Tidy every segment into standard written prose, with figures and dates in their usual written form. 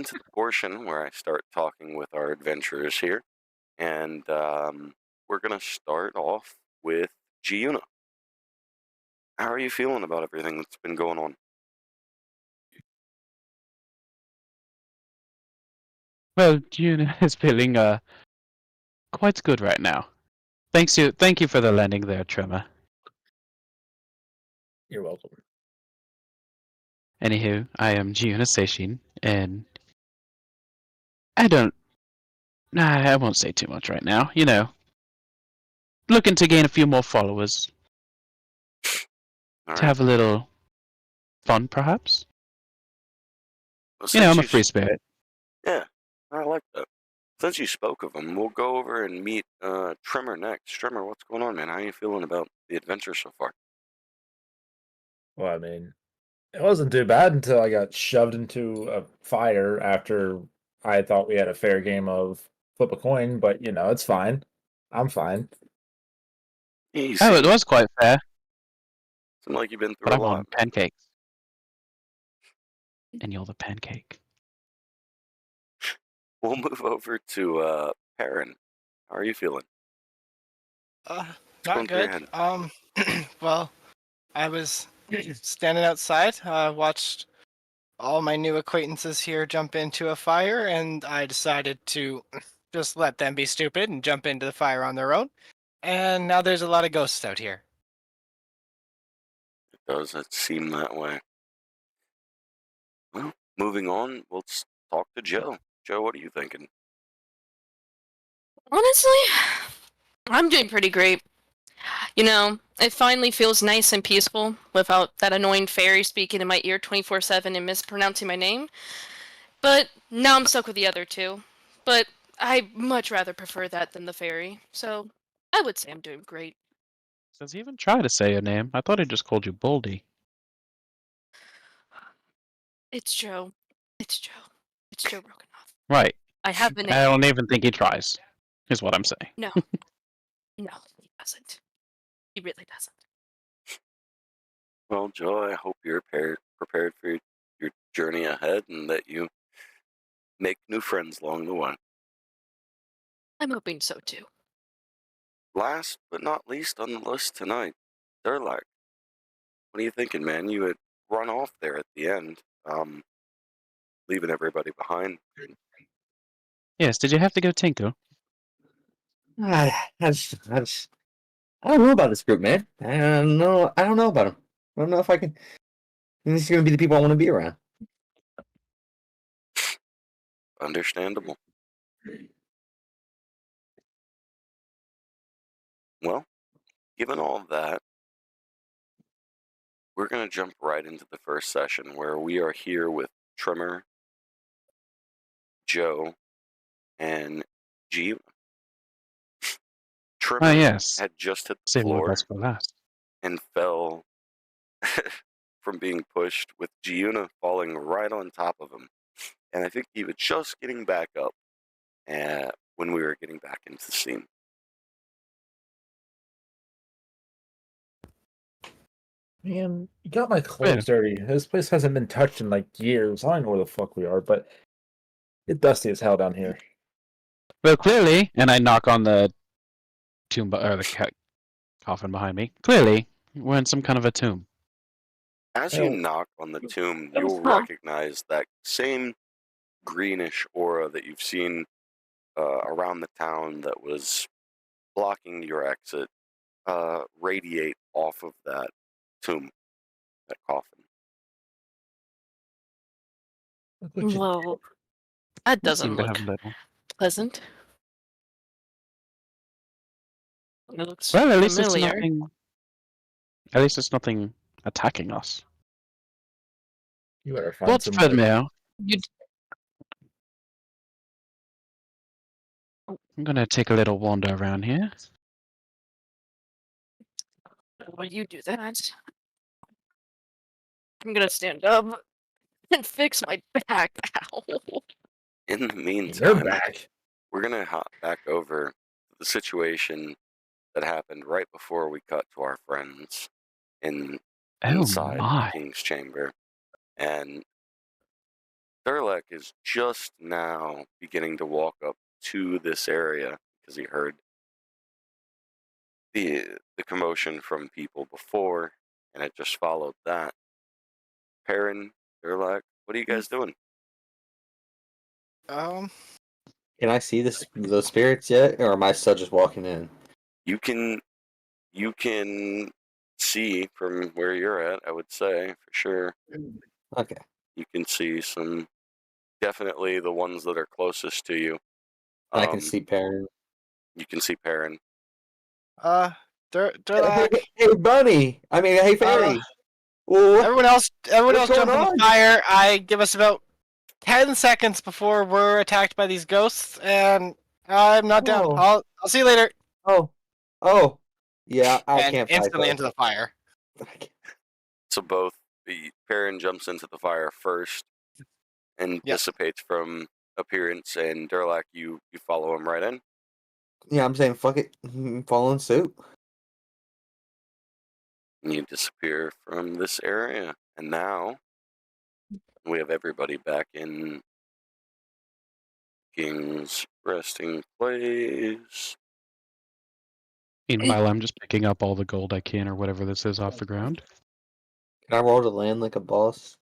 into the portion where I start talking with our adventurers here, and we're gonna start off with Giuna. How are you feeling about everything that's been going on? Well, June is feeling quite good right now. Thank you for the landing there, Tremor. You're welcome. Anywho, I am Giuna Seishin, and I won't say too much right now. You know, looking to gain a few more followers, All to right. have a little fun, perhaps. Well, You know, since I'm a you free spirit. yeah, I like that. Since you spoke of him, we'll go over and meet Tremor next. Tremor, what's going on, man? How are you feeling about the adventure so far? Well, I mean, it wasn't too bad until I got shoved into a fire after I thought we had a fair game of flip a coin, but it's fine. I'm fine. You Oh, it seem was quite fair, like you've been but through a I'm on lot, man. pancakes, and you're the pancake. We'll move over to Perrin. How are you feeling? Not Going through your good. head. Well, I was standing outside, watched all my new acquaintances here jump into a fire, and I decided to just let them be stupid and jump into the fire on their own. And now there's a lot of ghosts out here. Does it seem that way? Well, moving on, let's talk to Joe. Joe, what are you thinking? Honestly, I'm doing pretty great. You know, it finally feels nice and peaceful without that annoying fairy speaking in my ear 24/7 and mispronouncing my name. But now I'm stuck with the other two. But I much rather prefer that than the fairy. So I would say I'm doing great. Does he even try to say your name? I thought he just called you Baldy. It's Joe. It's Joe. It's Joe Brokenoff. Right. I have the I name. don't even think he tries, is what I'm saying. No. No, he doesn't. He really doesn't. Well, Joe, I hope you're prepared for your journey ahead and that you make new friends along the way. I'm hoping so too. Last but not least on the list tonight, Durlac. What are you thinking, man? You had run off there at the end, leaving everybody behind. Yes, did you have to go tinker? I don't know about this group, man. I don't know. I don't know about them. I don't know if I can. These are going to be the people I want to be around. Understandable. Well, given all that, we're going to jump right into the first session where we are here with Tremor, Joe, and G. Tremor yes. had just hit the Save my floor best for last. and fell from being pushed, with Giuna falling right on top of him. And I think he was just getting back up when we were getting back into the scene. Man, you got my clothes dirty. This place hasn't been touched in like years. I don't know where the fuck we are, but it's dusty as hell down here. Well, clearly, and I knock on the tomb or the coffin behind me. Clearly, we're in some kind of a tomb. As you knock on the tomb, you'll recognize that same greenish aura that you've seen around the town that was blocking your exit radiate off of that tomb, that coffin. Well, that doesn't look pleasant. It looks well, at least familiar. it's nothing. At least it's nothing attacking us. You better find What's some. I'm gonna take a little wander around here. While you do that, I'm gonna stand up and fix my back. Ow. In the meantime, You're back. We're gonna hop back over to the situation that happened right before we cut to our friends inside the King's Chamber. And Thurlek is just now beginning to walk up to this area because he heard the commotion from people before, and it just followed that. Perrin, Thurlek, what are you guys doing? Can I see those spirits yet, or am I still just walking in? You can see from where you're at, I would say, for sure. Okay. You can see some, definitely the ones that are closest to you. I can see Perrin. You can see Perrin. Durlac. Hey, Bunny! I mean, hey, Fairy! Well, Everyone else What's jump going in on? the fire. I give us about 10 seconds before we're attacked by these ghosts, and I'm not down. Oh. I'll see you later. Oh. Yeah, I And can't fight instantly that. into the fire. So both Perrin jumps into the fire first and dissipates from appearance, and Durlac, you follow him right in. Yeah, I'm saying fuck it. Following suit. And you disappear from this area. And now we have everybody back in King's resting place. Meanwhile, I'm just picking up all the gold I can or whatever this is off the ground. Can I roll to land like a boss?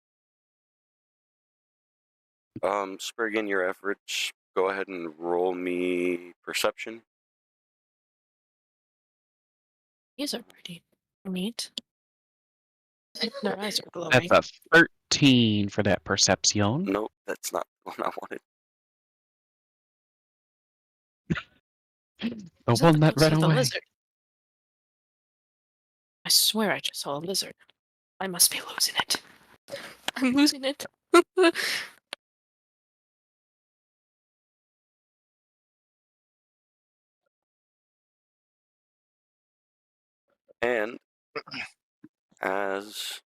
Spriggan, your efforts. Go ahead and roll me perception. These are pretty neat. Their eyes are glowing. That's a 13 for that perception. Nope, that's not the one I wanted. The Is one that looks ran like the away. lizard? I swear I just saw a lizard. I must be losing it. I'm losing it. And as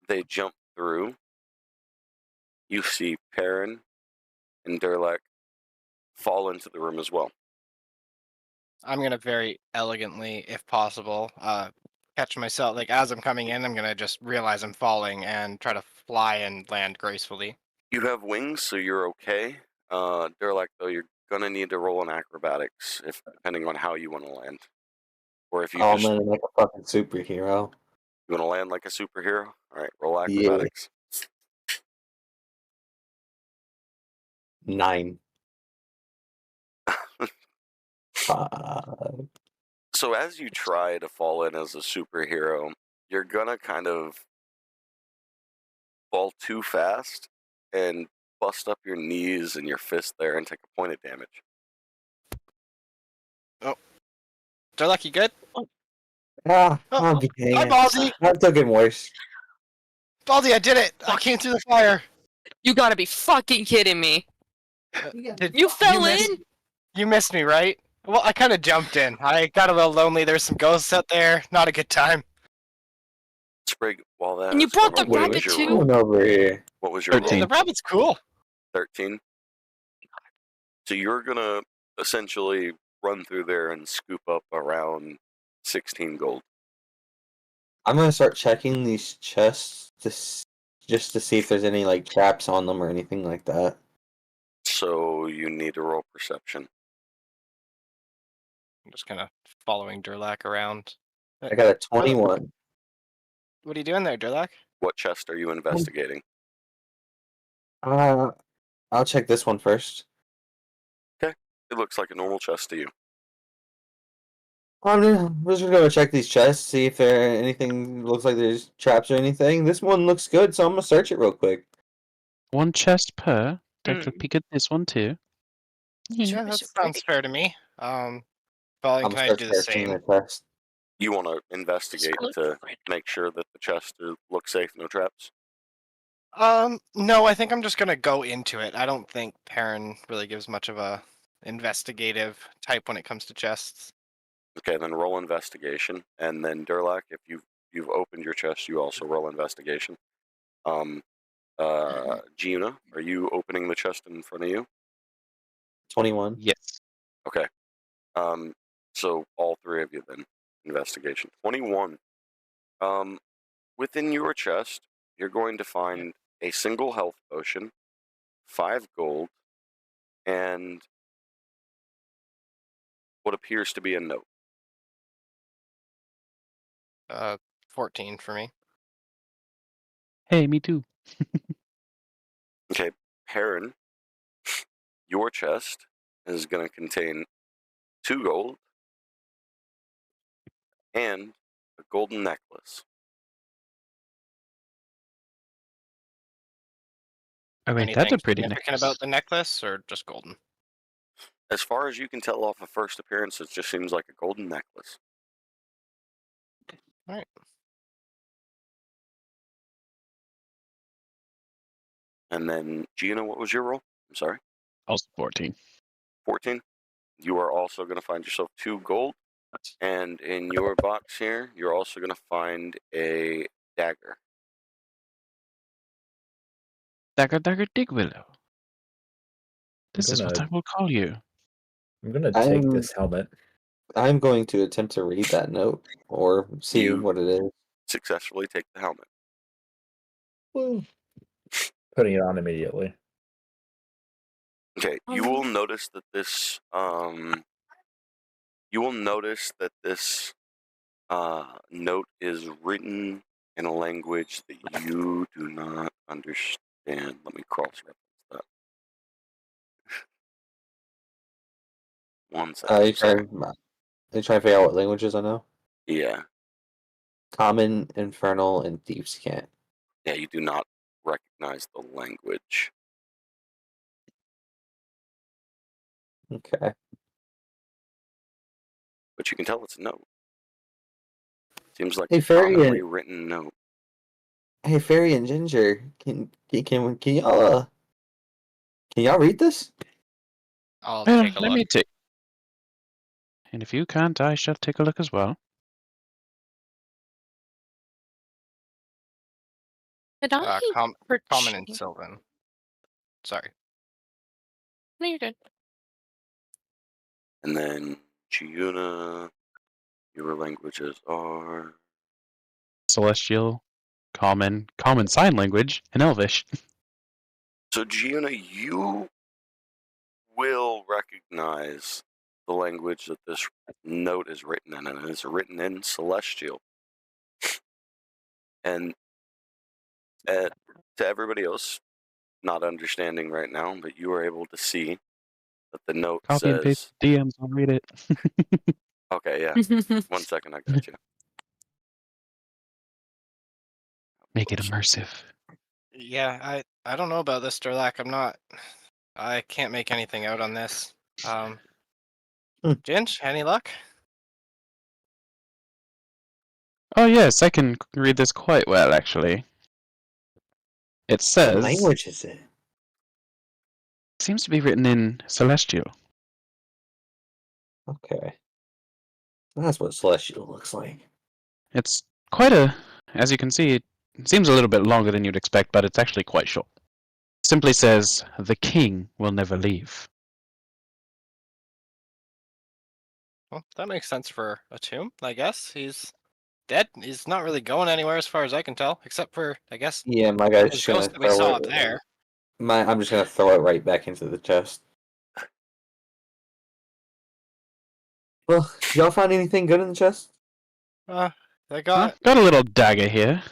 they jump through, you see Perrin and Durlac fall into the room as well. I'm gonna very elegantly, if possible, catch myself. Like as I'm coming in, I'm gonna just realize I'm falling and try to fly and land gracefully. You have wings, so you're okay. Durlac, though, you're gonna need to roll an acrobatics, if depending on how you want to land, or if you Oh just man, like a fucking superhero. you want to land like a superhero. All right, roll Yeah. acrobatics. 9. So as you try to fall in as a superhero, you're gonna kind of fall too fast and bust up your knees and your fist there and take a point of damage. Durlac, you good? I'll be Hi, Ballsy. I've taken worse. Baldy, I did it! I came through the fire. You gotta be fucking kidding me. Did- You fell missed- in? You missed me, right? Well, I kind of jumped in. I got a little lonely. There's some ghosts out there. Not a good time. Sprig, while that And you is brought going the on, what rabbit was your too? roll? Coming over here. What was your roll? 13. The rabbit's cool. 13. So you're gonna essentially run through there and scoop up around 16 gold. I'm gonna start checking these chests just to see if there's any like traps on them or anything like that. So you need to roll perception. I'm just kind of following Durlac around. I got a 21. What are you doing there, Durlac? What chest are you investigating? I'll check this one first. It looks like a normal chest to you. I'm just gonna check these chests, see if there anything looks like there's traps or anything. This one looks good, so I'm gonna search it real quick. One chest per. Take a peek at this one too. Yeah, that sounds fair to me. Baldy, I'm can I start do the searching same? the chest. You want to investigate to make sure that the chest looks safe, no traps? No, I think I'm just gonna go into it. I don't think Perrin really gives much of a investigative type when it comes to chests. Okay, then roll investigation, and then Durlac, if you've opened your chest, you also roll investigation. Gina, are you opening the chest in front of you? 21. Yes. Okay. So all three of you then investigation. 21. Within your chest, you're going to find a single health potion, 5 gold, and what appears to be a note. 14 for me. Hey, me too. Okay, Heron, your chest is going to contain 2 gold and a golden necklace. Oh, wait, that's Anything a pretty significant necklace. about the necklace, or just golden? As far as you can tell off of first appearance, it just seems like a golden necklace. Alright. And then, Gina, what was your roll? I'm sorry. Also 14. 14. You are also going to find yourself 2 gold. And in your box here, you're also going to find a dagger. Dagger, dagger, dig willow. This is what gonna- I will call you. I'm gonna take I'm- this helmet. I'm going to attempt to read that note or see You- what it is. Successfully take the helmet. Woo. Putting it on immediately. Okay, you will notice that this note is written in a language that you do not understand. Let me cross-reference that. One second. I try to figure out what languages I know. Yeah, Common, Infernal, and Thieves' Cant. yeah, you do not recognize the language. Okay. But you can tell it's a note. Seems like Hey, a Fairy commonly and- written note. Hey, Fairy and Ginger, can y'all read this? I'll Well, take a let look. me take. And if you can't, I shall take a look as well. Did I? Common and Sylvan. Sorry. No, you're good. And then Chiuna, your languages are... Celestial, common sign language, and Elvish. So Giuna, you will recognize the language that this note is written in, and it's written in Celestial. And to everybody else not understanding right now, but you are able to see that the note Copy and says... paste DMs, I'll read it. Okay, yeah. 1 second, I got you. Make it immersive. Yeah, I don't know about this, Durlac. I can't make anything out on this. Ginge, any luck? Oh yes, I can read this quite well, actually. It What says... language is it? Seems to be written in Celestial. Okay. That's what Celestial looks like. It's quite a... As you can see, it seems a little bit longer than you'd expect, but it's actually quite short. Simply says, the king will never leave. Well, that makes sense for a tomb, I guess. He's dead. He's not really going anywhere as far as I can tell, except for, I guess, Yeah, my guy's his just gonna ghost that we throw saw it. up there. I'm just gonna throw it right back into the chest. Well, y'all find anything good in the chest? I Huh? got Got a little dagger here.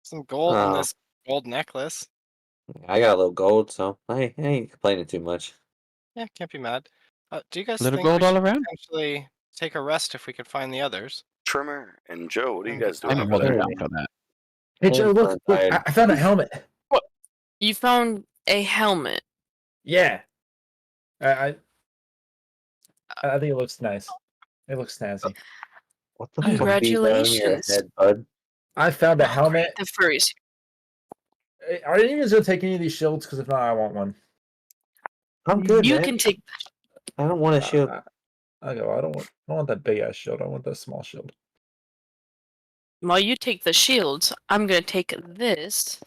some gold in Oh. this gold necklace. I got a little gold, so I ain't complaining too much. Yeah, can't be mad. Do you guys Little think gold we all should around? potentially take a rest if we could find the others? Trimmer and Joe, what are you guys I'm doing? more than Okay. down for that. Hey I'm Joe, look, kinda look! tired. I found a helmet. You found a helmet. Yeah. I think it looks nice. It looks snazzy. What the fuck do you got on your Congratulations. head, bud? I found a Oh, helmet. great, the furries. Are any of you guys gonna take any of these shields? Because if not, I want one. I'm good, You man. can take. I don't want a shield. I go. I don't want that big ass shield. I want that small shield. While you take the shields, I'm gonna take this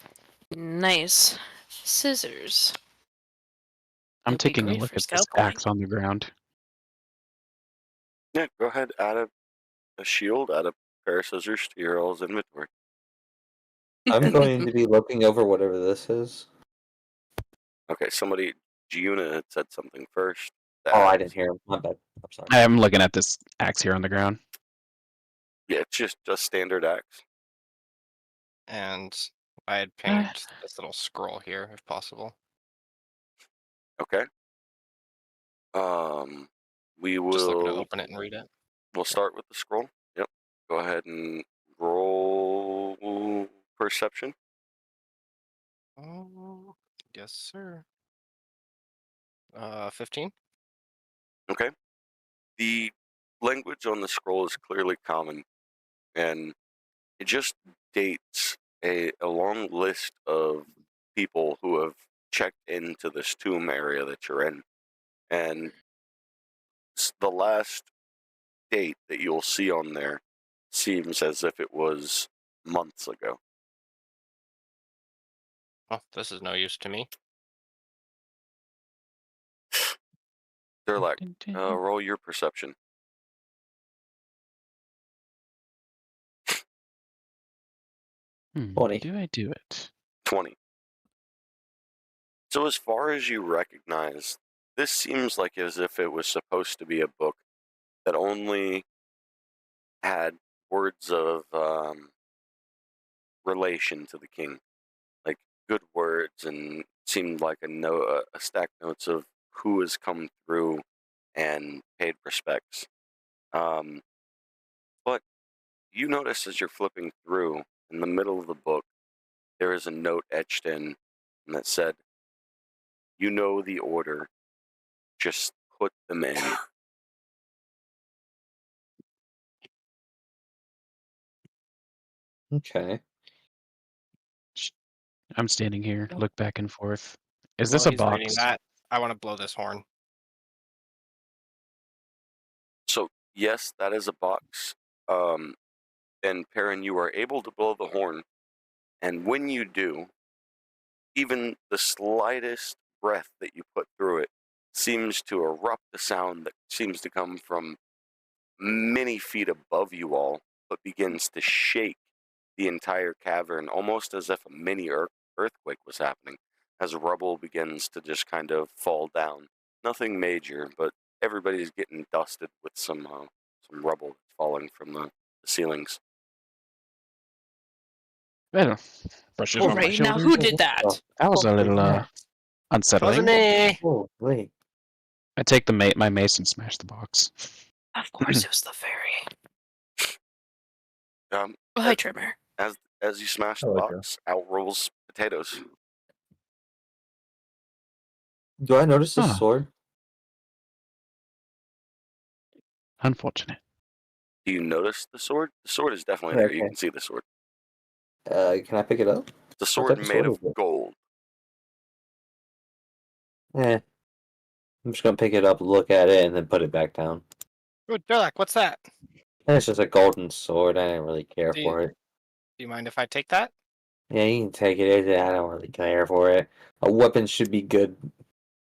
nice scissors. I'm It'd be taking a great look for at this scalpel. axe on the ground. Yeah, go ahead, add a shield, add a pair of scissors to your all's inventory. I'm going to be looking over whatever this is. Okay, Giuna had said something first. Oh, I didn't hear him. My bad. I'm sorry. I am looking at this axe here on the ground. Yeah, it's just a standard axe. And I had pinged this little scroll here, if possible. Okay. We Just looking to will. open it and read it. We'll start with the scroll. Yep. Go ahead and roll perception. Oh, yes, sir. 15. Okay. The language on the scroll is clearly common, and it just dates a long list of people who have checked into this tomb area that you're in. And the last date that you'll see on there seems as if it was months ago. Oh, this is no use to me. They're like, roll your perception. Funny. Do I do it? 20. So as far as you recognize, this seems like as if it was supposed to be a book that only had words of relation to the king, like good words, and seemed like a stack notes of who has come through and paid respects. But you notice as you're flipping through, in the middle of the book, there is a note etched in that said, "You know the order, just put them in." Okay. I'm standing here, look back and forth. Is While this a he's reading box? that, I want to blow this horn. So, yes, that is a box. And Perrin, you are able to blow the horn, and when you do, even the slightest breath that you put through it seems to erupt a sound that seems to come from many feet above you all, but begins to shake the entire cavern, almost as if a mini earthquake was happening, as rubble begins to just kind of fall down. Nothing major, but everybody's getting dusted with some rubble falling from the ceilings. Well, brushes All on my right, now shoulders. who did that? That was a little Yeah. unsettling. Wasn't me. Oh, wait. I take my mace and smash the box. Of course, it was the fairy. Um, Oh, hi, Trimmer. as you smash the Hello, box, out rolls potatoes. Do I notice this Huh. sword? Unfortunate. Do you notice the sword? The sword is definitely Yeah, there. You okay. can see the sword. Can I pick it up? The What sword type of made sword of is it? gold. I'm just gonna pick it up, look at it, and then put it back down. Good, Durlak, what's that? And it's just a golden sword. I didn't really care Do for it. you mind if I take that? Yeah, you can take it. I don't really care for it. A weapon should be good.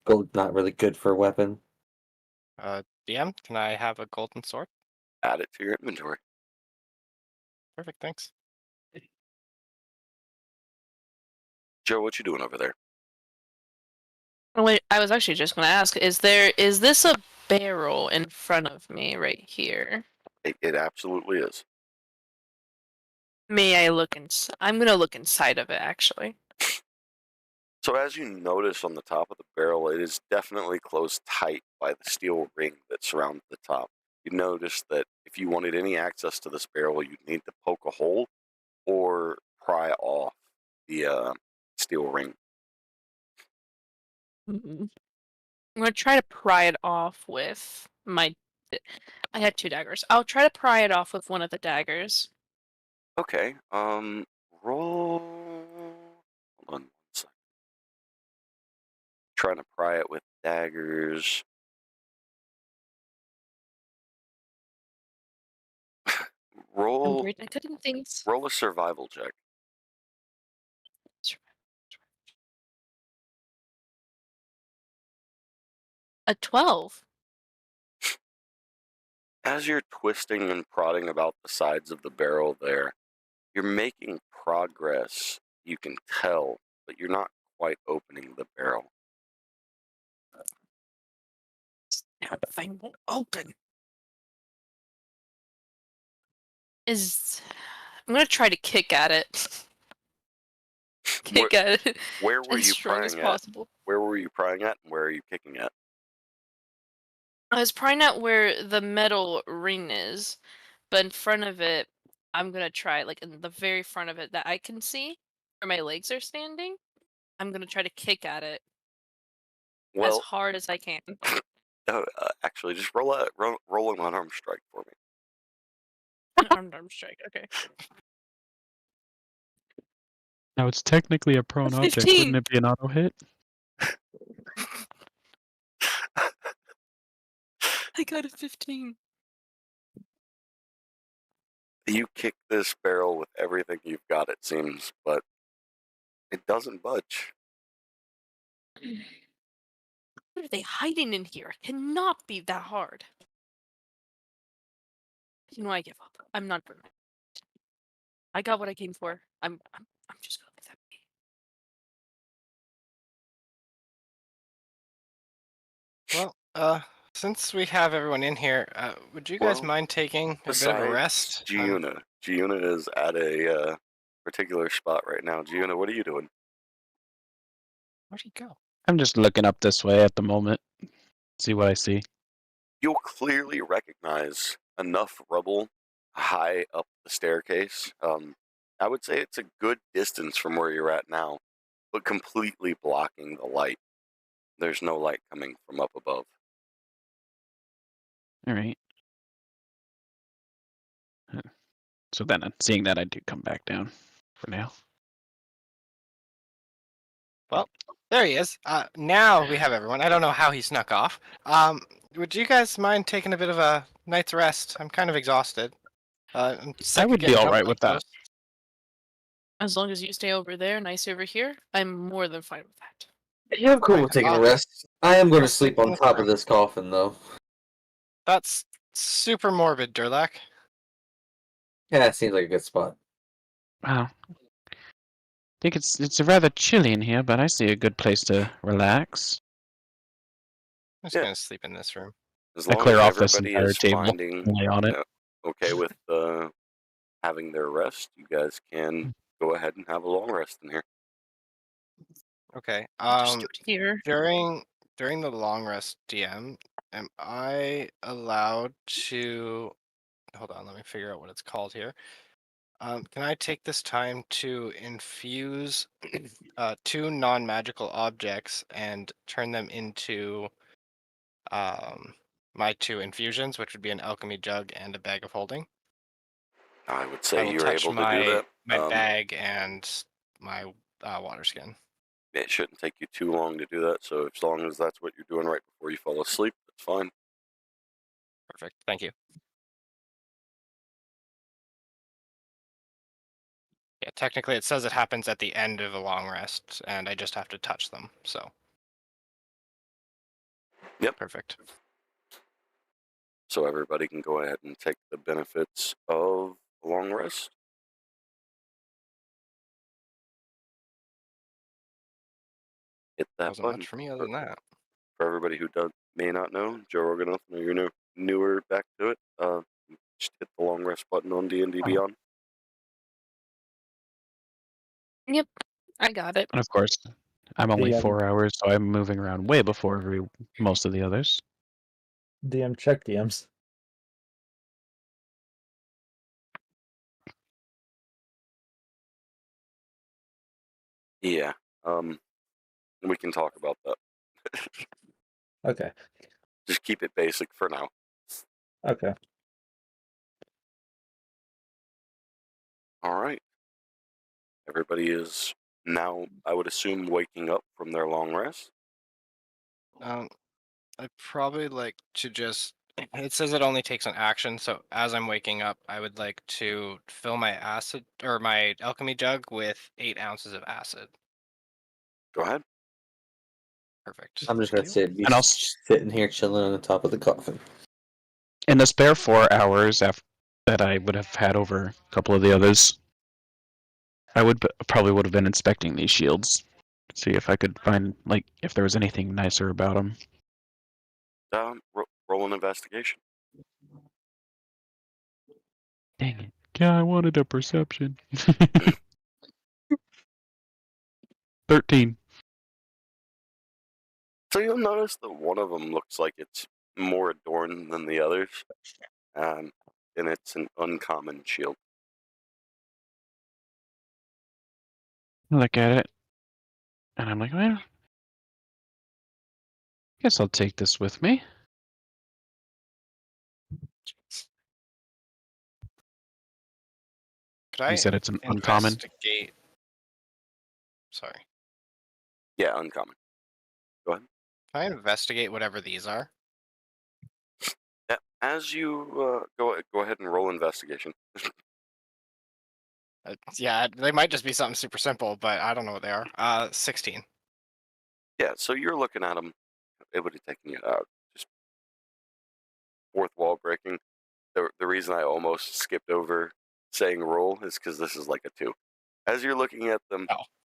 Gold not really good for a weapon. DM, can I have a golden sword? Add it to your inventory. Perfect, thanks. Joe, what you doing over there? Oh, wait, I was actually just going to ask: is this a barrel in front of me right here? It absolutely is. May I look I'm gonna look inside of it, actually. So as you notice on the top of the barrel, it is definitely closed tight by the steel ring that surrounds the top. You notice that if you wanted any access to this barrel, you'd need to poke a hole or pry off the steel ring. I'm gonna try to pry it off with my. I had 2 daggers. I'll try to pry it off with one of the daggers. Okay, roll. Hold on one second. Trying to pry it with daggers. I'm roll great at cutting things. roll a survival check. A 12. As you're twisting and prodding about the sides of the barrel there, you're making progress, you can tell, but you're not quite opening the barrel. Damn thing won't open. I'm gonna try to kick at it. Kick at it Where were as you strong as prying at? possible. Where were you prying at, and where are you kicking at? I was prying out where the metal ring is, but in front of it, I'm gonna try, like, in the very front of it that I can see, where my legs are standing. I'm gonna try to kick at it as Well, hard as I can. actually, just roll an unarmed strike for me. Arm strike. Okay. Now it's technically a prone object. 15. Wouldn't it be an auto hit? I got a 15. You kick this barrel with everything you've got, it seems, but it doesn't budge. What are they hiding in here? It cannot be that hard. You know, I give up. I'm not doing it. I got what I came for. I'm just gonna let that be. Well, since we have everyone in here, would you guys Well, mind taking a bit of a rest? Giuna. Giuna is at a particular spot right now. Giuna, what are you doing? Where'd he go? I'm just looking up this way at the moment. See what I see. You'll clearly recognize enough rubble high up the staircase. I would say it's a good distance from where you're at now, but completely blocking the light. There's no light coming from up above. All right. So then, seeing that, I do come back down for now. Well, there he is. Now we have everyone. I don't know how he snuck off. Would you guys mind taking a bit of a night's rest? I'm kind of exhausted. I'm sick I of would be getting all jumped right like with that. this. As long as you stay over there, nice over here, I'm more than fine with that. Yeah, I'm cool with taking a rest. I am going to sleep on top of this. this coffin, though. That's super morbid, Durlac. Yeah, it seems like a good spot. Wow. I think it's rather chilly in here, but I see a good place to relax. I'm just Yeah. gonna sleep in this room. As I long clear as off this everybody entire is table, finding lay on it. okay with having their rest, you guys can go ahead and have a long rest in here. Okay. Just do it here. During the long rest, DM, am I allowed to? Hold on, let me figure out what it's called here. Can I take this time to infuse 2 non-magical objects and turn them into my 2 infusions, which would be an alchemy jug and a bag of holding? I would I say will you're touch able to do that. my bag and my water skin. It shouldn't take you too long to do that, so as long as that's what you're doing right before you fall asleep, that's fine. Perfect. Thank you. Yeah, technically it says it happens at the end of a long rest, and I just have to touch them, so. Yep. Perfect. So everybody can go ahead and take the benefits of a long rest. Hit that Wasn't button. much for me other than that. For everybody who may not know, Joe Organoff, you're newer back to it. Just hit the long rest button on D&D Beyond. Yep, I got it. And of course, I'm only DM. 4 hours, so I'm moving around way before most of the others. DM, check DMs. Yeah. We can talk about that. Okay. Just keep it basic for now. Okay. All right. Everybody is now, I would assume, waking up from their long rest. I'd probably like to just. It says it only takes an action, so as I'm waking up, I would like to fill my acid or my alchemy jug with 8 ounces of acid. Go ahead. Perfect. I'm just going to Thank you. sit, And I'll sitting here chilling on the top of the coffin. In the spare 4 hours that I would have had over a couple of the others, probably would have been inspecting these shields, see if I could find like if there was anything nicer about them. Roll an investigation. Dang it! Yeah, I wanted a perception. 13. So you'll notice that one of them looks like it's more adorned than the others, and it's an uncommon shield. Look at it, and I'm like, well, guess I'll take this with me. Could I You said it's an uncommon. investigate? Sorry. Yeah, uncommon. Go ahead. Can I investigate whatever these are? Yeah, as you go ahead and roll investigation. Yeah, they might just be something super simple, but I don't know what they are. 16. Yeah, so you're looking at them. It would have taken you just fourth wall breaking. The reason I almost skipped over saying roll is because this is like a 2. As you're looking at them,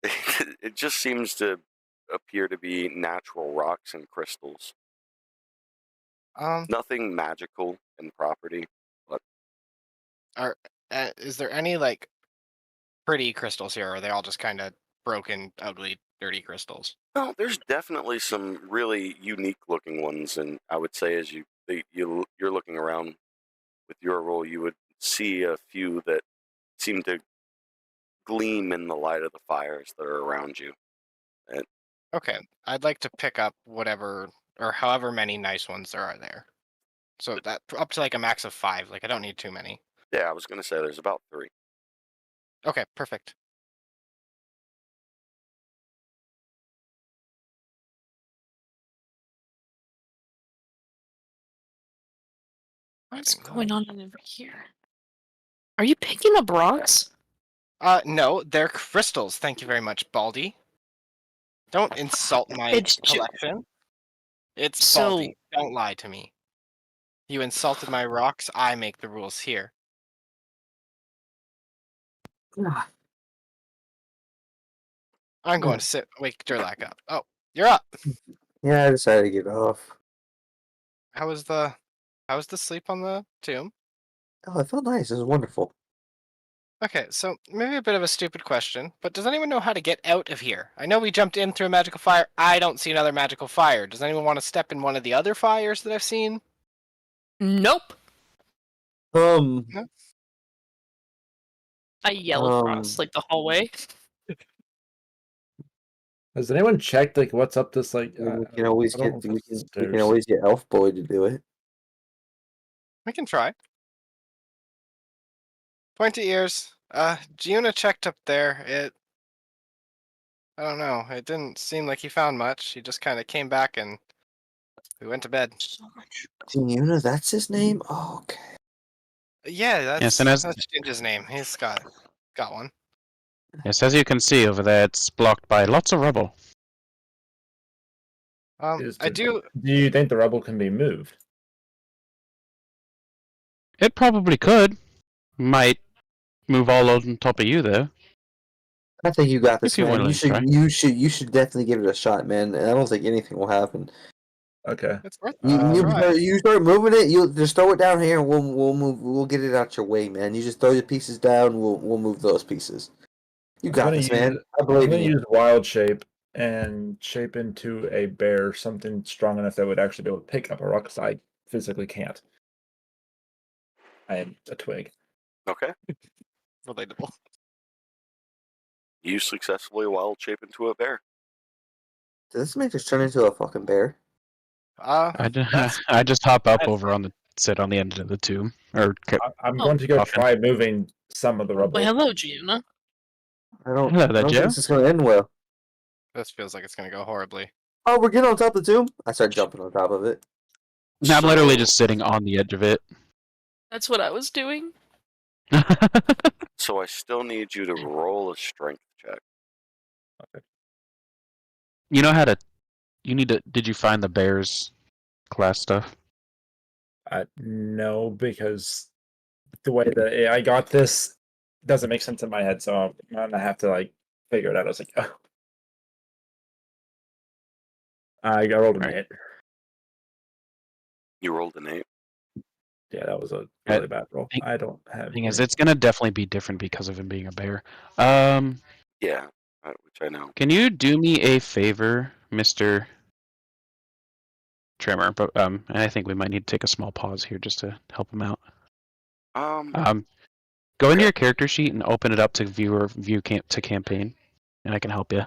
it just seems to appear to be natural rocks and crystals. Nothing magical in property, but is there any like pretty crystals here, or are they all just kind of broken, ugly, dirty crystals? no, there's definitely some really unique looking ones, and I would say as you're looking around with your roll, you would see a few that seem to gleam in the light of the fires that are around you. And Okay, I'd like to pick up whatever or however many nice ones there are there. So that up to like a max of 5. Like I don't need too many. yeah, I was gonna say there's about 3. Okay, perfect. What's going on over here? Are you picking up rocks? No, they're crystals. Thank you very much, Baldy. Don't insult my It's collection. It's So- Baldy. Don't lie to me. You insulted my rocks. I make the rules here. I'm going to wake Durlac up. Oh, you're up. Yeah, I decided to get off. How was the sleep on the tomb? Oh, it felt nice. It was wonderful. Okay, so maybe a bit of a stupid question, but does anyone know how to get out of here? I know we jumped in through a magical fire. I don't see another magical fire. Does anyone want to step in one of the other fires that I've seen? Nope. Um, I yell across like the hallway. Has anyone checked like what's up this like? we can always I don't get know we if it's can stairs. always get Elf Boy to do it. We can try. Pointy ears. Giuna checked up there. I don't know. It didn't seem like he found much. He just kind of came back and we went to bed. So much. Yuna, that's his name. Oh, okay. Yeah, Yes, and as- that's Ginger's name. He's got one. Yes, as you can see over there, it's blocked by lots of rubble. I do. Do you think the rubble can be moved? It probably could. Might move all on top of you, though. I think you got this, If you're man. willing You to should try. you should definitely give it a shot, man. I don't think anything will happen. Okay. It's worth You, it. you, Try. start, you start moving it. You just throw it down here, and we'll get it out your way, man. You just throw the pieces down. We'll move those pieces. You got this, man. I I'm believe gonna in you. use wild shape and shape into a bear, something strong enough that would actually be able to pick up a rock. Because I physically can't. I am a twig. Okay, Relatable. you successfully wild shape into a bear. Does this make us turn into a fucking bear? I That's- just hop up that's- over on the sit on the end of the tomb, or I'm Oh, going to go coffin. try moving some of the rubble. Well, hello, Giuna. I don't. Hello I there, don't Joe. think this is going to end well. This feels like it's gonna go horribly. Oh, we're getting on top of the tomb. I start jumping on top of it. I'm literally So- just sitting on the edge of it. That's what I was doing. So I still need you to roll a strength check. You know how to. You need to. Did you find the bears class stuff? No, because the way that I got this doesn't make sense in my head, so I'm gonna have to like figure it out. I was like, oh. I rolled an 8. You rolled an 8. Yeah, that was a really bad roll. Thing- I don't have. Thing is, it's gonna definitely be different because of him being a bear. Um, Yeah, which I know. can you do me a favor, Mister Trimmer? But and I think we might need to take a small pause here just to help him out. Go into okay. your character sheet and open it up to to campaign, and I can help you.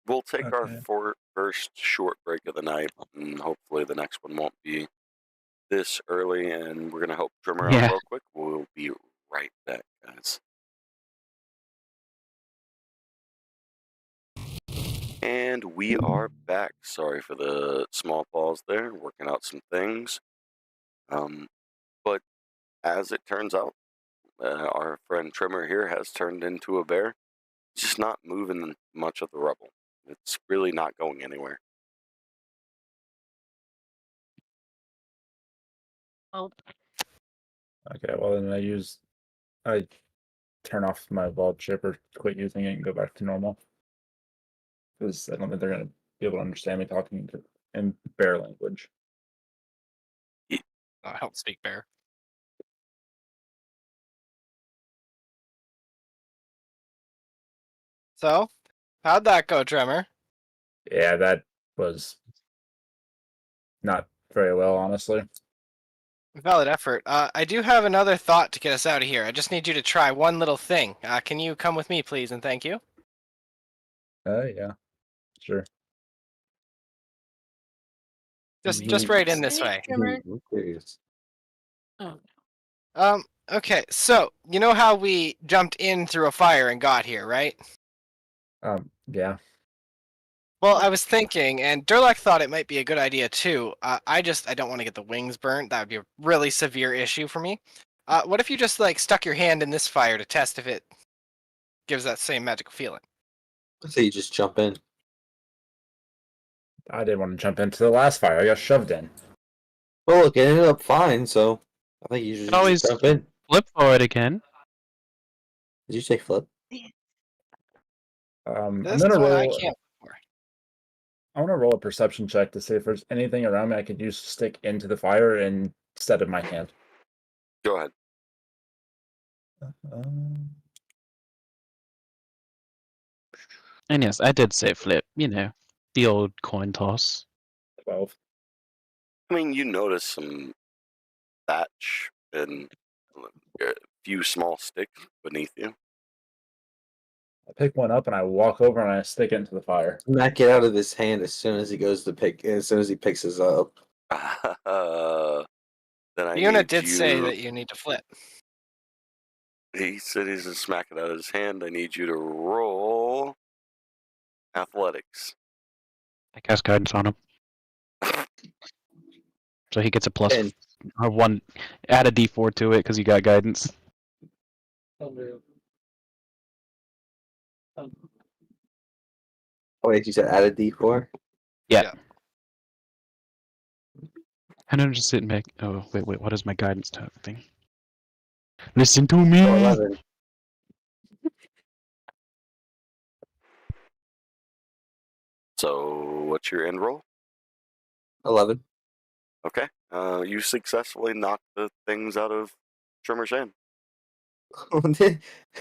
We'll take our Okay. first short break of the night, and hopefully the next one won't be this early, and we're going to help Trimmer out Yeah. real quick. We'll be right back, guys. And we are back. Sorry for the small pause there, working out some things. But as it turns out, our friend Trimmer here has turned into a bear. It's just not moving much of the rubble. It's really not going anywhere. Oh, Okay, well then I turn off my VOD chip or quit using it and go back to normal. Because I don't think they're gonna be able to understand me talking in bear language. I don't speak bear. So, how'd that go, Tremor? Yeah, that was not very well, honestly. Valid effort. I do have another thought to get us out of here. I just need you to try one little thing. Can you come with me, please, and thank you? Yeah, sure. Just right in this way. Trimmer. I'm curious. Oh, Okay, so you know how we jumped in through a fire and got here, right? Yeah. Well, I was thinking, and Durlach thought it might be a good idea too. I don't want to get the wings burnt. That would be a really severe issue for me. What if you just like stuck your hand in this fire to test if it gives that same magical feeling? So you just jump in. I didn't want to jump into the last fire. I got shoved in. Well, look, it ended up fine, so I think you should Can always just jump in. flip for it again. Did you say flip? I'm This gonna one I roll. can't. I want to roll a perception check to see if there's anything around me I could use to stick into the fire instead of my hand. Go ahead. And yes, I did say flip. You know, the old coin toss. 12. I mean, you notice some thatch and a few small sticks beneath you. I pick one up and I walk over and I stick it into the fire. Knock it out of his hand as soon as he goes to pick. As soon as he picks us up. Then I Fiona need did you. say that you need to flip. He said he's gonna smack it out of his hand. I need you to roll athletics. I cast guidance on him, so he gets a plus 10. or 1. Add a D4 to it because you got guidance. Oh wait, you said add a D4? Yeah. And I'm just sitting back. Oh wait, what is my guidance type thing? Listen to me. Oh, 11. So, what's your end roll? 11. Okay. You successfully knocked the things out of Trimmer's hand.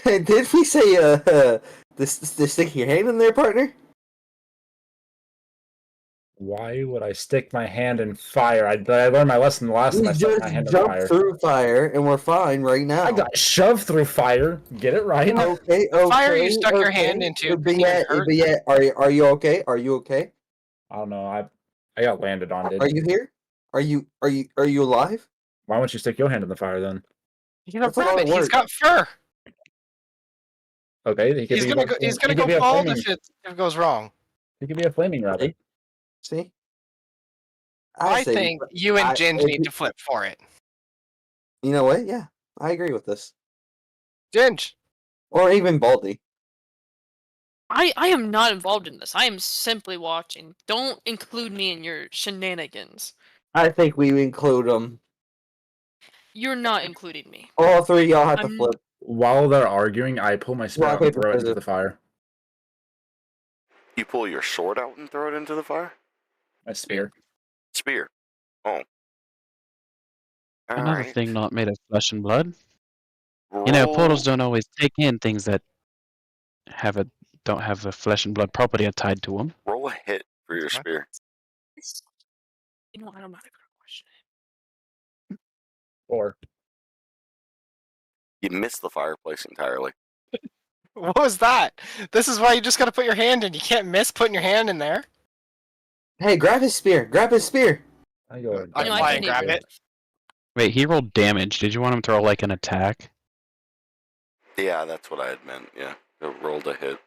Did we say the sticking your hand in there, partner? Why would I stick my hand in fire? I learned my lesson the last time I We stuck just my hand in jumped fire. through fire and we're fine right now. I got shoved through fire. Get it right. Okay. Fire you stuck your hand into But didn't even yet, hurt. but yet, are you okay? Are you okay? I don't know. I got landed on. Are you here? Are you alive? Why don't you stick your hand in the fire then? He's a That's a lot of rabbit. He's work. got fur. Okay, he could He's be gonna a- go. He's he gonna could go be a bald flaming- if it goes wrong. He could be a flaming rabbit. See? I say we think put- you and Ginge if need you- to flip for it. You know what? Yeah, I agree with this. Ginge. Or even Baldy. I am not involved in this. I am simply watching. Don't include me in your shenanigans. I think we include them. You're not including me. All three of y'all have to I'm- flip. while they're arguing, I pull my spear Rock, out and paper, throw it into scissors. the fire. You pull your sword out and throw it into the fire? My spear. Spear. Oh. Another Alright. thing not made of flesh and blood. You know, portals don't always take in things that don't have a flesh and blood property tied to them. Roll a hit for your What? spear. You know, I'm not even gonna question it. Or You miss the fireplace entirely. What was that? This is why you just gotta put your hand in. You can't miss putting your hand in there. Hey, grab his spear. Grab his spear. I go. I know, I fly can and grab even- it. Wait, he rolled damage. Did you want him to roll like an attack? Yeah, that's what I had meant. Yeah. You rolled a hit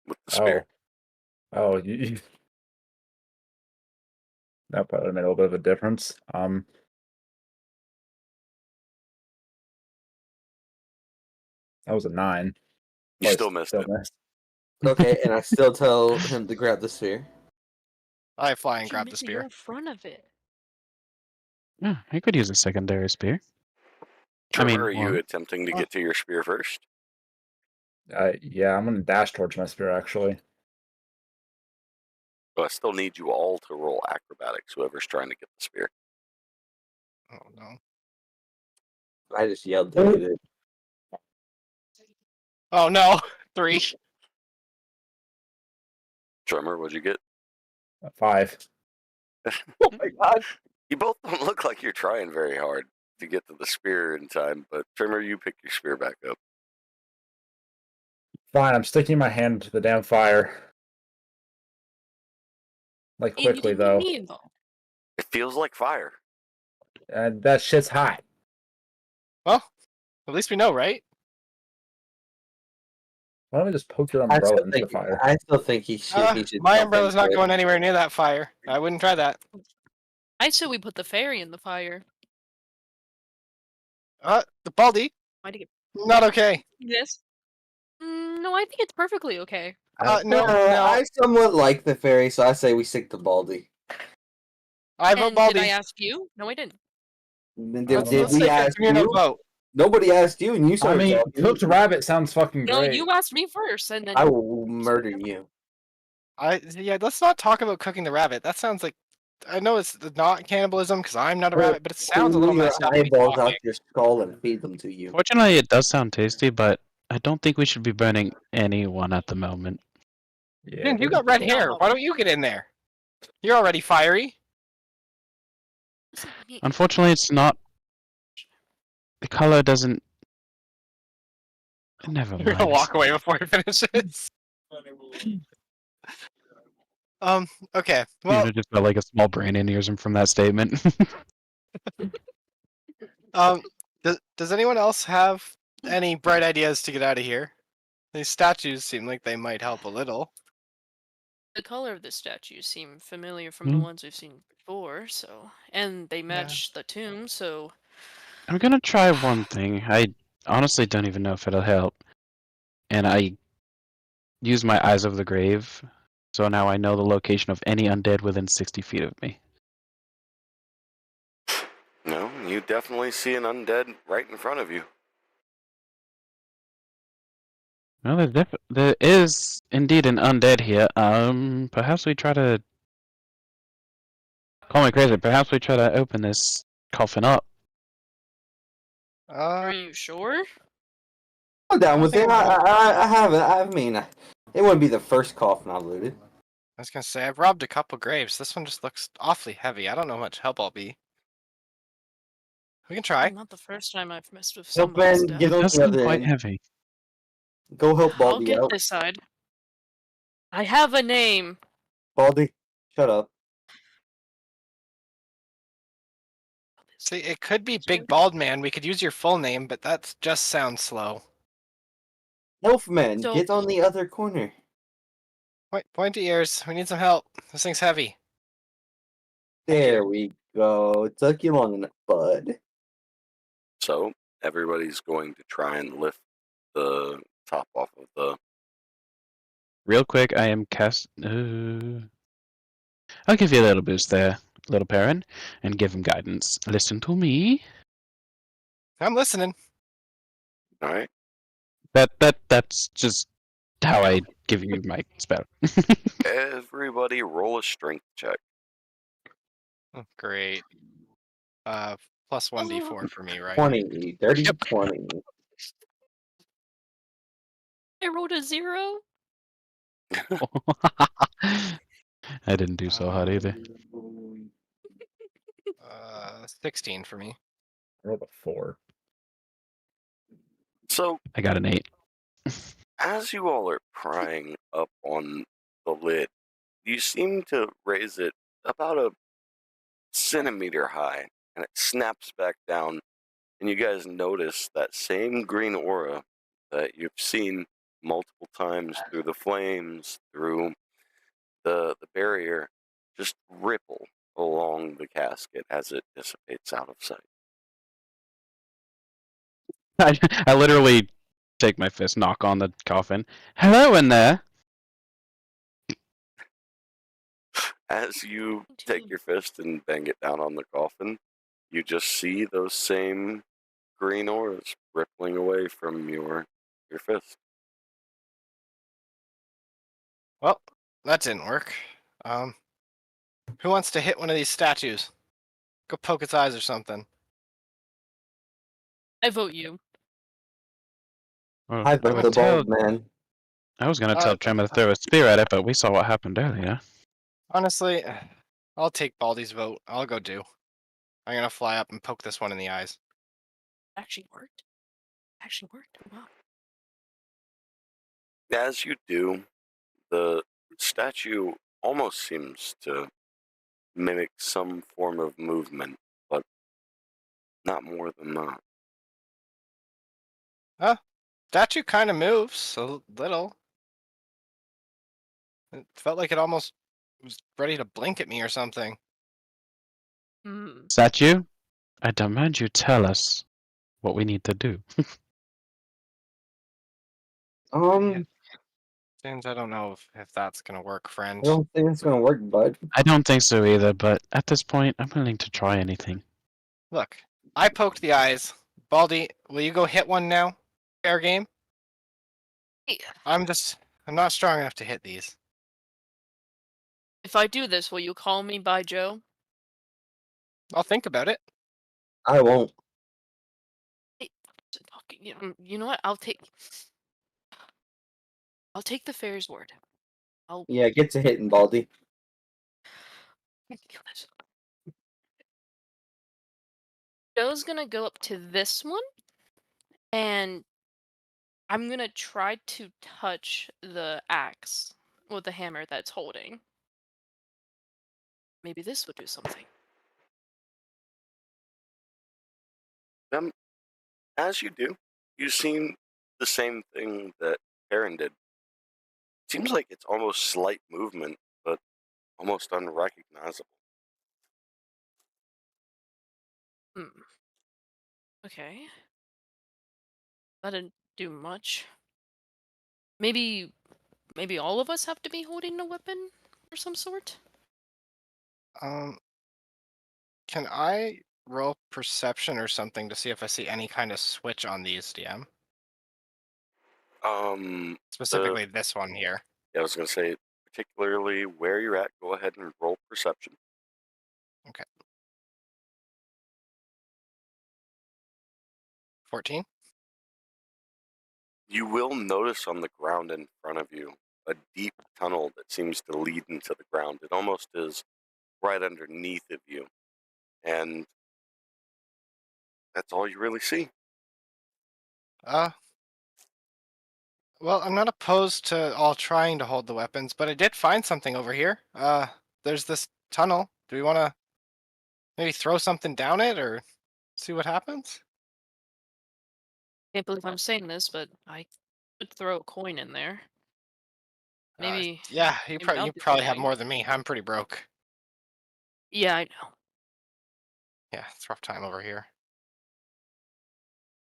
with the spear. Oh, that probably made a little bit of a difference. That was a 9. You Oh, I still missed it. missed. Okay, and I still tell him to grab the spear. I fly and You're grab the missing- You're spear. in front of it. Yeah, he could use a secondary spear. Trevor, are you one. attempting to get to your spear first? Yeah, I'm gonna dash towards my spear actually. But I still need you all to roll acrobatics, whoever's trying to get the spear. Oh no. I just yelled to do it. Oh no. 3. Tremor, what'd you get? 5. Oh my god. You both don't look like you're trying very hard to get to the spear in time, but Tremor, you pick your spear back up. Fine, I'm sticking my hand into the damn fire. Like Ian, you quickly didn't though. get me involved. It feels like fire. And that shit's hot. Well, at least we know, right? Why don't we just poke your I umbrella still into the think fire? I still think he should. My jump umbrella's into not it. going anywhere near that fire. I wouldn't try that. I say we put the fairy in the fire. The baldy. Why'd you get Not okay. this? No, I think it's perfectly okay. No. I somewhat like the fairy, so I say we stick to Baldy. I vote And baldy. did I ask you? No, I didn't. Did we take a ask communal you? vote. Nobody asked you, and you I started mean, talking. cooked rabbit sounds fucking No, great. you asked me first, and then I will murder you. Yeah, let's not talk about cooking the rabbit. That sounds like I know it's not cannibalism because I'm not a rabbit, but it sounds a little Pull your messed up. to be eyeballs talking. out your skull and feed them to you. Fortunately, it does sound tasty, but I don't think we should be burning anyone at the moment. Yeah, Man, you got red No. hair. Why don't you get in there? You're already fiery. Unfortunately, it's not. The color doesn't. Never You're gonna mind. walk away before he finishes. Okay. Well, Just felt like a small brain aneurysm from that statement. does anyone else have any bright ideas to get out of here? These statues seem like they might help a little. The color of the statues seem familiar from the ones we've seen before, so and they match the tomb, so I'm gonna try one thing. I honestly don't even know if it'll help. And I use my eyes of the grave, so now I know the location of any undead within 60 feet of me. No, you definitely see an undead right in front of you. Well, there is indeed an undead here. Perhaps we try to. Call me crazy. Perhaps we try to open this coffin up. are you sure? I'm down with think it. I have it. I mean, it wouldn't be the first coffin I looted. I was gonna say I've robbed a couple graves. This one just looks awfully heavy. I don't know how much help I'll be. We can try. Not the first time I've messed with Help somebody's Ben death. get It on does the seem other quite end. heavy. Go help I'll Baldy get out. this side. I have a name. Baldy, shut up. See, it could be Big Bald Man. We could use your full name, but that just sounds slow. Elfman, So- get on the other corner. Pointy ears. We need some help. This thing's heavy. There we go. It took you long enough, bud. So everybody's going to try and lift the top off of the. Real quick, I am cast. I'll give you a little boost there, little parent, and give him guidance. Listen to me. I'm listening. All right. That's just how I give you my spell. Everybody roll a strength check. Oh, great. Plus 1d4 for me, right? 20, dirty Yep. 20. I rolled a 0. I didn't do so hot either. 16 for me. I rolled a 4. So, I got an 8. as you all are prying up on the lid, you seem to raise it about a centimeter high, and it snaps back down, and you guys notice that same green aura that you've seen multiple times through the flames, through the barrier, just ripple along the casket as it dissipates out of sight. I literally take my fist, knock on the coffin. Hello in there. As you take your fist and bang it down on the coffin, you just see those same green auras rippling away from your fist. Well, that didn't work. Who wants to hit one of these statues? Go poke its eyes or something. I vote you. Well, I I vote would the tell. bald man. I was gonna Uh, tell Tremor to throw a spear at it, but we saw what happened earlier. Honestly, I'll take Baldy's vote. I'll go do. I'm gonna fly up and poke this one in the eyes. Actually worked. Actually worked. Oh, wow. As you do, the statue almost seems to mimic some form of movement, but not more than that. Statue kind of moves a little. It felt like it almost was ready to blink at me or something. Hmm. Statue, I demand you tell us what we need to do. James, I don't know if that's gonna work, friend. I don't think it's gonna work, bud. I don't think so either, but at this point, I'm willing to try anything. Look, I poked the eyes. Baldy, will you go hit one now? Fair game? I'm not strong enough to hit these. If I do this, will you call me by Joe? I'll think about it. I won't. You know what? I'll take the fairy's word. I'll Yeah, get to hitting, Baldy. kill this. Joe's gonna go up to this one, and I'm gonna try to touch the axe with the hammer that's holding. Maybe this would do something. As you do, you see the same thing that Aaron did. Seems like it's almost slight movement, but almost unrecognizable. Hmm. Okay. That didn't do much. Maybe all of us have to be holding a weapon of some sort? Can I roll perception or something to see if I see any kind of switch on these, DM? Specifically this one here. Yeah, I was going to say, particularly where you're at, go ahead and roll perception. Okay. 14? You will notice on the ground in front of you a deep tunnel that seems to lead into the ground. It almost is right underneath of you. And that's all you really see. Well, I'm not opposed to all trying to hold the weapons, but I did find something over here. There's this tunnel. Do we want to maybe throw something down it or see what happens? Can't believe I'm saying this, but I could throw a coin in there. Maybe. Yeah, you maybe I'll do probably have something. more than me. I'm pretty broke. Yeah, I know. Yeah, it's a rough time over here.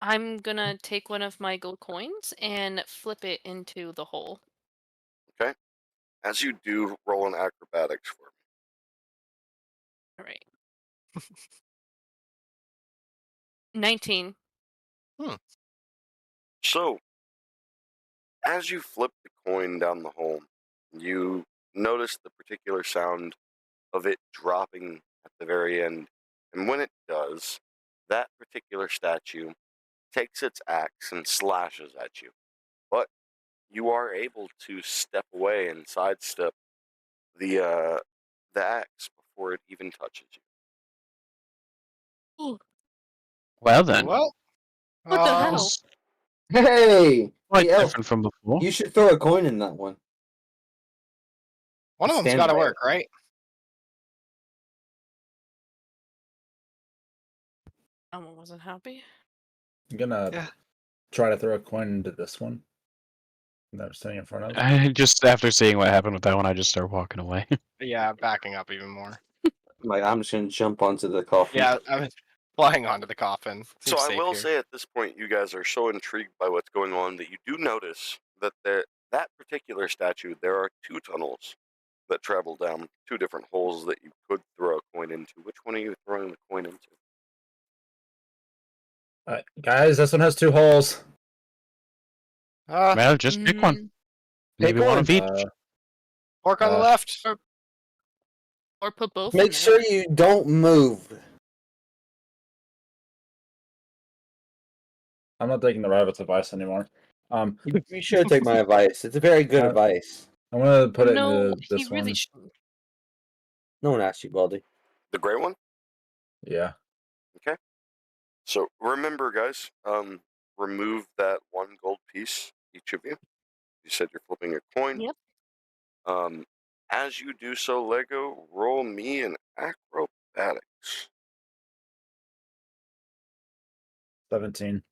I'm gonna take one of my gold coins and flip it into the hole. Okay? As you do, roll an acrobatics for me. All right. 19. So, As you flip the coin down the hole, you notice the particular sound of it dropping at the very end. And when it does, that particular statue takes its axe and slashes at you. But you are able to step away and sidestep the axe before it even touches you. Well then, Well, What the hell? it's Hey, quite hey, Elf, different from before. you should throw a coin in that one. one of them's Stand got to by work, right? Someone wasn't happy. I'm gonna Yeah. try to throw a coin into this one that I'm sitting in front of. I just after seeing what happened with that one, I just start walking away. Yeah, backing up even more. Like, I'm just gonna jump onto the coffin. Yeah, I was flying onto the coffin. So Seems I safe will here. say at this point, you guys are so intrigued by what's going on that you do notice that that particular statue, there are two tunnels that travel down two different holes that you could throw a coin into. Which one are you throwing the coin into? Guys, this one has 2 holes. Well, just pick one. Mm, Maybe Pick one one. of each. Pork on the left. or put both in Make there. sure you don't move. I'm not taking the rabbit's advice anymore. You should take my advice. It's a very good advice. I'm gonna put it No, into he this really one. shouldn't. No one asked you, Baldy. The gray one? Yeah. Okay. So remember, guys, remove that 1 gold piece, each of you. You said you're flipping a coin. Yep. As you do so, Lego, roll me an acrobatics. 17.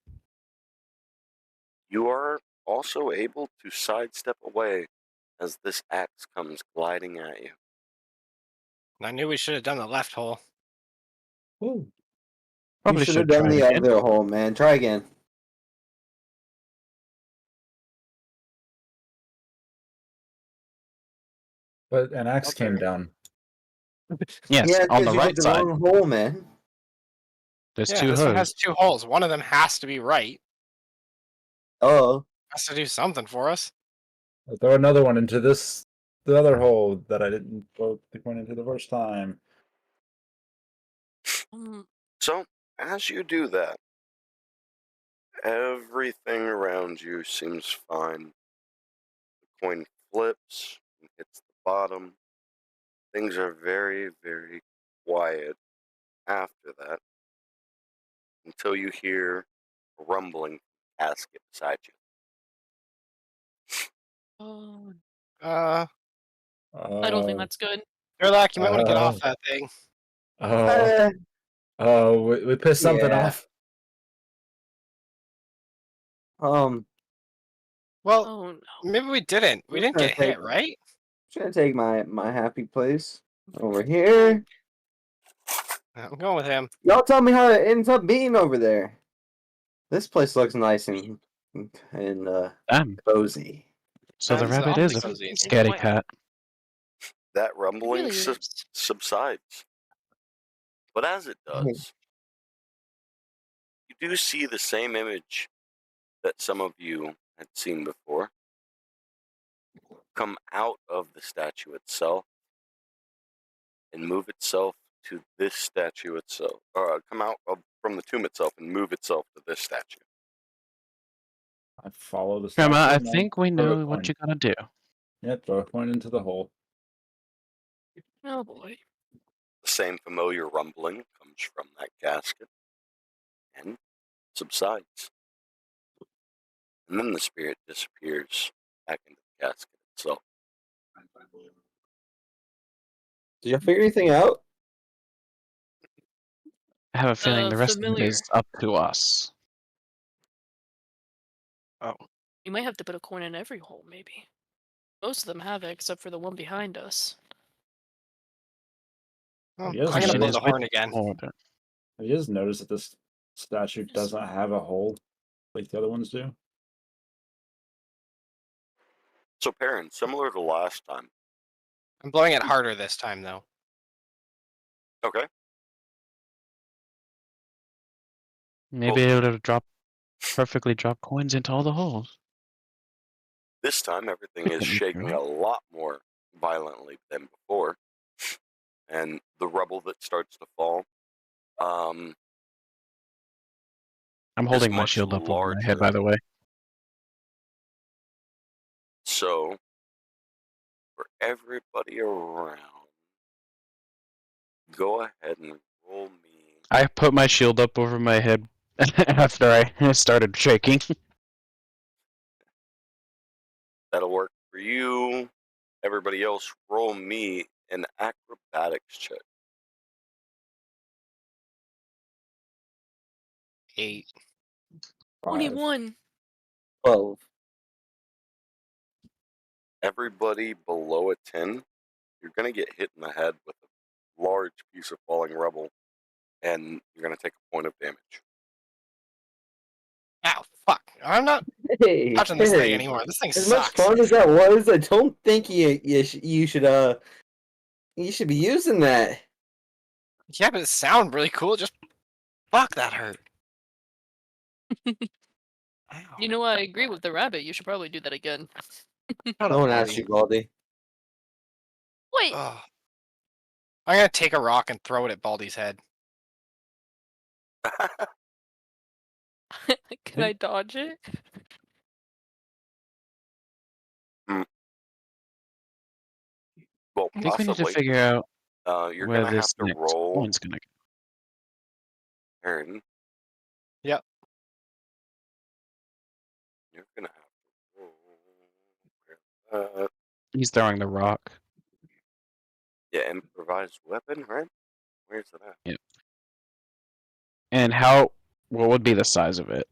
You are also able to sidestep away as this axe comes gliding at you. I knew we should have done the left hole. Ooh. Probably You should have should done try it the again. other hole, man. Try again. But an axe Okay. came down. Yes, Yeah, on because the you right did the side. wrong hole, man. There's Yeah, 2 this one has holes. 2 holes. One of them has to be right. Oh, Has to do something for us. I'll throw another one into the other hole that I didn't throw the coin into the first time. Mm, So, as you do that, everything around you seems fine. The coin flips and hits the bottom. Things are very, very quiet after that until you hear a rumbling casket beside you. oh, Uh, I don't think that's good. Sherlock, you might want to get off that thing. Oh, we pissed something yeah. off. Well, Oh no. maybe we didn't. We I'm didn't gonna get hit, take- right? Trying to take my happy place over here. I'm going with him. Y'all tell me how it ends up being over there. This place looks nice and Damn. cozy. So the That's rabbit is a awfully cozy. scaredy Why- cat. That It rumbling really is. subsides. But as it does, you do see the same image that some of you had seen before come out of the statue itself and move itself to this statue itself, or come out from the tomb itself and move itself to this statue. I follow the Grandma, I statue and think we throw a know what coin. you gotta do. Yeah, throw a coin into the hole. Oh boy. The same familiar rumbling comes from that casket and subsides. And then the spirit disappears back into the casket itself. Did you figure anything out? I have a feeling the rest of it Familiar. is up to us. You might have to put a coin in every hole, maybe. Most of them have it, except for the one behind us. Oh, Yes, I'm gonna Question blow is, the which horn again. order? Have you just noticed that this statue doesn't have a hole like the other ones do? So, Perrin, similar to last time. I'm blowing it harder this time, though. Okay. Maybe it would have perfectly dropped coins into all the holes. This time, everything is shaking a lot more violently than before, and the rubble that starts to fall. I'm holding my much shield up over my larger. head, by the way. So, for everybody around, go ahead and roll me. I put my shield up over my head after I started shaking. That'll work for you. Everybody else, roll me an acrobatics check. 8. 21. 12. Everybody below a 10, you're going to get hit in the head with a large piece of falling rubble, and you're going to take a point of damage. Ow, fuck. I'm not Hey, touching this thing Terry, anymore. This thing as much sucks. fun as that was, I don't think you should be using that. Yeah, but it sounded really cool. Just fuck, that hurt. Ow. You know, I agree with the rabbit. You should probably do that again. Shut No up, one asked you, Baldy. Baldy. Wait. Ugh. I'm gonna take a rock and throw it at Baldy's head. Can I dodge it? Well, I think we need to possibly. figure out You're where going to have this to next roll. one's gonna go. Aaron. Yep. You're going to have to roll. He's throwing the rock. Yeah, improvised weapon, right? Where's it at? Yep. And what would be the size of it?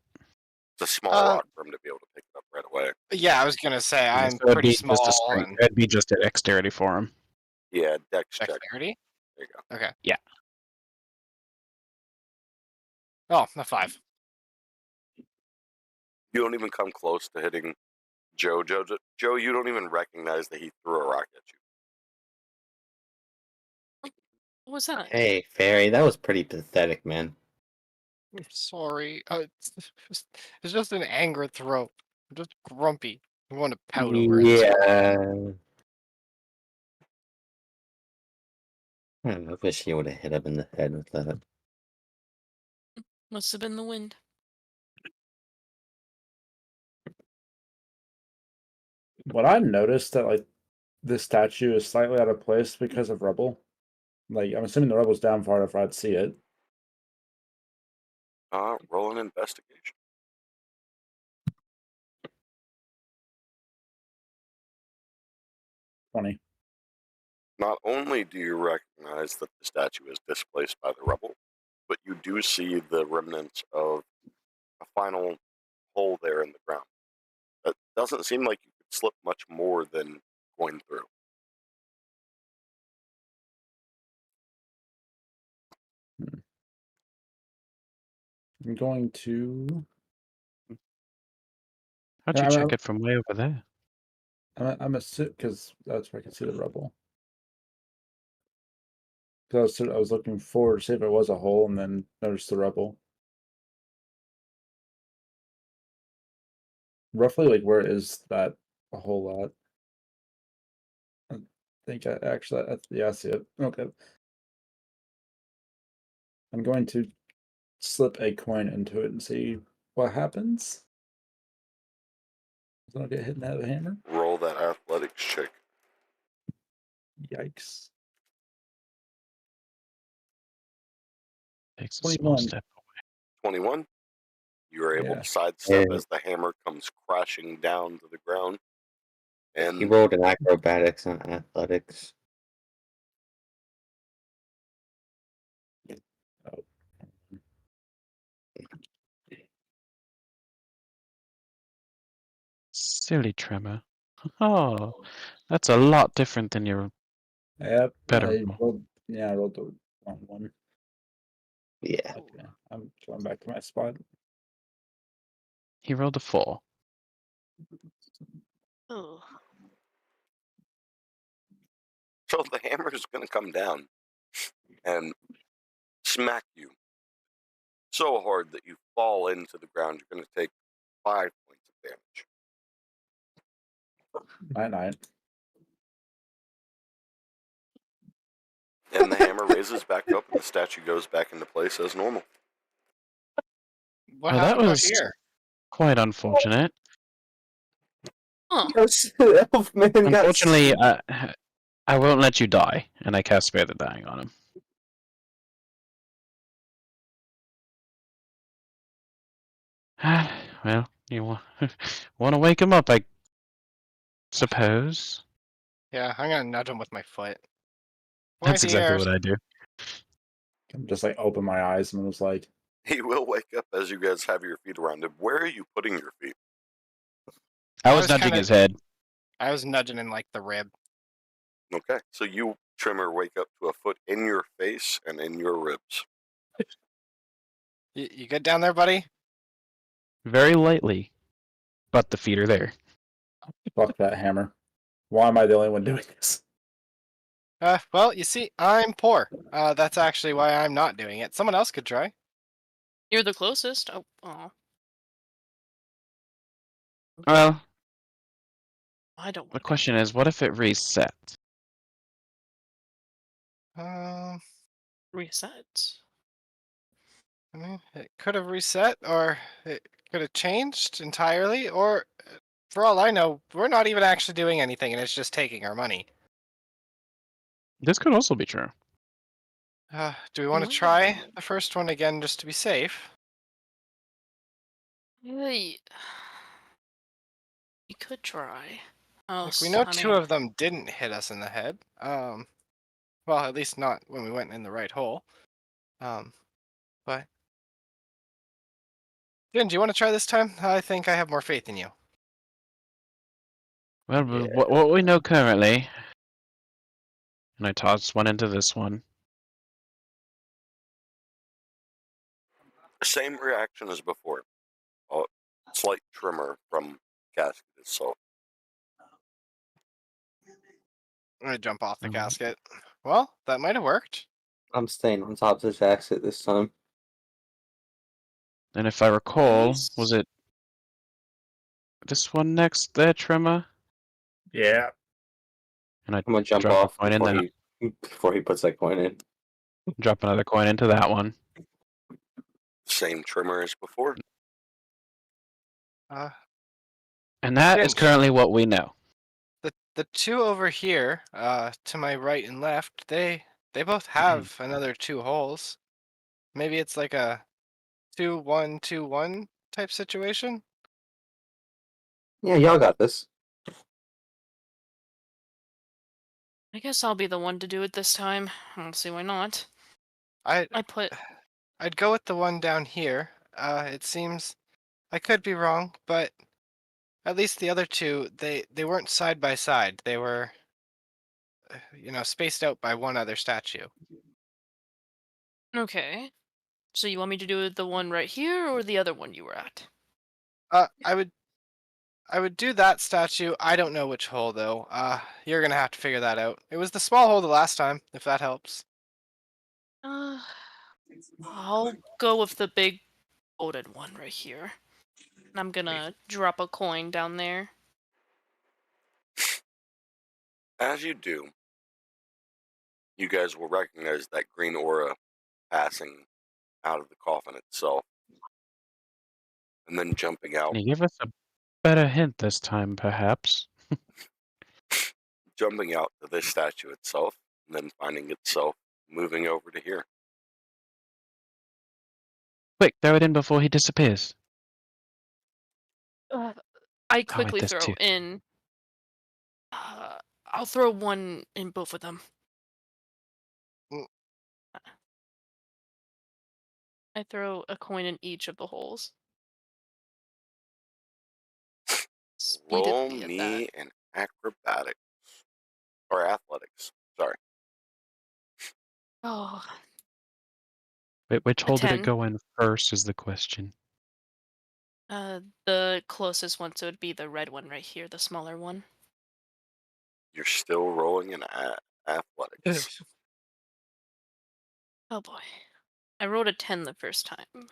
It's a small rock for him to be able to pick it up right away. Yeah, I was gonna say Yeah, I'm so it'd pretty be just a small strength. and It'd be just a dexterity for him. Yeah, dex check. dexterity. There you go. Okay. Yeah. Oh, a 5. You don't even come close to hitting Joe. Joe, you don't even recognize that he threw a rock at you. What was that? Hey, Fairy, that was pretty pathetic, man. I'm sorry. It's just an anger throw. I'm just grumpy. I want to pout over it. Yeah. I wish you would have hit him in the head with that. Must have been the wind. What I noticed that like this statue is slightly out of place because of rubble. Like I'm assuming the rubble's down far enough for I'd see it. Roll an investigation. Funny. Not only do you recognize that the statue is displaced by the rubble, but you do see the remnants of a final hole there in the ground. It doesn't seem like you could slip much more than going through. I'm going to. How'd you I'm, check it from way over there? I'm a sit because that's where I can see the rubble. Because I was looking forward to see if it was a hole, and then noticed the rubble. Roughly, like where is that a whole lot? I think yeah, I see it. Okay. I'm going to slip a coin into it and see what happens. Don't get hit in the head with a hammer. Roll that athletics check. Yikes. Takes a small 21. step. 21. You are able Yeah. to sidestep Yeah. as the hammer comes crashing down to the ground. He And rolled an acrobatics on athletics. Oh. Silly tremor. Oh, that's a lot different than your Yep. better I roll. rolled the wrong one. Yeah. Okay. I'm going back to my spot. He rolled a 4. Oh. so the hammer is going to come down and smack you so hard that you fall into the ground. You're going to take 5 points of damage. Night. And the hammer raises back up, and the statue goes back into place as normal. What Well, that happened out was here? quite unfortunate. Huh. Elf man got Unfortunately, I won't let you die, and I cast Spare the Dying on him. Well, you want to wake him up, I suppose. Yeah, I'm gonna nudge him with my foot. That's exactly Here. what I do. I'm just like open my eyes and was like, He will wake up as you guys have your feet around him. Where are you putting your feet? I I was was nudging kinda- his head. I was nudging in like the rib. Okay, so you, Trimmer, wake up to a foot in your face and in your ribs. You good down there, buddy? Very lightly, but the feet are there. fuck that hammer. Why am I the only one doing this? Well, you see, I'm poor. That's actually why I'm not doing it. Someone else could try. You're the closest. Oh, Well, I don't the want question is, what if it resets? resets. I mean, it could have reset, or it could have changed entirely, or for all I know, we're not even actually doing anything, and it's just taking our money. This could also be true. Do we want to What? try the first one again just to be safe? Hey, you could try. Oh, Like, we know honey. two of them didn't hit us in the head. Well, at least not when we went in the right hole. But Din, do you want to try this time? I think I have more faith in you. Well, Yeah. what we know currently, and I toss one into this one. Same reaction as before. A slight tremor from casket itself. I'm gonna jump off the Mhm. casket. Well, that might have worked. I'm staying on top of this exit this time. And if I recall, Nice. was it this one next there, Tremor? Yeah. And I I'm gonna jump drop a off coin in before he puts that coin in. drop another coin into that one. Same tremor as before. And that is Dinge. currently what we know. The two over here, to my right and left, they both have another two holes. Maybe it's like a 2-1-2-1 type situation. Yeah, y'all got this. I guess I'll be the one to do it this time. I don't see why not. I'd go with the one down here. It seems I could be wrong, but at least the other two, they weren't side by side. They were, spaced out by one other statue. Okay. So you want me to do the one right here or the other one you were at? I would do that statue. I don't know which hole though. You're gonna have to figure that out. It was the small hole the last time, if that helps. I'll go with the big folded one right here. And I'm gonna drop a coin down there. As you do, you guys will recognize that green aura passing out of the coffin itself. And then jumping out. Can you give us a better hint this time, perhaps? Jumping out to this statue itself, and then finding itself moving over to here. Quick, throw it in before he disappears. I quickly there's throw two. in. I'll throw one in both of them. Mm. I throw a coin in each of the holes. Speed Roll it me an acrobatics. Or athletics. Sorry. Oh, Wait, which hole did 10. it go in first is the question. The closest one, so it'd be the red one right here, the smaller one. You're still rolling an athletics. Oh boy. I rolled a 10 the first time.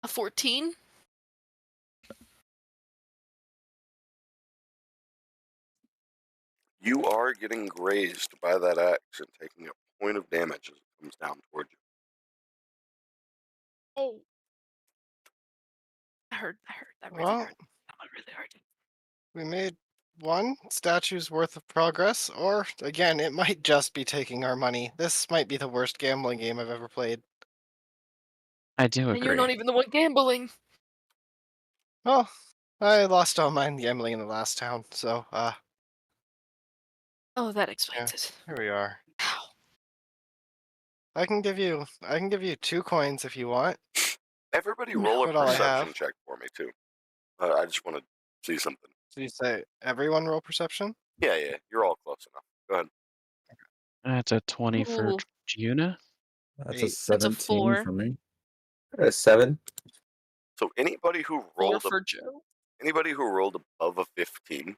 A 14? You are getting grazed by that axe and taking a point of damage as it comes down toward you. Oh. That hurt. That really Well, hurt. That really hurt. we made one statue's worth of progress, or again, it might just be taking our money. This might be the worst gambling game I've ever played. I do And you're agree. not even the one gambling. Well, I lost all mine gambling in the last town, so Oh, that explains it. here we are. Ow. I can give you 2 coins if you want. Everybody No. roll a What all I perception have. check for me, too. I just want to see something. So you say everyone roll perception? Yeah, you're all close enough. Go ahead. That's a 20 for Ooh. Juna. That's 8. a 17 4. for me. 7. So anybody who 4 rolled for Joe. above a 15,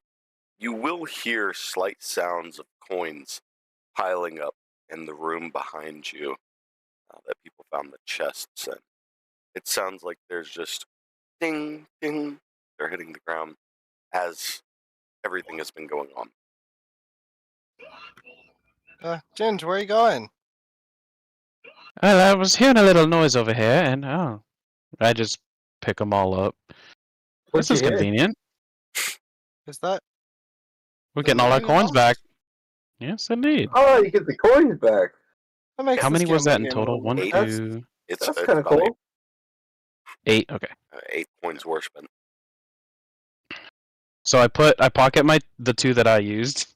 you will hear slight sounds of coins piling up in the room behind you that people found the chests in. It sounds like there's just ding, ding, they're hitting the ground as everything has been going on. Ginge, where are you going? Well, I was hearing a little noise over here, and I just pick them all up. What'd This is you hear? convenient. Is that We're the getting all our movie coins house? back. Yes, indeed. Oh, you get the coins back. That makes How this many was that in gambling game a total? little 1, more- That's- 2, It's That's kind of about cool. 8. Okay. 8 coins were spent. So I pocket the 2 that I used.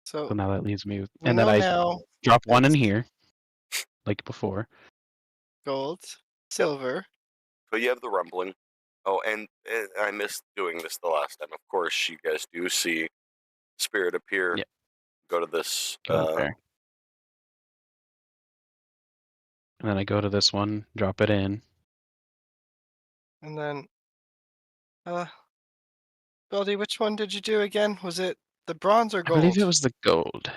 So So now that leaves me, we and then know I now drop 1 in it's here, like before. gold, silver. So you have the rumbling. Oh, and I missed doing this the last time. Of course, you guys do see Spirit appear. Yeah. Go to this. Go up there. And then I go to this one, drop it in. And then, Baldy, which one did you do again? Was it the bronze or I gold? believe it was the gold.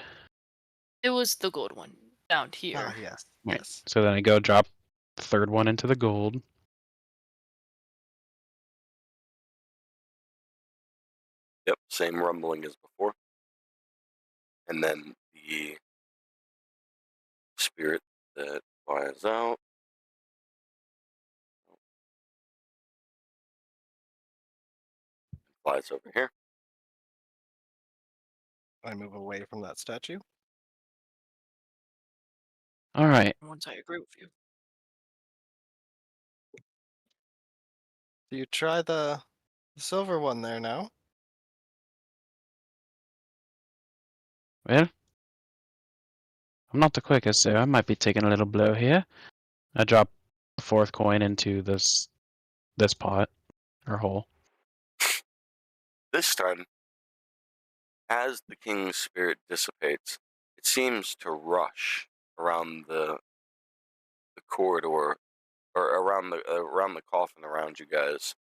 It was the gold one down here. Ah, yes, Right. yes. So then I go drop the third one into the gold. Yep, same rumbling as before. And then the spirit that flies out. Flies over here. I move away from that statue. All right. Once I agree with you. Do you try the silver one there now? Well, I'm not the quickest, so I might be taking a little blow here. I drop the 4th coin into this pot or hole. This time, as the king's spirit dissipates, it seems to rush around the corridor or around the coffin around you guys,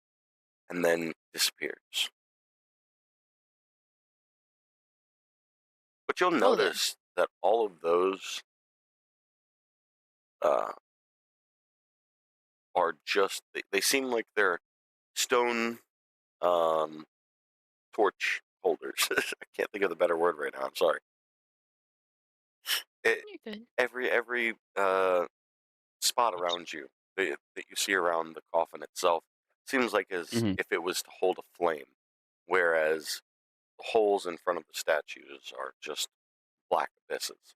and then disappears. But you'll Well then. notice that all of those are just they seem like they're stone torch holders. I can't think of the better word right now. I'm sorry. You're good. Every spot around you that you see around the coffin itself seems like as if it was to hold a flame, whereas the holes in front of the statues are just black abysses.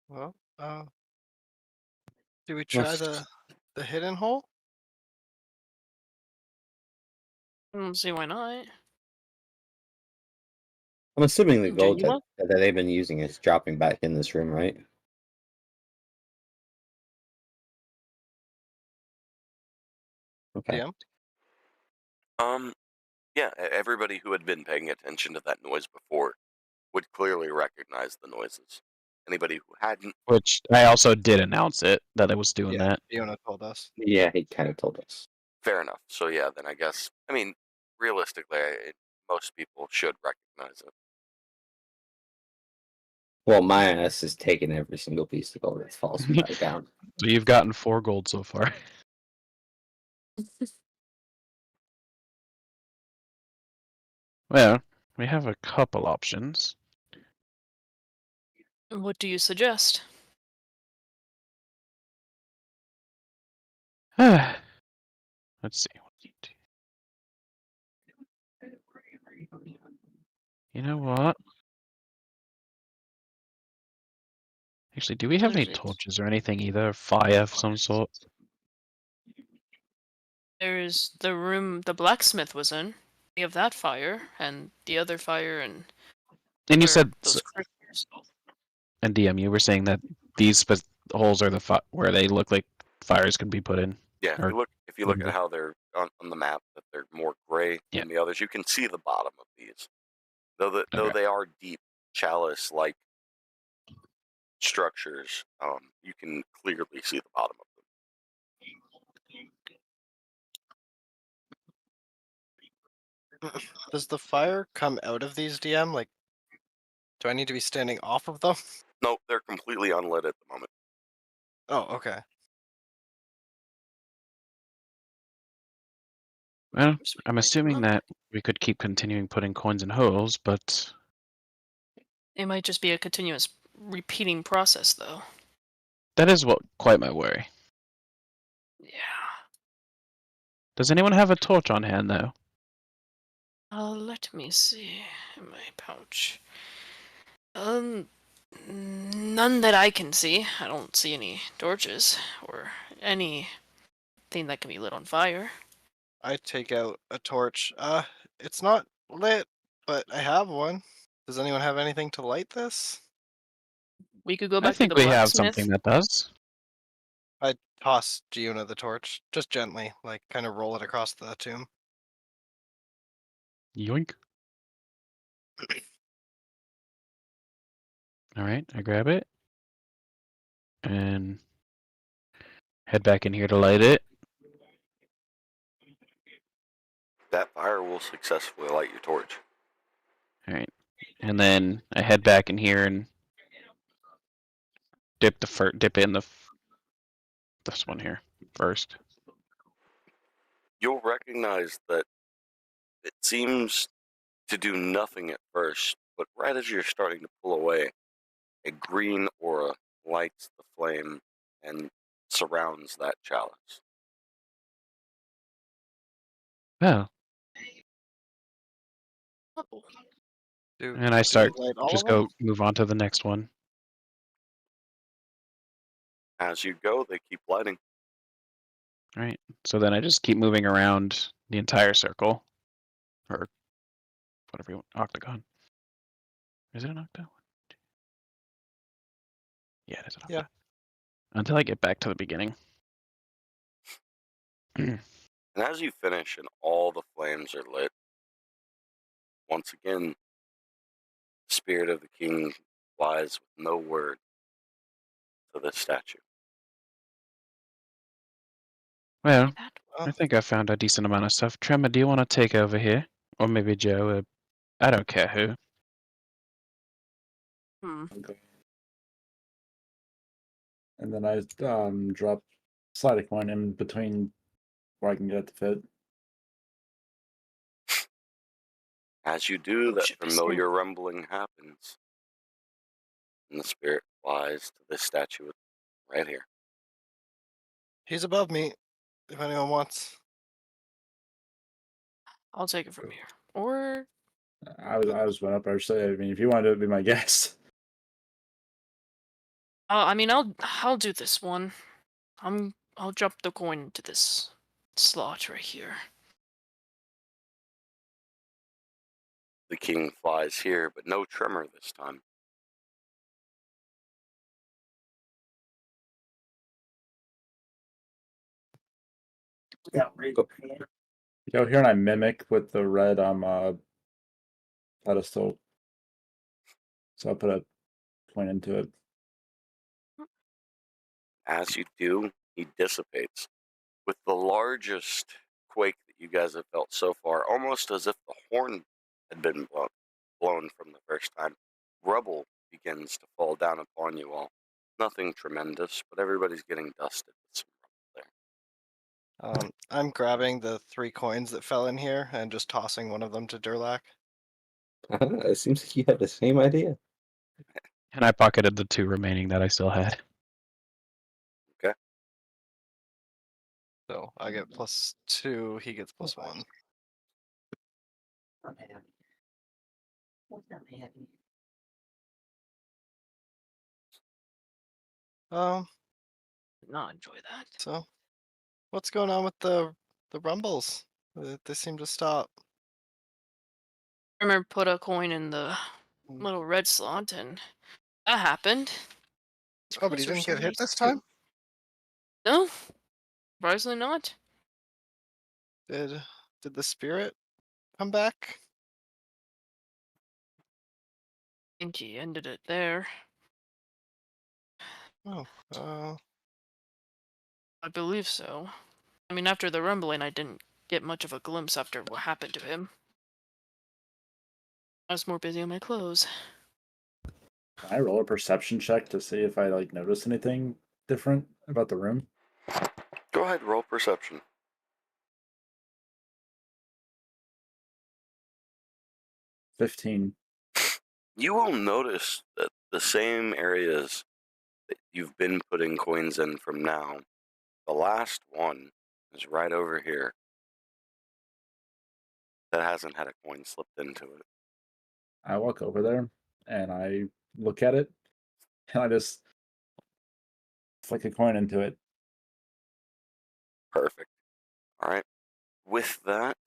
Well, do we try the hidden hole? I don't see why not. I'm assuming the Do gold you that, want? that they've been using is dropping back in this room, right? Okay. DM? Yeah, everybody who had been paying attention to that noise before would clearly recognize the noises. Anybody who hadn't, Which I also did announce it that I was doing Yeah. that. Fiona told us. Yeah, he kind of told us. fair enough. So yeah, then I guess, I mean, realistically, most people should recognize it. Well, my ass is taking every single piece of gold that falls back down. So you've gotten 4 gold so far. Well, we have a couple options. What do you suggest? Let's see. You know what? Actually, do we have any torches or anything either? Fire of some sort? There's the room the blacksmith was in. We have that fire, and the other fire, and And you where said, those critters. and DM, you were saying that these holes are the where they look like fires could be put in. Yeah, Or if you look at window. how they're on the map, that they're more gray Yeah. than the others, you can see the bottom of these. Though Okay. they are deep chalice-like structures, you can clearly see the bottom of them. Does the fire come out of these, DM? Like, do I need to be standing off of them? No, they're completely unlit at the moment. Oh, okay. Well, I'm assuming that we could keep continuing putting coins in holes, but It might just be a continuous repeating process, though. that is what quite my worry. Yeah. Does anyone have a torch on hand, though? Let me see in my pouch. None that I can see. I don't see any torches or anything that can be lit on fire. I take out a torch. It's not lit, but I have one. Does anyone have anything to light this? We could go I back to think the we have blacksmith. something that does. I toss Giuna the torch, just gently, like kind of roll it across the tomb. Yoink. Alright, I grab it. And head back in here to light it. That fire will successfully light your torch. Alright. And then I head back in here and dip in this one here first. You'll recognize that it seems to do nothing at first, but right as you're starting to pull away, a green aura lights the flame and surrounds that chalice. Well, Oh, and I start light all just of them? go move on to the next one. As you go, they keep lighting. Alright. So then I just keep moving around the entire circle. Or whatever you want. Octagon. Is it an octagon? Yeah, it is an octagon. Yeah. Until I get back to the beginning. And as you finish and all the flames are lit, once again, the spirit of the king flies with no word to the statue. Well, that. I think I found a decent amount of stuff. Tremor, do you want to take over here? Or maybe Joe? I don't care who. Okay. And then I drop slide a coin in between where I can get it to fit. As you do, that Should be familiar rumbling happens. And the spirit flies to this statue right here. He's above me, if anyone wants. I'll take it from here. Or I was went up there. So I mean, if you wanted to be my guest, I mean, I'll do this one. I'll drop the coin into this slot right here. The king flies here, but no tremor this time. go here and I mimic with the red pedestal. So I put a coin into it. As you do, he dissipates. With the largest quake that you guys have felt so far, almost as if the horn had been blown from the first time. Rubble begins to fall down upon you all. Nothing tremendous, but everybody's getting dusted with some rubble there. I'm grabbing the 3 coins that fell in here and just tossing one of them to Durlac. It seems like you have the same idea. And I pocketed the 2 remaining that I still had. So I get +2, he gets +1. Did not enjoy that. So what's going on with the rumbles? They seem to stop. Remember, put a coin in the little red slot, and that happened. Oh, but he didn't get hit this time? No, surprisingly not. Did the spirit come back? I think he ended it there. Oh, I believe so. I mean, after the rumbling, I didn't get much of a glimpse after what happened to him. I was more busy on my clothes. Can I roll a perception check to see if I like notice anything different about the room? Go ahead, roll perception. 15. You will notice that the same areas that you've been putting coins in from now, the last one is right over here. That hasn't had a coin slipped into it. I walk over there and I look at it and I just flick a coin into it. Perfect. All right. With that,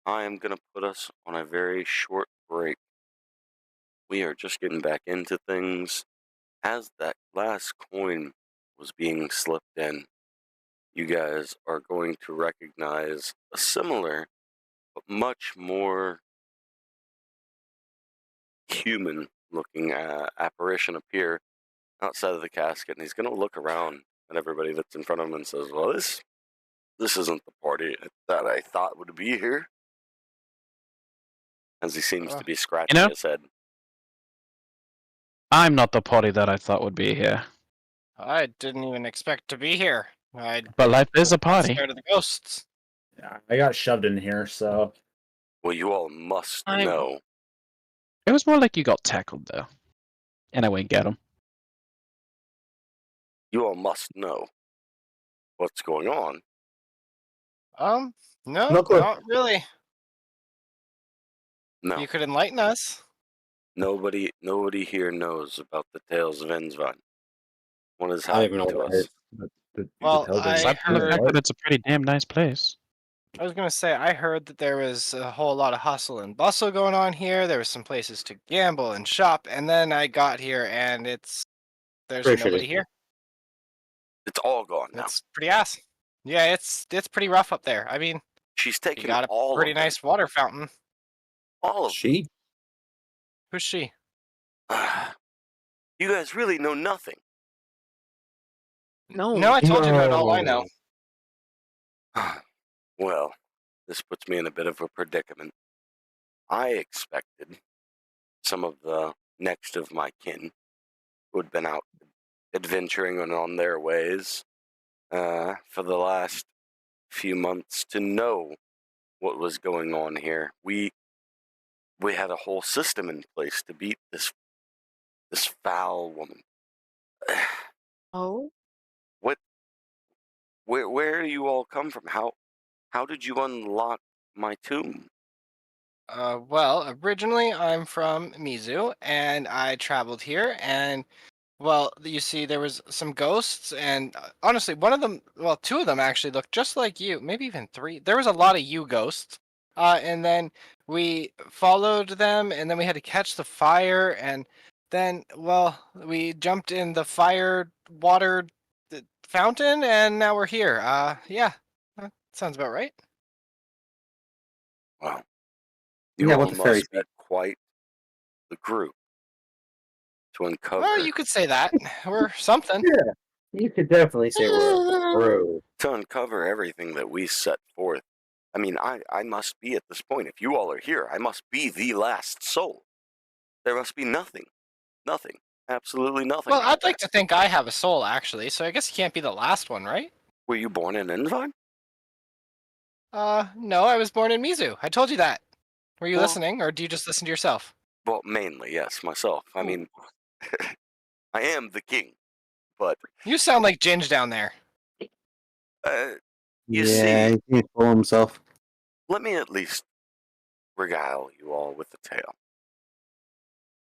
I am going to put us on a very short break. We are just getting back into things. As that last coin was being slipped in, you guys are going to recognize a similar, but much more human-looking apparition appear outside of the casket, and he's going to look around at everybody that's in front of him and says, well, this isn't the party that I thought would be here. As he seems to be scratching his head. I'm not the party that I thought would be here. I didn't even expect to be here. But life is a party. Scared of the ghosts. Yeah, I got shoved in here, so. Well, you all must know. It was more like you got tackled, though. And I went get him. You all must know what's going on. No, Not really. No. You could enlighten us. Nobody here knows about the tales of Enzvine. What has I don't even happened know to what us? Well, Aside from the fact that it's a pretty damn nice place. I was going to say, I heard that there was a whole lot of hustle and bustle going on here. There were some places to gamble and shop, and then I got here and there's nobody here. It's all gone now. It's pretty ass. Yeah, it's pretty rough up there. I mean, she's taken you got a all pretty of them. nice water fountain. All of She? Who's she? You guys really know nothing. No. No, I told you about all I know. Well, this puts me in a bit of a predicament. I expected some of the next of my kin who had been out adventuring and on their ways for the last few months to know what was going on here. We had a whole system in place to beat this foul woman. Oh? Where do you all come from? How did you unlock my tomb? Well, originally I'm from Mizu, and I traveled here, and well, you see, there was some ghosts, and honestly, one of them, well, 2 of them actually looked just like you, maybe even 3. There was a lot of you ghosts, and then we followed them, and then we had to catch the fire, and then, well, we jumped in the fire water fountain, and now we're here. Yeah, that sounds about right. Wow. You Yeah, all what the fairy must be quite the group to uncover. Well, you could say that. We're something. Yeah, you could definitely say we're a crew. To uncover everything that we set forth. I mean, I must be at this point. If you all are here, I must be the last soul. There must be nothing. Nothing. Absolutely nothing. Well, out I'd there. like to think I have a soul, actually, so I guess you can't be the last one, right? Were you born in Envine? No, I was born in Mizu. I told you that. Were you Well- listening, or do you just listen to yourself? Well, mainly, yes, myself. I mean, I am the king, but You sound like Ginge down there. You yeah, see- he can't fool himself. let me at least regale you all with a tale.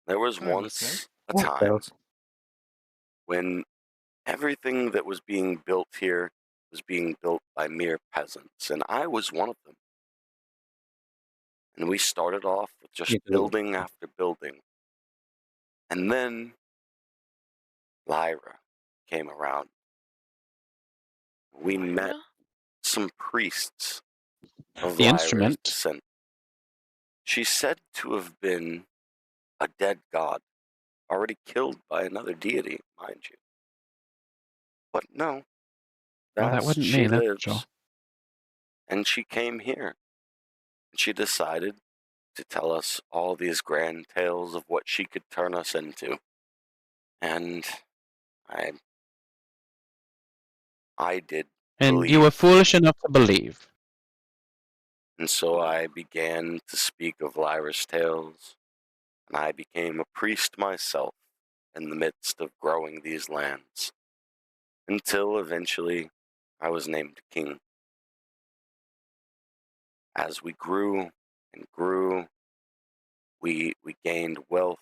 There was I'm once a What time else? when everything that was being built here was being built by mere peasants, and I was one of them. And we started off with just You do. building after building. And then Lyra came around. We met some priests of The Lyra's instrument. descent. She's said to have been a dead god, already killed by another deity, mind you. But no, Well, that as wasn't she me, that's lives. sure. And she came here. And she decided to tell us all these grand tales of what she could turn us into. And I did And believe. you were foolish enough to believe. And so I began to speak of Lyra's tales, and I became a priest myself in the midst of growing these lands, until eventually I was named king. As we grew and grew, we gained wealth,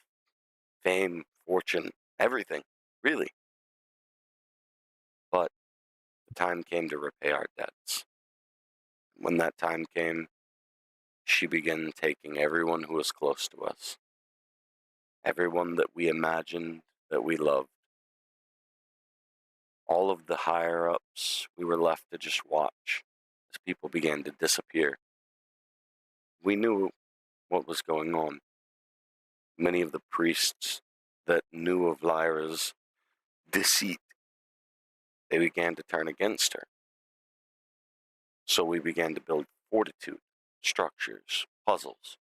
fame, fortune, everything, really. But the time came to repay our debts. When that time came, she began taking everyone who was close to us, everyone that we imagined that we loved. All of the higher-ups, we were left to just watch as people began to disappear. We knew what was going on. Many of the priests that knew of Lyra's deceit, they began to turn against her. So we began to build fortitude, structures, puzzles.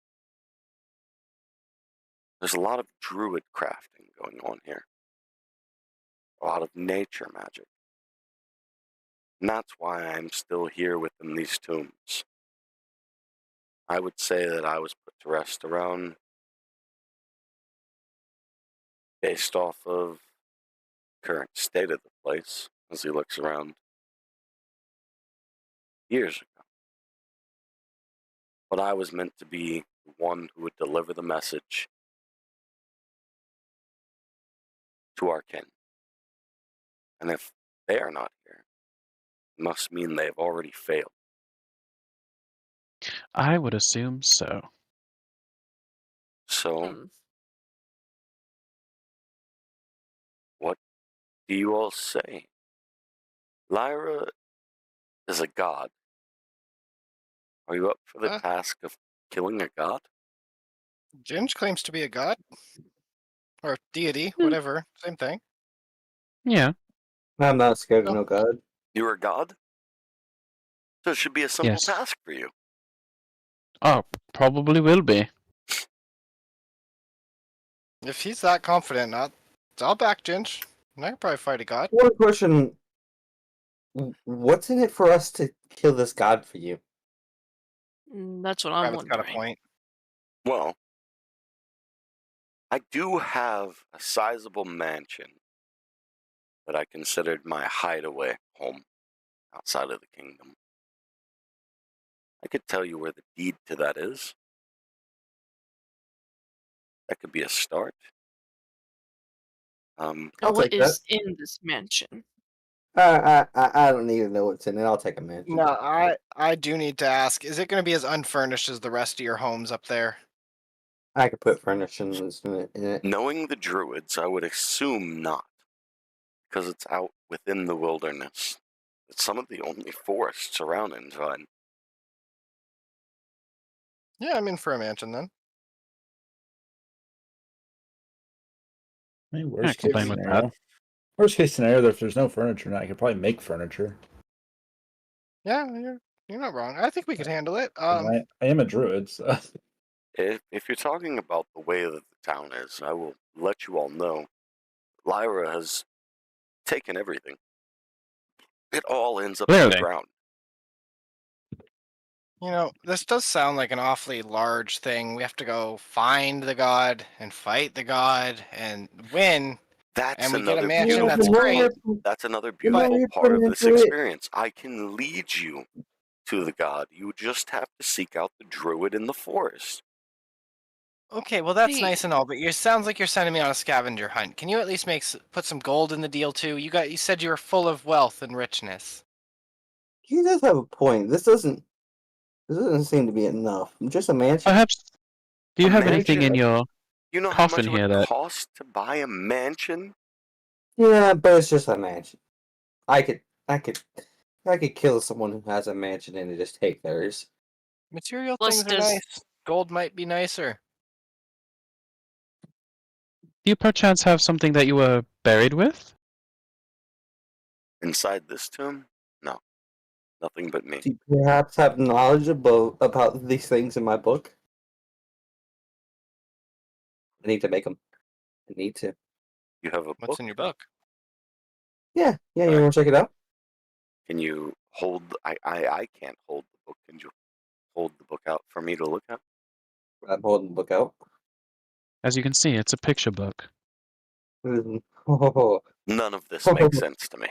There's a lot of druid crafting going on here. A lot of nature magic. And that's why I'm still here within these tombs. I would say that I was put to rest around, based off of current state of the place, as he looks around, years ago. But I was meant to be the one who would deliver the message to our kin. And if they are not here, it must mean they have already failed. I would assume so. So, what do you all say? Lyra is a god. Are you up for the task of killing a god? Ginge claims to be a god. Or deity, whatever. Same thing. Yeah. I'm not scared of Oh. no god. You're a god? So it should be a simple Yes. task for you. Oh, probably will be. If he's that confident, I'll back Ginge. And I could probably fight a god. One question: what's in it for us to kill this god for you? That's what I'm Rabbit's got a wondering. point. Well, I do have a sizable mansion that I considered my hideaway home outside of the kingdom. I could tell you where the deed to that is. That could be a start. I'll What take is in this mansion? I don't need to know what's in it. I'll take a mansion. No, I do need to ask, is it going to be as unfurnished as the rest of your homes up there? I could put furnishings in it. Knowing the druids, I would assume not, because it's out within the wilderness. It's some of the only forests around Envine. Yeah, I'm in for a mansion then. I mean, Can't worst case complain with scenario. that. Worst case scenario, if there's no furniture, I could probably make furniture. Yeah, You're not wrong. I think we could handle it. I am a druid, so If you're talking about the way that the town is, I will let you all know. Lyra has taken everything. It all ends up in the Clearly. ground. This does sound like an awfully large thing. We have to go find the god and fight the god and win. That's And we get a another mansion, beautiful that's You know great. you're- That's another you know beautiful you're part of putting this into it. experience. I can lead you to the god. You just have to seek out the druid in the forest. Okay, well that's Hey. nice and all, but it sounds like you're sending me on a scavenger hunt. Can you at least put some gold in the deal too? You said you were full of wealth and richness. He does have a point. This doesn't seem to be enough. Just a mansion. Perhaps. Do you A have anything mansion? in your You know how much coffin it here would that? cost to buy a mansion? Yeah, but it's just a mansion. I could kill someone who has a mansion and just take theirs. Material Plus, things are does- nice. Gold might be nicer. Do you perchance have something that you were buried with? Inside this tomb? No. Nothing but me. Do you perhaps have knowledge about these things in my book? I need to make them. I need to. You have a What's book? in your book? Yeah, you want to check it out? Can you hold... I can't hold the book. Can you hold the book out for me to look at? I'm holding the book out. As you can see, it's a picture book. Oh, None of this makes sense to me.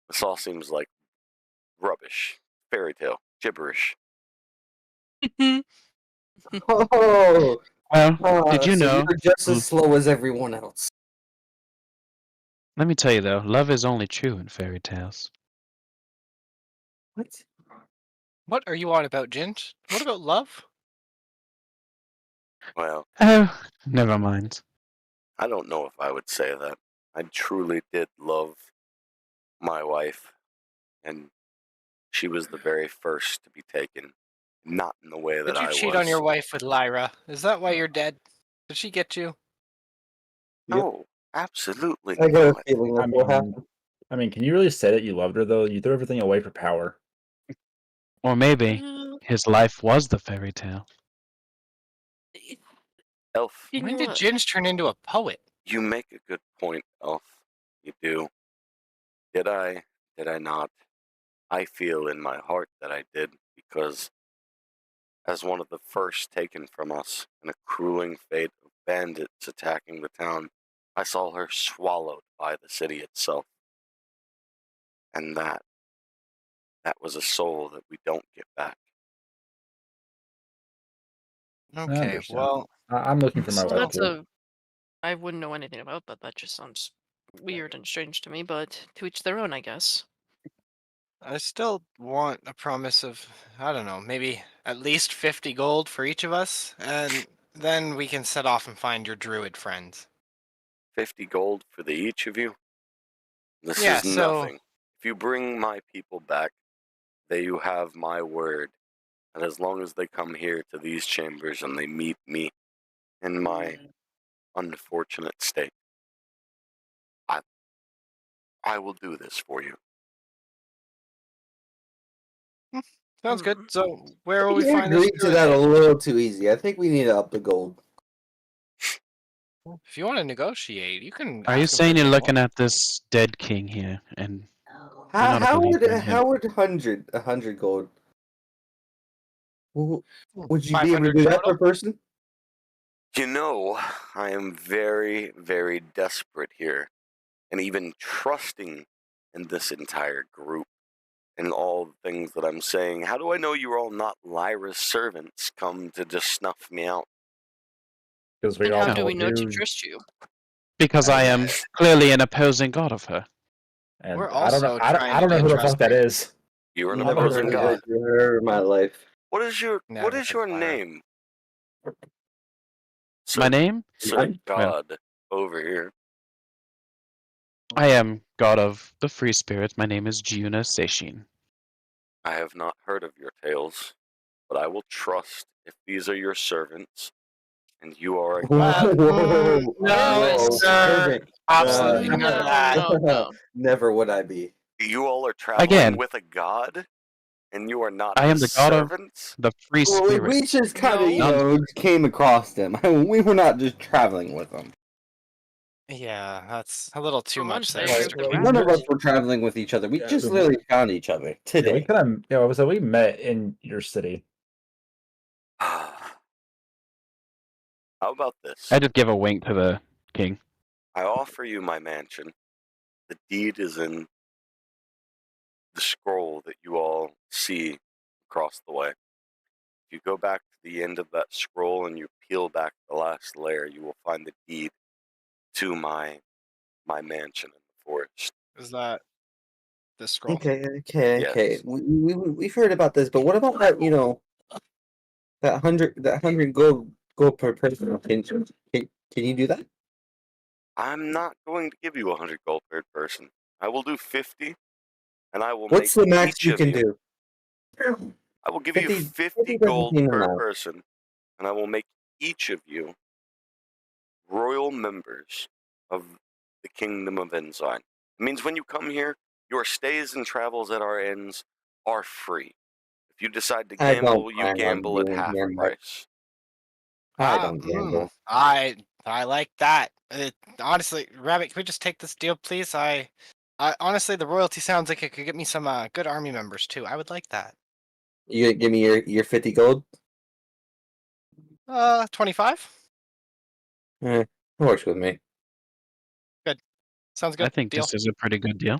This all seems like rubbish, fairy tale, gibberish. oh, Well, did you so know? you're just as slow as everyone else. Let me tell you though, love is only true in fairy tales. What? What are you on about, Ginge? What about love? Well, Oh, never mind. I don't know if I would say that. I truly did love my wife, and she was the very first to be taken. Not in the way that Did you I cheat was. on your wife with Lyra? Is that why you're dead? Did she get you? No, absolutely I got a not. feeling that's what happened. I mean, can you really say that you loved her though? You threw everything away for power. Or maybe Mm, his life was the fairy tale. Elf, you When know did what? Ginge turn into a poet? you make a good point, Elf. You do. Did I? Did I not? I feel in my heart that I did, because as one of the first taken from us in a crueling fate of bandits attacking the town, I saw her swallowed by the city itself. And that was a soul that we don't get back. I Okay, understand. well, I'm looking for my So wife that's too. I wouldn't know anything about that. That just sounds weird and strange to me, but to each their own, I guess. I still want a promise of, I don't know, maybe at least 50 gold for each of us, and then we can set off and find your druid friends. 50 gold for the each of you? This Yeah, is so- nothing. If you bring my people back, they you have my word. And as long as they come here to these chambers and they meet me in my unfortunate state, I will do this for you. Sounds good. Hmm. So where will we You find this agreed to druid? that a little too easy. I think we need to up the gold. If you want to negotiate, you can. Are you ask him saying for you're more. looking at this dead king here and You're How, not a how believer would in him. how would 100 gold? Would you be able to 500 do that total? per person? You know, I am very, very desperate here, and even trusting in this entire group and all the things that I'm saying. How do I know you're all not Lyra's servants come to just snuff me out? Because we And all how do we told know to you, trust you? because I am clearly an opposing god of her. and We're I don't know. also I trying don't to know who the trust fuck that me. is. You're an I've never opposing heard of god. In my life. What is your Never your Lyra. name? Sir, My name? Sir Mine? God over here. I am god of the free spirits. My name is Juna Seishin. I have not heard of your tales, but I will trust if these are your servants, and you are a god. Whoa, no, whoa, sir. servant. Absolutely no, not. no, no. Never would I be. You all are traveling Again. with a god? and you are not I am his the god of servants? the free Well, spirit. we just kind of, No. came across them. We were not just traveling with them. Yeah, that's a little too For much once, there, they're Mr. Well, King. none None of us were traveling with each other. We Yeah, just we- literally found each other Yeah, today. we kind of, so we met in your city. How about this? I just give a wink to the king. I offer you my mansion. The deed is in the scroll that you all see across the way. If you go back to the end of that scroll and you peel back the last layer, you will find the deed to my mansion in the forest. Is that the scroll? Okay. Yes. We've heard about this, but what about that? That 100 gold per person. Can you do that? I'm not going to give you 100 gold per person. I will do 50, and I will What's make the max each you of can you. do? I will give you 50 50 doesn't gold seem per enough. person, and I will make each of you royal members of the Kingdom of Ensign. It means when you come here, your stays and travels at our inns are free. If you decide to I don't gamble, you plan on gamble at being half here much. price. I don't gamble. I like that. Honestly, Rabbit, can we just take this deal, please? I honestly, the royalty sounds like it could get me some good army members too. I would like that. You give me your 50 gold? 25. It works with me. Sounds good. I think deal. this is a pretty good deal.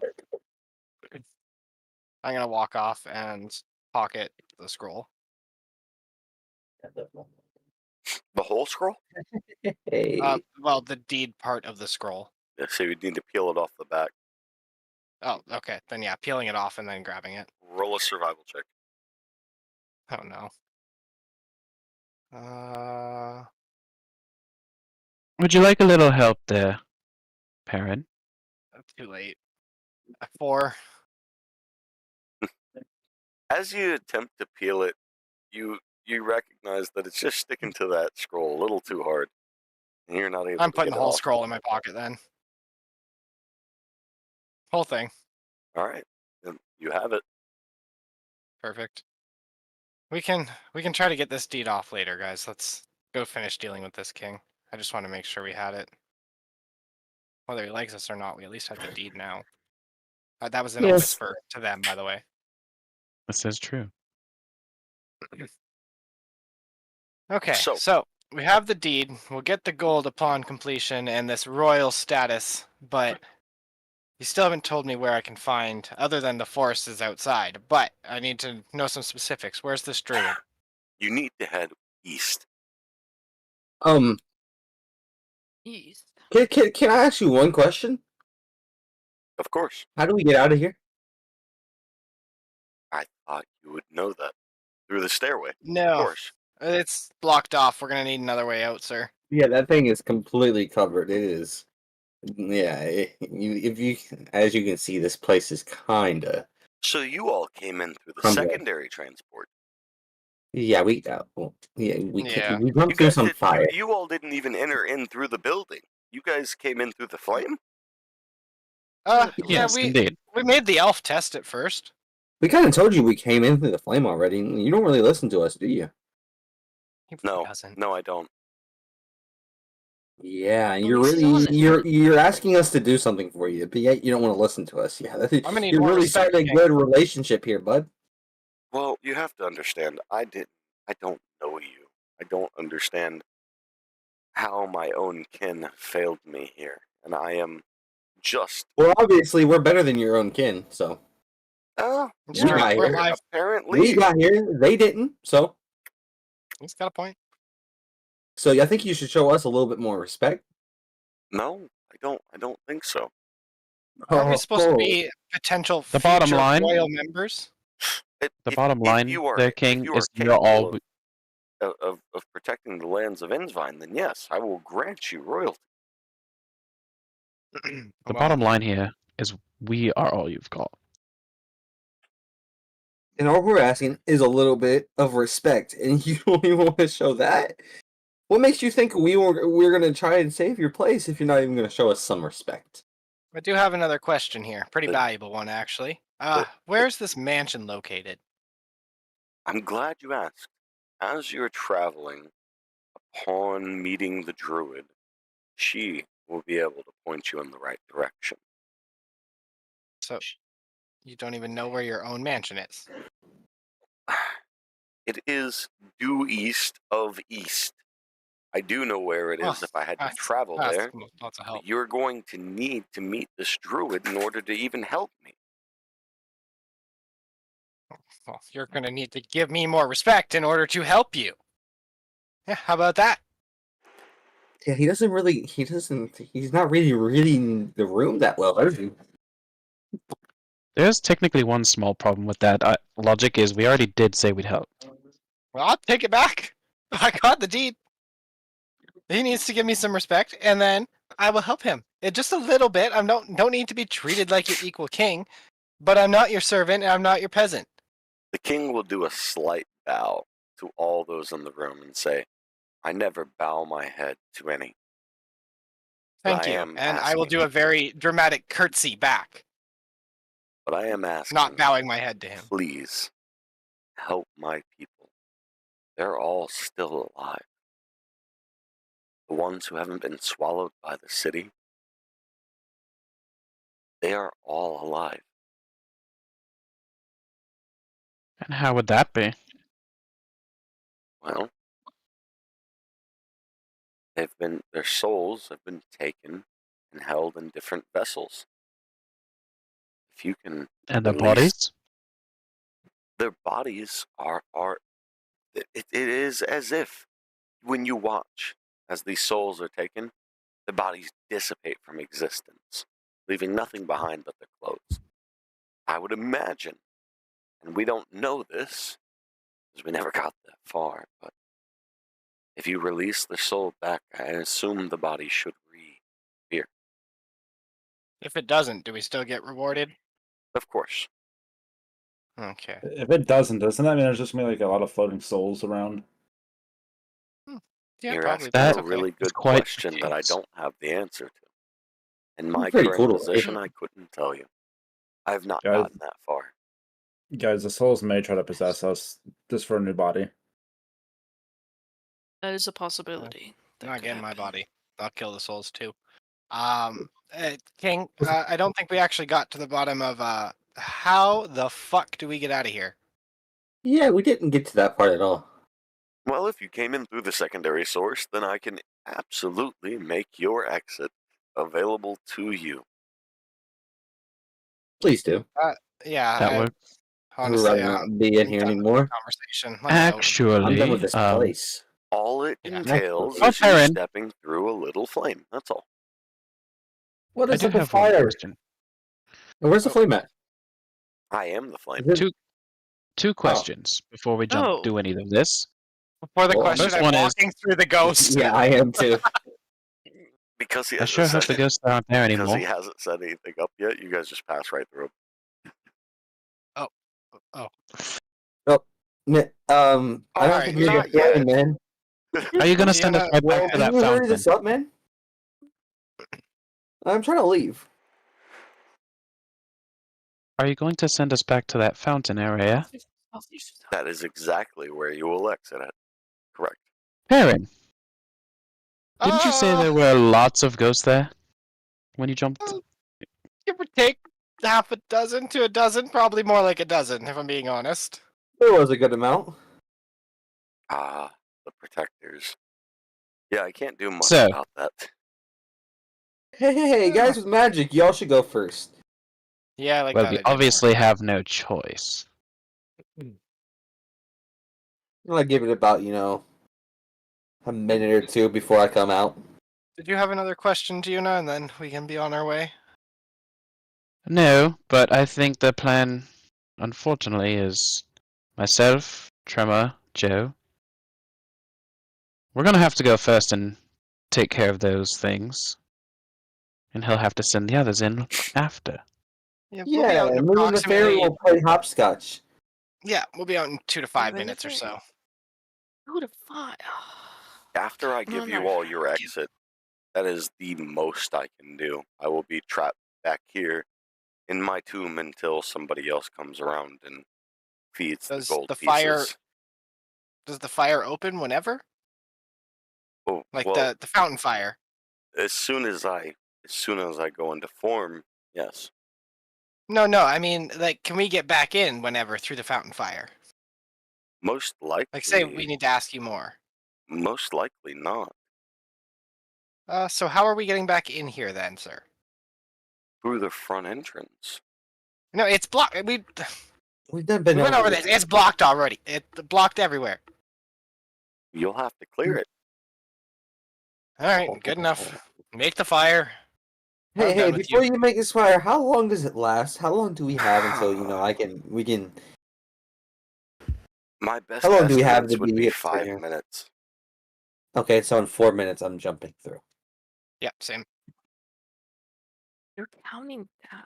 I'm gonna walk off and pocket the scroll. The whole scroll? Hey. Well, the deed part of the scroll. Yeah, so you need to peel it off the back. Oh, okay. Then yeah, peeling it off and then grabbing it. Roll a survival check. Oh no. Would you like a little help there, parent? Too late. 4. As you attempt to peel it, you recognize that it's just sticking to that scroll a little too hard, and you're not able I'm to putting get the it whole off. scroll in my pocket then. Whole thing. All right, then you have it. Perfect. We can try to get this deed off later, guys. Let's go finish dealing with this king. I just want to make sure we had it. Whether he likes us or not, we at least have the deed now. That was in a Yes. whisper to them, by the way. This is true. Okay, So- so we have the deed. We'll get the gold upon completion and this royal status, but you still haven't told me where I can find, other than the forest is outside. But I need to know some specifics. Where's this druid? You need to head east. Jeez. Can I ask you one question? Of course, How do we get out of here? I thought you would know that through the stairway. Of No, course. it's blocked off. We're gonna need another way out, sir. Yeah, that thing is completely covered. It is. Yeah, if you, as you can see, this place is kinda. So you all came in through the Humble. secondary transport. Yeah, we Yeah. we You jumped through guys some did, fire. you all didn't even enter in through the building. You guys came in through the flame. Yeah, Yes, indeed. we made the elf test it first. We kind of told you we came in through the flame already. You don't really listen to us, do you? He No, doesn't. no, I don't. Yeah, Well, you're we still really want it. you're asking us to do something for you, but yet you don't want to listen to us. Yeah, I'm gonna need you're more really respect, starting a King. good relationship here, bud. Well, you have to understand. I don't know you. I don't understand how my own kin failed me here, and I am just. Well, obviously, we're better than your own kin, so It's We true. got We're here. alive. Apparently, we got here. They didn't, so He's got a point. I think you should show us a little bit more respect. no, I don't. I don't think so. Aren't we supposed to Oh. be potential The bottom future line- royal members? The bottom line, you are, there, if King, you are is you're all. capable of protecting the lands of Ensvine, then yes, I will grant you royalty. The bottom line here is we are all you've got. And all we're asking is a little bit of respect, and you don't even want to show that. What makes you think we're gonna try and save your place if you're not even gonna show us some respect? I do have another question here. Pretty The- valuable one, actually. Where's this mansion located? I'm glad you asked. As you're traveling, upon meeting the druid, she will be able to point you in the right direction. So you don't even know where your own mansion is. It is due east of east. I do know where it is Oh, if I had to that's- travel that's there. lots of help. But you're going to need to meet this druid in order to even help me. Well, you're going to need to give me more respect in order to help you. Yeah, how about that? Yeah, he's not really reading the room that well, is he? There's technically one small problem with that. Logic is we already did say we'd help. Well, I'll take it back. I got the deed. He needs to give me some respect, and then I will help him. Just a little bit. I don't need to be treated like your equal king, but I'm not your servant, and I'm not your peasant. The king will do a slight bow to all those in the room and say, I never bow my head to any. Thank I you. am And I will asking- do a very dramatic curtsy back, But I am asking, not bowing my head to him. please help my people. They're all still alive. The ones who haven't been swallowed by the city, they are all alive. And how would that be? Well, their souls have been taken and held in different vessels. If you can, And the at least- bodies? their bodies are it is as if when you watch as these souls are taken, the bodies dissipate from existence, leaving nothing behind but their clothes. I would imagine, and we don't know this because we never got that far, but if you release their soul back, I assume the body should reappear. If it doesn't, do we still get rewarded? Of course. Okay. If it doesn't that mean there's just gonna be like a lot of floating souls around? Yeah, You're probably. asking That's a okay. really good quite question the that I case. don't have the answer to. In my Pretty current cool to position, I couldn't tell you. I have not Guys- gotten that far. Guys, the souls may try to possess us just for a new body. That is a possibility. That Not could getting my happen. body. I'll kill the souls too. King, I don't think we actually got to the bottom of how the fuck do we get out of here? Yeah, we didn't get to that part at all. Well, if you came in through the secondary source, then I can absolutely make your exit available to you. Please do. Yeah, That I, works. honestly, I'd rather not be in here done with anymore. the conversation. Let's go. Actually, I'm done with this place. All it Yeah. entails Oh, is you Perrin. stepping through a little flame. That's all. What I is do up with have one fire? question. And where's the Oh. flame at? I am the flame. Is it- Two questions before we Oh. do any of this. Before the Well, question, first I'm one is- walking through the ghost. Yeah, I am too. Because he I hasn't sure hope said the ghosts aren't there because anymore. he hasn't said anything up yet, you guys just pass right through. I don't Alright, think you're not gonna flame, yet. man. Are you gonna send us Deanna, right Well, back to can that you hurry fountain? this up, man? I'm trying to leave. Are you going to send us back to that fountain area? That is exactly where you will exit at. Correct. Perrin, didn't you say Ah, there were lots of ghosts there when you jumped? Oh. Give or take half a dozen to a dozen, probably more like a dozen, if I'm being honest. There was a good amount. Ah, the protectors. Yeah, I can't do much So- about that. Hey, guys with magic, y'all should go first. Yeah, like Well, that. we idea more. obviously have no choice. I'll give it about, a minute or two before I come out. Did you have another question, Juna, and then we can be on our way? No, but I think the plan, unfortunately, is myself, Tremor, Joe. We're gonna have to go first and take care of those things. And he'll have to send the others in after. Yeah, we'll be Yeah, out in and me and the fairy approximately. will play hopscotch. Yeah, we'll be out in 2 to 5 Where the minutes or fairy? so. Who to find? After I No, give no. you all your exit, that is the most I can do. I will be trapped back here in my tomb until somebody else comes around and feeds the Does gold the pieces. fire does the fire open whenever? Oh, Like well, the fountain fire? as soon as I go into form, yes. No, I mean, like, can we get back in whenever through the fountain fire? Most likely. Like, say we need to ask you more. Most likely not. So how are we getting back in here then, sir? Through the front entrance. No, it's blocked. We've done been We went over this. this. It's blocked already. It's blocked everywhere. You'll have to clear it. All right, good enough. Make the fire. I'm Hey, done with before you. you make this fire, how long does it last? How long do we have until we can? My best How long do we have estimates to would be be here? 5 minutes. Okay, so in 4 minutes, I'm jumping through. Yeah, same. You're counting down.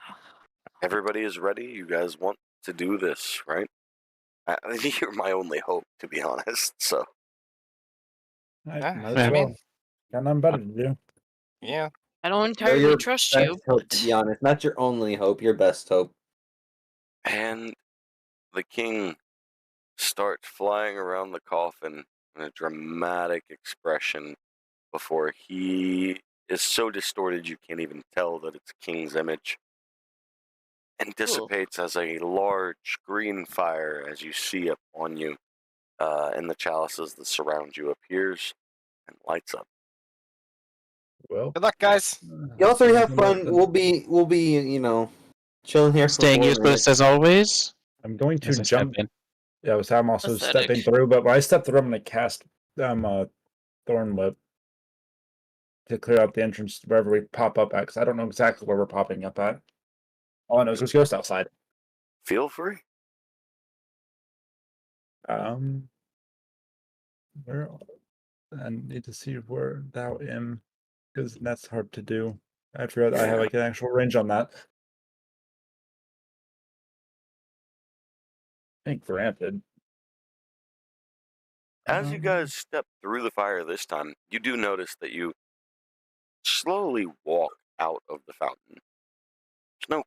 Everybody is ready. You guys want to do this, right? You're my only hope, to be honest. So Might Yeah, as I well. mean, Got nothing better to do. yeah. I don't They're entirely your trust best you, hope, but to be honest. Not your only hope, your best hope. and the king starts flying around the coffin in a dramatic expression before he is so distorted you can't even tell that it's King's image, and dissipates as a large green fire as you see up on you, and the chalices that surround you appears and lights up. Well, Good luck, guys. Y'all three have fun. We'll be chilling here for Staying 4 useless minutes. as always. I'm going to As I step jump. in. Yeah, so I'm also Pathetic. stepping through, but when I step through, I'm going to cast Thorn Whip to clear out the entrance wherever we pop up at, because I don't know exactly where we're popping up at. All I know is there's ghosts outside. Feel free. Where I need to see where thou am, because that's hard to do. I forgot I have like an actual range on that. I think granted. As you guys step through the fire this time, you do notice that you slowly walk out of the fountain. There's no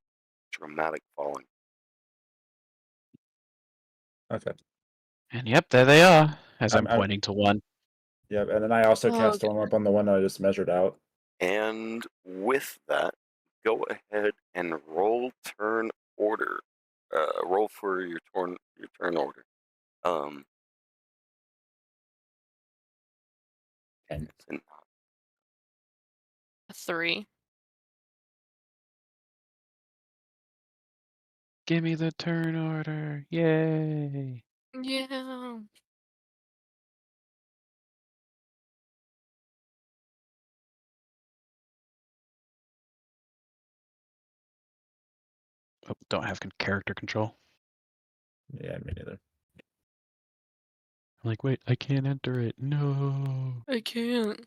dramatic falling. Okay. And yep, there they are. As I'm I'm- pointing to one. Yep, and then I also Oh, cast okay. Thorn Whip on the one I just measured out. And with that, go ahead and roll turn order. Roll for your turn order. And and a 3. Give me the turn order. Yay. Yeah. Oh, don't have character control. yeah, me neither. I'm like, wait, I can't enter it. No. I can't.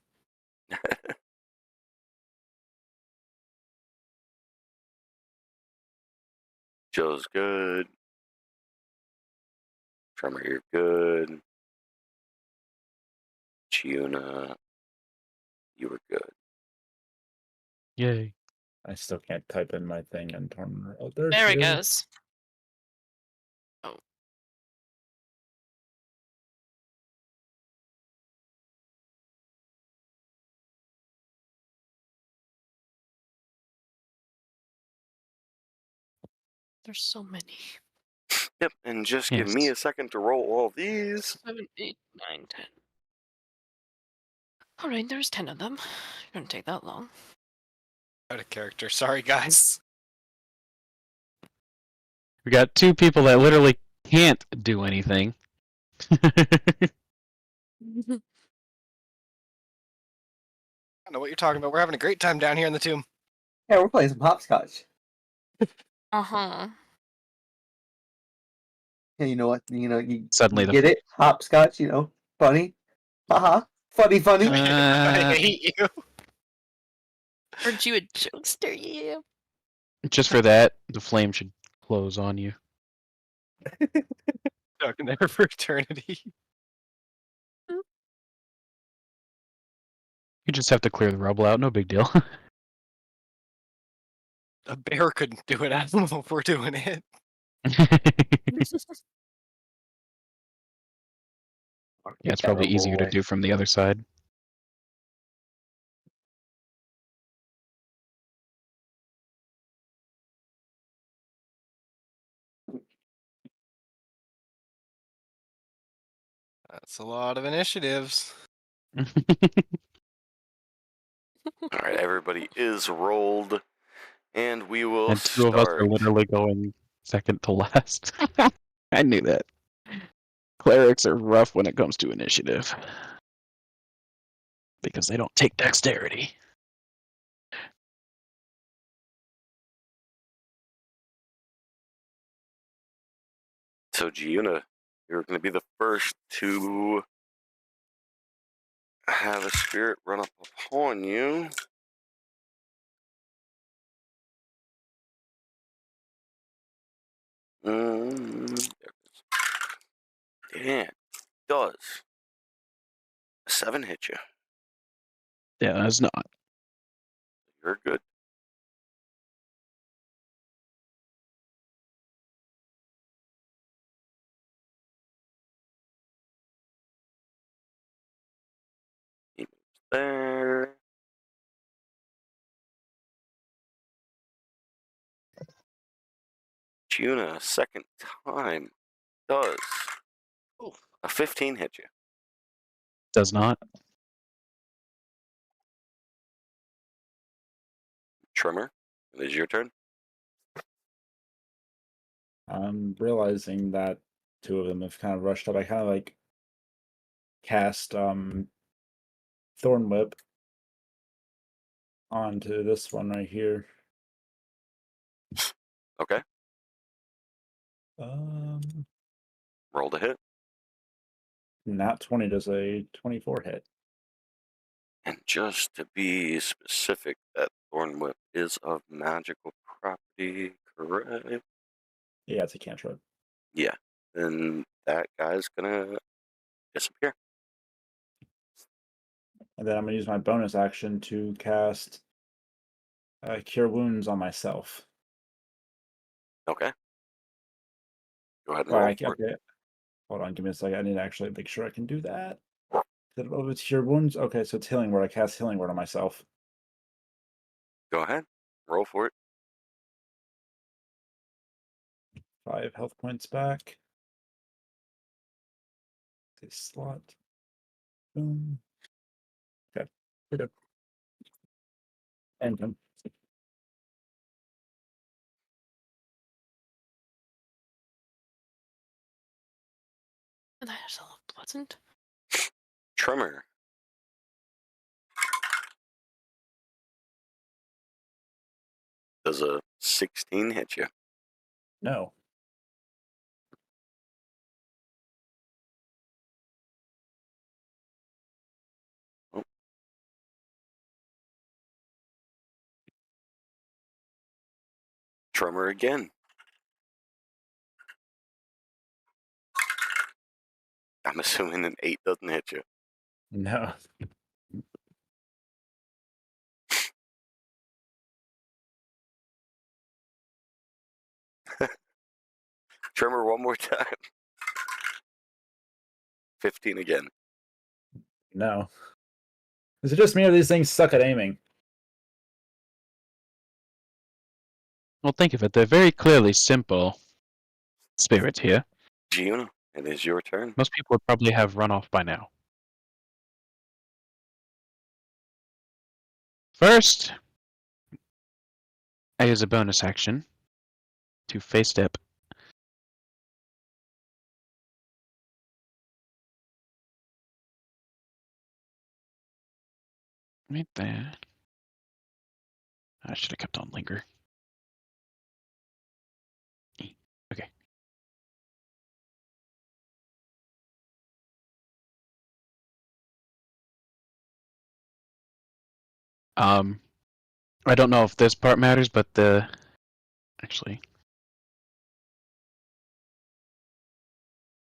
Joe's good. Tremor, you're good. Chiuna, you were good. Yay. I still can't type in my thing and turn. Oh, There it goes. Oh. There's so many. Yep, and just give me a second to roll all these. 7, 8, 9, 10. Alright, there's 10 of them. Shouldn't take that long. Out of character. Sorry, guys. We got two people that literally can't do anything. I don't know what you're talking about. We're having a great time down here in the tomb. Yeah, we're playing some hopscotch. Uh-huh. Yeah, you know what? You Suddenly get it? Hopscotch, funny. Haha. Funny. I hate you. Aren't you a jokester, you? Just for that, the flame should close on you. Stuck in there for eternity. You just have to clear the rubble out, no big deal. A bear couldn't do it. I don't know if we're doing it. Yeah, it's probably easier to do from the other side. That's a lot of initiatives. All right, everybody is rolled, and we will And two of us are start. literally going second to last. I knew that. Clerics are rough when it comes to initiative. Because they don't take dexterity. So, Giuna, you're going to be the first to have a spirit run up upon you. There it is. Dan, does a 7 hit you? Yeah, that's not. You're good. He moves there. Giuna, second time, does a 15 hit you? Does not. Tremor, it is your turn. I'm realizing that two of them have kind of rushed up. I kind of like cast Thorn Whip onto this one right here. Okay, Um, roll to hit. Nat 20 does a 24 hit. And just to be specific, that Thorn Whip is of magical property, correct? Yeah, it's a cantrip. Yeah, then that guy's gonna disappear. And then I'm gonna use my bonus action to cast Cure Wounds on myself. Okay. Go ahead and roll for it. Okay. Hold on, give me a second. I need to actually make sure I can do that. Oh, it's Cure Wounds? Okay, so it's Healing Word. I cast Healing Word on myself. Go ahead. Roll for it. 5 health points back. This slot. Boom. Okay. We're good. And done. That is a little pleasant. Tremor. Does a 16 hit you? No. Oh. Tremor again. I'm assuming an 8 doesn't hit you. No. Tremor one more time. 15 again. No. Is it just me or these things suck at aiming? Well, think of it. They're very clearly simple spirits here. Giuna, it is your turn. Most people would probably have run off by now. First, I use a bonus action to face step. Right there. I should have kept on linger. Okay. I don't know if this part matters, but actually,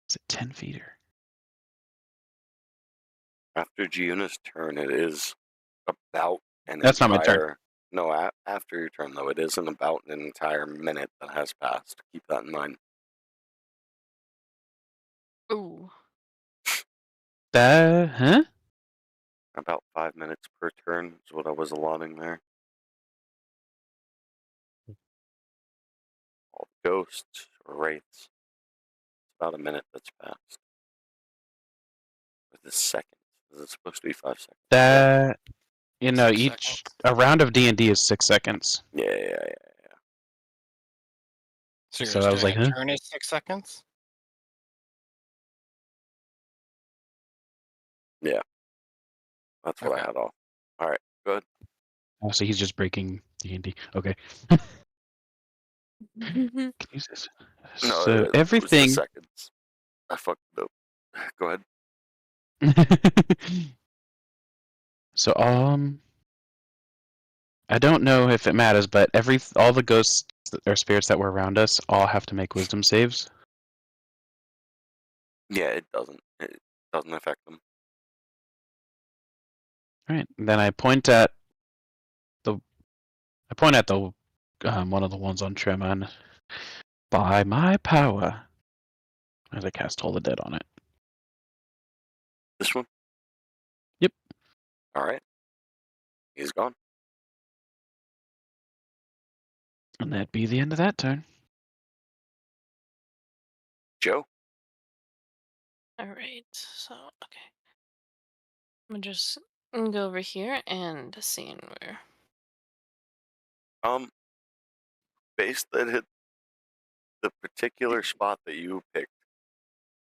is it 10 feet or? After Giuna's turn, it is about an That's not my turn. entire... No, after your turn, though, it isn't about an entire minute that has passed. Keep that in mind. Ooh. Huh? About 5 minutes per turn is what I was allotting there. All the ghosts or wraiths. It's about a minute that's passed. With the second. Is it supposed to be 5 seconds? That you know, 6 each seconds. a round of D&D is 6 seconds. Yeah. So you're So just I was doing like, huh? a turn is 6 seconds? That's what I Okay. had off. Alright, good. Oh, so he's just breaking D&D. Okay. Can you use this? No, So it was the everything. seconds. I fucked it up. Go ahead. So I don't know if it matters, but all the ghosts or spirits that were around us all have to make wisdom saves. Yeah, it doesn't. It doesn't affect them. All right. Then I point at the one of the ones on Tremor, and by my power, as I cast Hold the Dead on it. This one? Yep. Alright. He's gone. And that'd be the end of that turn. Joe? Alright, so, okay. I'm gonna just go over here and see where. Base that hit the particular spot that you picked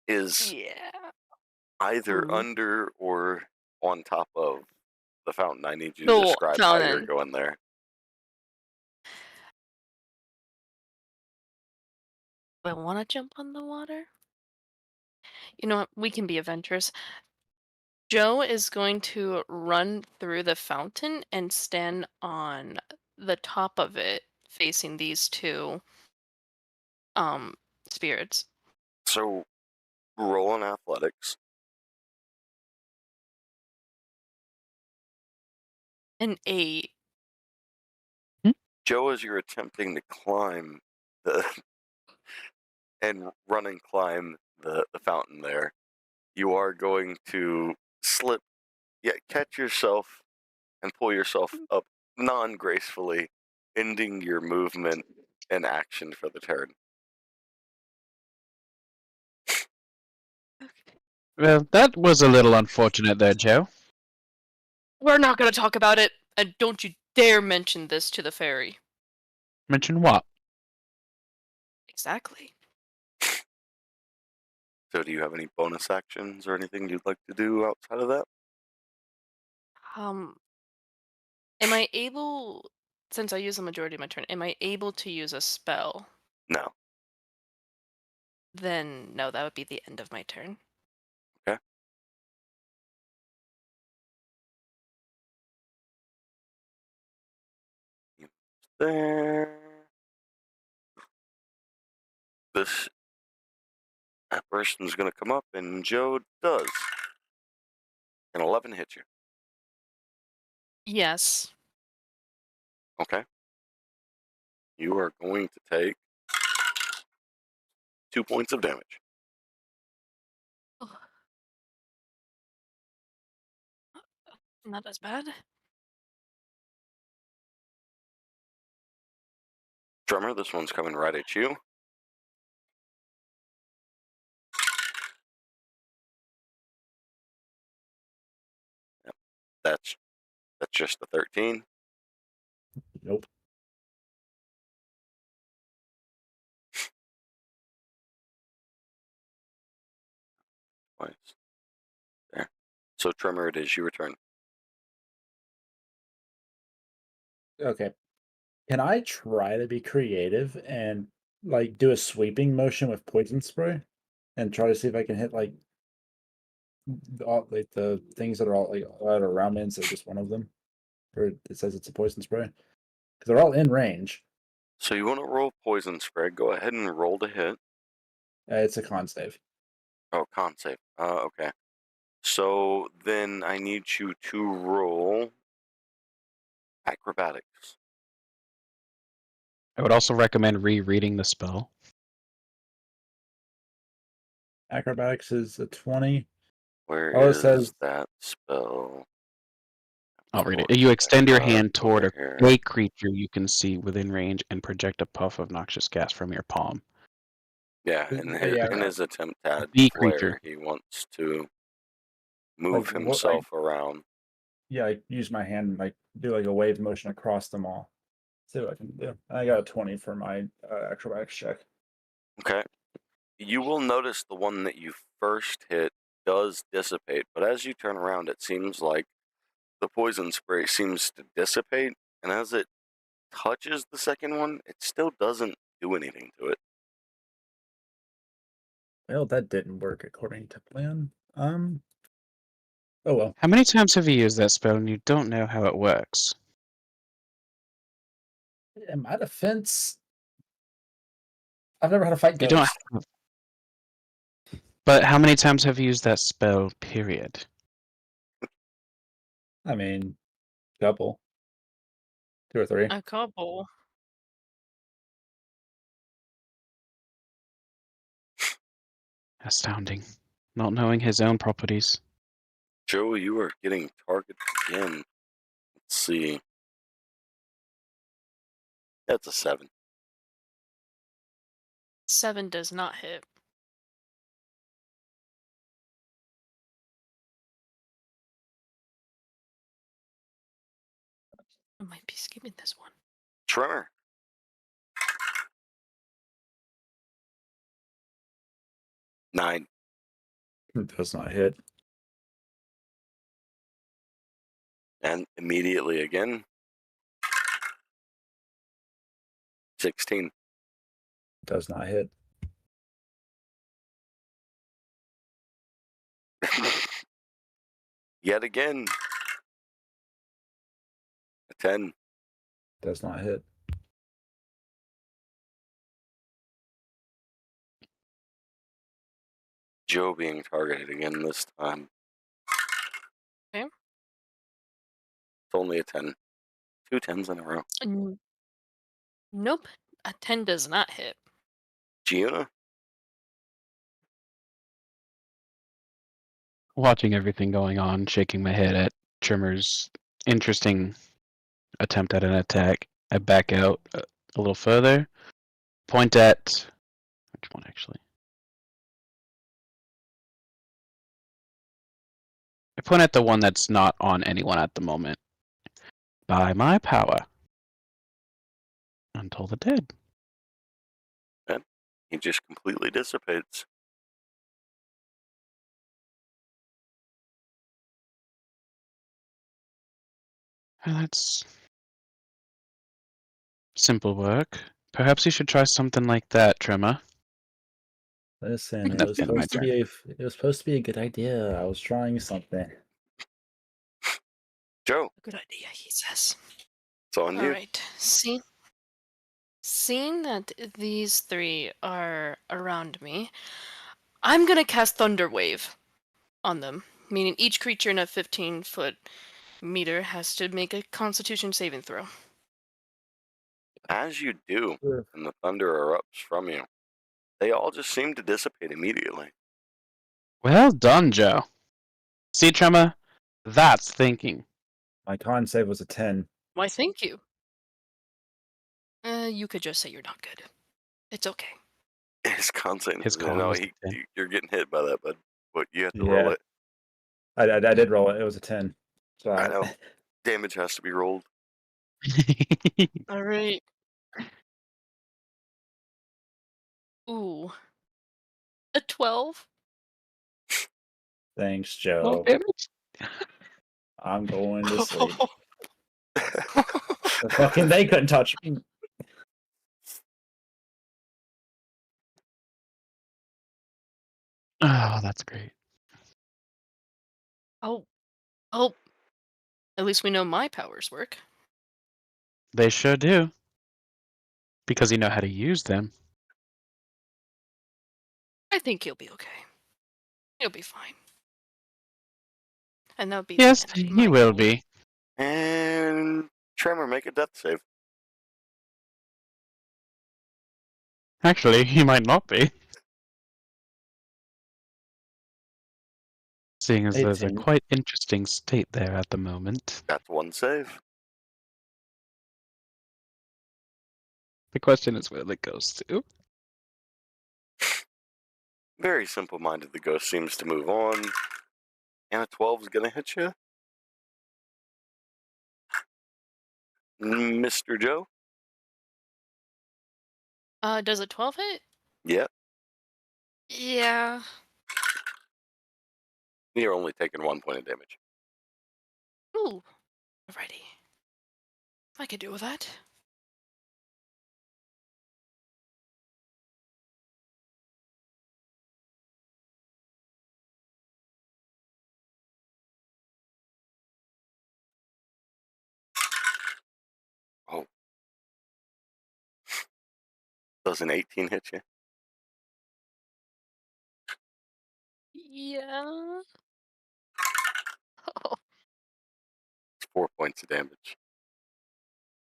is Yeah. either Ooh. under or on top of the fountain. I need you The to describe how you're fountain. going there. Do I want to jump on the water? You know what? We can be adventurous. Joe is going to run through the fountain and stand on the top of it, facing these two spirits. So, roll on athletics. An 8. Joe, as you're attempting to climb the and run and climb the fountain there, you are going to slip, yet catch yourself and pull yourself up non-gracefully, ending your movement and action for the turn. Well, that was a little unfortunate there, Joe. We're not going to talk about it, and don't you dare mention this to the fairy. Mention what? Exactly. So do you have any bonus actions or anything you'd like to do outside of that? Am I able, since I use the majority of my turn, am I able to use a spell? No. Then no, that would be the end of my turn. Okay. There. That person's going to come up, and Joe does. An 11 hit you. Yes. Okay. You are going to take 2 points of damage. Not as bad. Drummer, this one's coming right at you. Yep. That's just a 13. Nope. Twice. There. So, Tremor, it is your turn. Okay. Can I try to be creative and like do a sweeping motion with poison spray and try to see if I can hit like all like the things that are all like all around me instead of just one of them? Or it says it's a poison spray because they're all in range. So, you want to roll poison spray. Go ahead and roll to hit. It's a con save. Oh, con save. Okay. So, then I need you to roll acrobatics. I would also recommend rereading the spell. Acrobatics is a 20. Where Oh, it is says- that spell? I'll read it. Force You extend your back up hand toward over a here. creature you can see within range and project a puff of noxious gas from your palm. Yeah, in Yeah. his attempt at The flare, creature. he wants to move Like, what, himself around. Yeah, I use my hand and like do like a wave motion across them all. See what I can do. I got a 20 for my acrobatics check. Okay. You will notice the one that you first hit does dissipate, but as you turn around, it seems like the poison spray seems to dissipate, and as it touches the second one, it still doesn't do anything to it. Well, that didn't work according to plan. Oh well. How many times have you used that spell and you don't know how it works? In my defense, I've never had a fight You don't ghost. have. But how many times have you used that spell, period? I mean, couple. 2 or 3. A couple. Astounding. Not knowing his own properties. Joe, you are getting targeted again. Let's see. That's a 7. 7 does not hit. I might be skipping this one. Tremor. Nine. It does not hit. And immediately again. 16. Does not hit. Yet again. A 10. Does not hit. Joe being targeted again this time. Okay. It's only a 10. 2 10s in a row. Nope. A 10 does not hit. Giona? Watching everything going on, shaking my head at Trimmer's interesting attempt at an attack. I back out a little further. Point at. Which one, actually? I point at the one that's not on anyone at the moment. By my power. Until the dead. He just completely dissipates. Well, that's simple work. Perhaps you should try something like that, Tremor. Listen, it That's was the end of my supposed to be a good idea. I was trying something. Joe, Good idea, he says. it's on you. Alright. Seeing that these 3 are around me, I'm gonna cast Thunder Wave on them, meaning each creature in a 15-foot meter has to make a Constitution saving throw. As you do, and the thunder erupts from you, they all just seem to dissipate immediately. Well done, Joe. See, Tremor? That's thinking. My con save was a 10. Why, thank you. You could just say you're not good. It's okay. His concept. His con was a 10. You're getting hit by that, bud. But you have to roll it. I did roll it. It was a 10. So I know. Damage has to be rolled. Alright. Ooh. A 12? Thanks, No Joe. damage. I'm going to sleep. The fucking they couldn't touch me. Oh, that's great. Oh. At least we know my powers work. They sure do. Because you know how to use them. I think he'll be okay. He'll be fine. And that'll be the Yes, end of he my will go. be. And Tremor, make a death save. Actually, he might not be. Seeing as there's a 18. quite interesting state there at the moment. That's one save. The question is where it goes to. Very simple-minded. The ghost seems to move on. And a 12 is gonna hit you. Mr. Joe? Does a 12 hit? Yep. Yeah. You're only taking 1 point of damage. Ooh. Alrighty. I could deal with that. Oh. Does an 18 hit you? Yeah. It's 4 points of damage.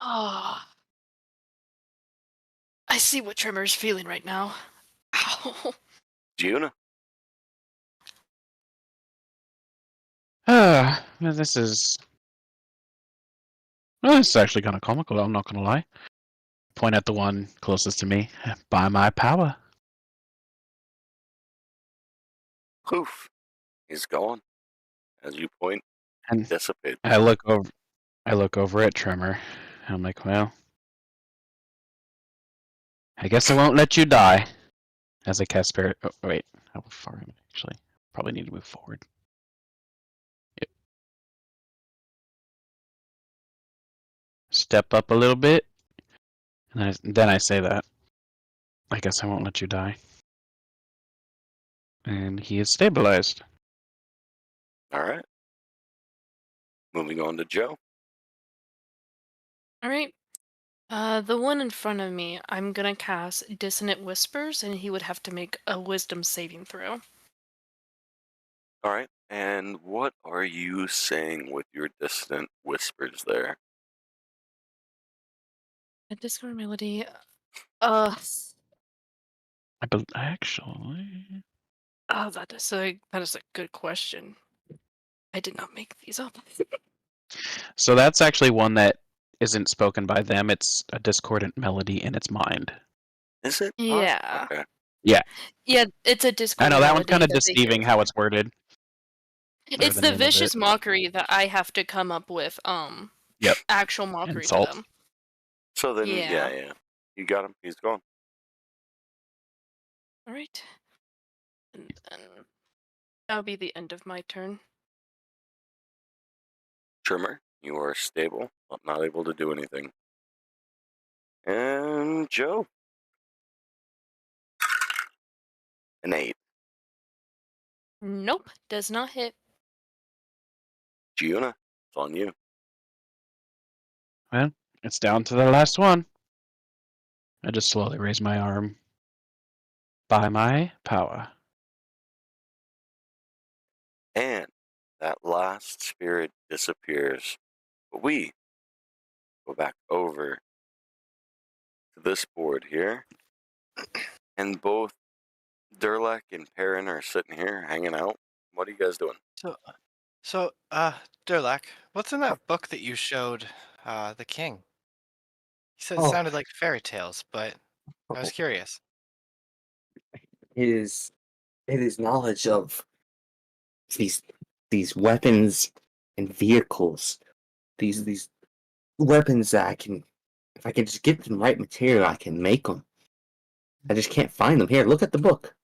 Oh. I see what Tremor's feeling right now. Ow. Giuna? This is. Well, this is actually kind of comical, I'm not going to lie. Point at the one closest to me. By my power. Poof. He's gone. As you point, And dissipate. I look over at Tremor. And I'm like, well, I guess I won't let you die. As I cast Spirit. Oh, wait. How far am I actually? Probably need to move forward. Yep. Step up a little bit. And then I say that. I guess I won't let you die. And he is stabilized. Alright. Moving on to Joe. Alright. The one in front of me, I'm gonna cast Dissonant Whispers, and he would have to make a Wisdom saving throw. Alright. And what are you saying with your dissonant whispers there? A Discord melody. Actually. Oh, that is a good question. I did not make these up. So that's actually one that isn't spoken by them. It's a discordant melody in its mind. Is it? Yeah. Okay. Yeah, it's a I Discord know that one's melody kind of that they deceiving give. how it's worded. It's the the name of it. vicious mockery that I have to come up with. Yep. Actual mockery Insult. to them. So then, Yeah. yeah. You got him. He's gone. All right. And then that'll be the end of my turn. Trimmer, you are stable, but not able to do anything. And Joe. An 8. Nope, does not hit. Giuna, it's on you. Well, it's down to the last one. I just slowly raise my arm. By my power. And that last spirit disappears. But we go back over to this board here. And both Durlak and Perrin are sitting here hanging out. What are you guys doing? So, Durlak, what's in that book that you showed, the king? He said it Oh. sounded like fairy tales, but I was curious. It is knowledge of these weapons and vehicles. These weapons that I can, if I can just get the right material, I can make them. I just can't find them. Here, look at the book.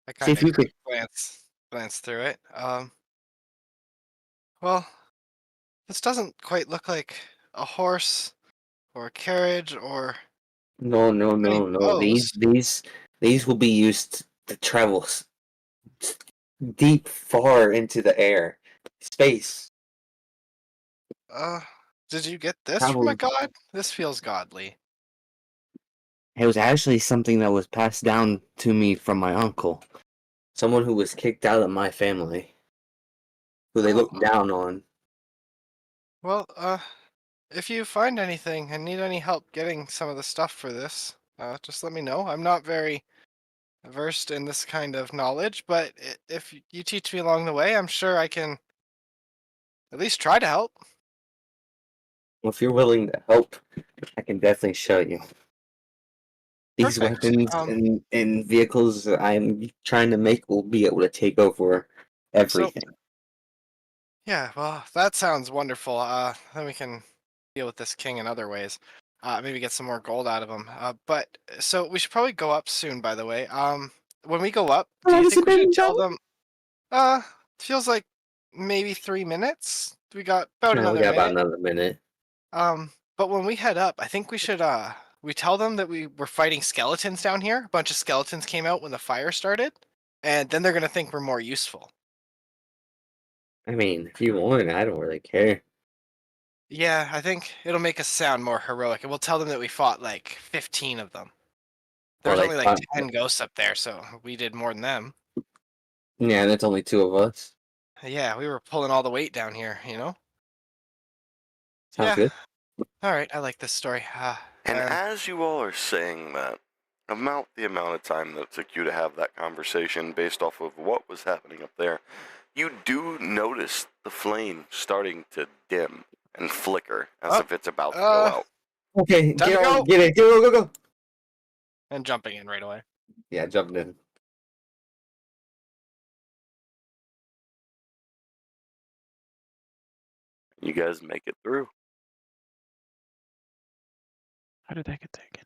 I See kind if you of could. glance through it. Well, this doesn't quite look like a horse or a carriage or No. any bows. These will be used to travel deep, far into the air, space. Did you get this from a Travel. god? This feels godly. It was actually something that was passed down to me from my uncle, someone who was kicked out of my family, who they looked Oh. down on. Well, if you find anything and need any help getting some of the stuff for this, just let me know. I'm not very versed in this kind of knowledge, but if you teach me along the way, I'm sure I can at least try to help. Well, if you're willing to help, I can definitely show you. These Perfect. weapons and vehicles that I'm trying to make will be able to take over everything. Yeah, well, that sounds wonderful. Then we can deal with this king in other ways. Maybe get some more gold out of him. But so we should probably go up soon. By the way, when we go up, do you think we should tell them? Feels like maybe 3 minutes. We got about No, we another got about minute. another minute. But when we head up, I think we should we tell them that we were fighting skeletons down here. A bunch of skeletons came out when the fire started, and then they're gonna think we're more useful. I mean, if you want, I don't really care. Yeah, I think it'll make us sound more heroic, and we'll tell them that we fought like 15 of them. There's Or only like 10 ghosts up there, so we did more than them. Yeah, and it's only 2 of us. Yeah, we were pulling all the weight down here, you know? Sounds good. All right, I like this story. And as you all are saying that, the amount of time that it took you to have that conversation based off of what was happening up there, you do notice the flame starting to dim and flicker as if it's about to go out. Okay, Time to go. get it, go. And jumping in right away. Yeah, jumping in. You guys make it through. How did that get taken?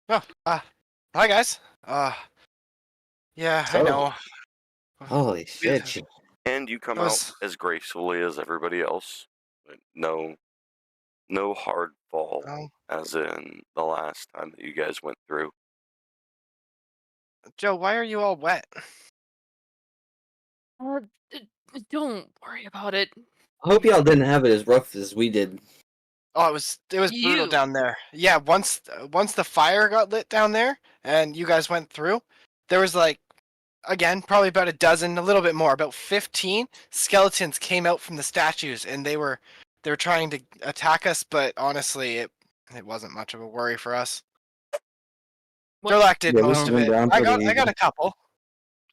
Oh, hi guys. Yeah, I So- know. Holy shit. And you come Those- out as gracefully as everybody else. With no hard fall, Oh, as in the last time that you guys went through. Joe, why are you all wet? Don't worry about it. I hope y'all didn't have it as rough as we did. Oh, it was brutal You. down there. Yeah, once the fire got lit down there and you guys went through, there was like, again, probably about a dozen, a little bit more, about 15 skeletons came out from the statues, and they were trying to attack us, but honestly, it wasn't much of a worry for us. What- Jorlak did Yeah, we most of went it. down I pretty got easy. a couple.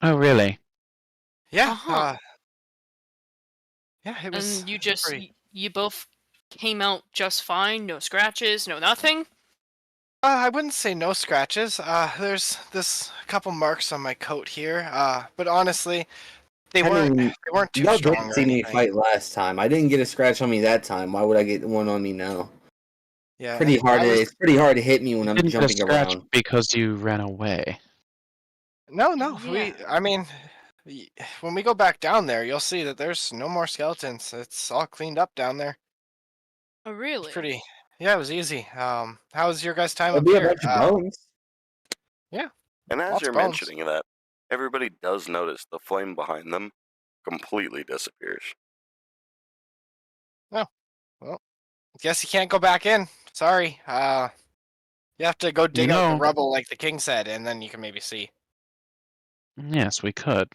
Oh, really? Yeah. Uh-huh. Yeah, it was. And you it was just pretty- you both came out just fine, no scratches, no nothing. I wouldn't say no scratches. There's this couple marks on my coat here. But honestly, they I weren't mean, too y'all strong. didn't or see me anything. fight last time. I didn't get a scratch on me that time. Why would I get one on me now? Yeah, Pretty and hard. I was- It's pretty hard to hit me when You I'm didn't get a jumping scratch around. because you ran away. No. Yeah. I mean, when we go back down there, you'll see that there's no more skeletons. It's all cleaned up down there. Oh, really? It's pretty. Yeah, it was easy. How was your guys' time There'll up be a here? bunch of bones. And as Lots you're of bones. mentioning that, everybody does notice the flame behind them completely disappears. Guess you can't go back in. Sorry. You have to go dig out the No. rubble, like the king said, and then you can maybe see. Yes, we could.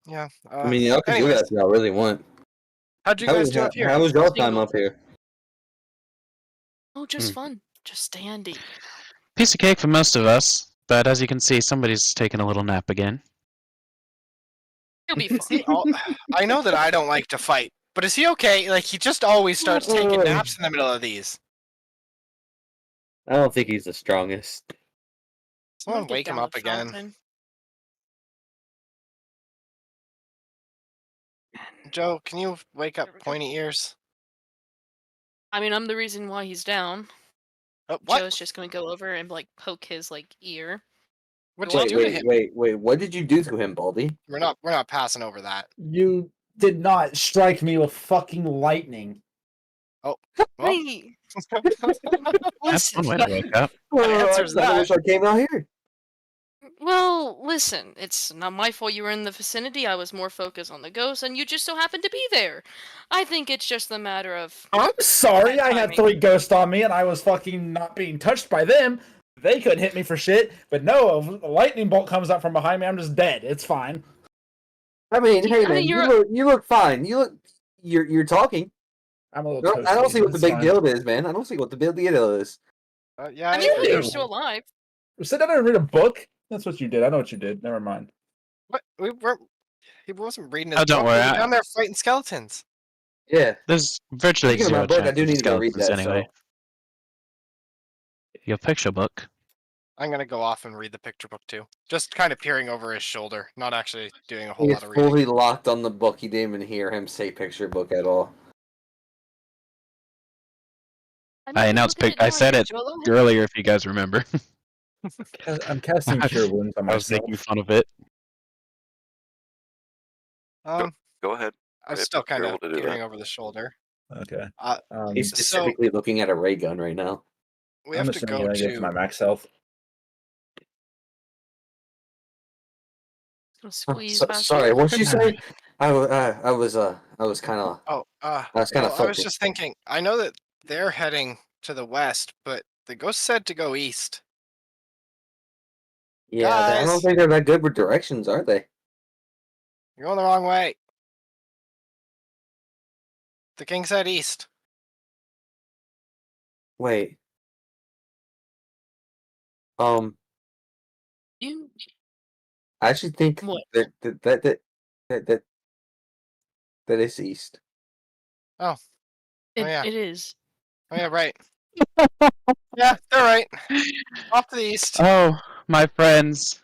Yeah. I mean, y'all can do anyways, that if y'all really want. how'd you guys do up here? How was y'all time Single. up here? Oh, just Hmm. fun. Just dandy. Piece of cake for most of us, but as you can see, somebody's taking a little nap again. You'll be fine. See, I know that I don't like to fight, but is he okay? Like, he just always starts taking naps in the middle of these. I don't think he's the strongest. Someone Might get wake him down up with again. something. Joe, can you wake up There we go. pointy ears? I mean, I'm the reason why he's down. What? Joe's just gonna go over and like poke his like ear. What did you Wait, do to him? wait. What did you do to him, Baldy? We're not passing over that. You did not strike me with fucking lightning. Well, Wait. That's one way to wake up. answer's I that. wish I came out here. Well, listen, it's not my fault you were in the vicinity. I was more focused on the ghost, and you just so happened to be there. I think it's just a matter of. I'm sorry, Bad I had timing. 3 ghosts on me and I was fucking not being touched by them. They couldn't hit me for shit, but no, a lightning bolt comes out from behind me, I'm just dead. It's fine. I mean, Yeah, hey I man, mean, you look fine. You're talking. I'm a little I don't toasty, see what the it's big fine. deal is, man. I don't see what the big deal is. Yeah, I mean, agree. you're still alive. Sit down and read a book. That's what you did. I know what you did. Never mind. What? He wasn't reading his Oh, don't book. worry, We were down there fighting skeletons. Yeah. There's virtually Speaking of my zero book, I chance do of need to go read skeletons that. anyway. Your picture book. I'm gonna go off and read the picture book too. Just kind of peering over his shoulder, not actually doing a whole He's lot of reading. fully locked on the book. He didn't even hear him say picture book at all. I announced. I said it earlier, if you guys remember. I'm casting Cure Wounds on I was myself. making fun of it. Go ahead. I was If still kind you're of able to do peering that. over the shoulder. Okay. He's So specifically looking at a ray gun right now. we I'm have to assuming go I get to my to. max health. Squeeze Sorry, what'd you say? I was kind of. Oh, I was kind of well, I was focused. just thinking. I know that they're heading to the west, but the ghost said to go east. Yeah, I don't Guys! think they're that good with directions, are they? You're going the wrong way. The king said east. Wait. You I actually think What? that is east. Oh, yeah. It is. Oh yeah, right. Yeah, they're right. Off to the east. Oh, my friends.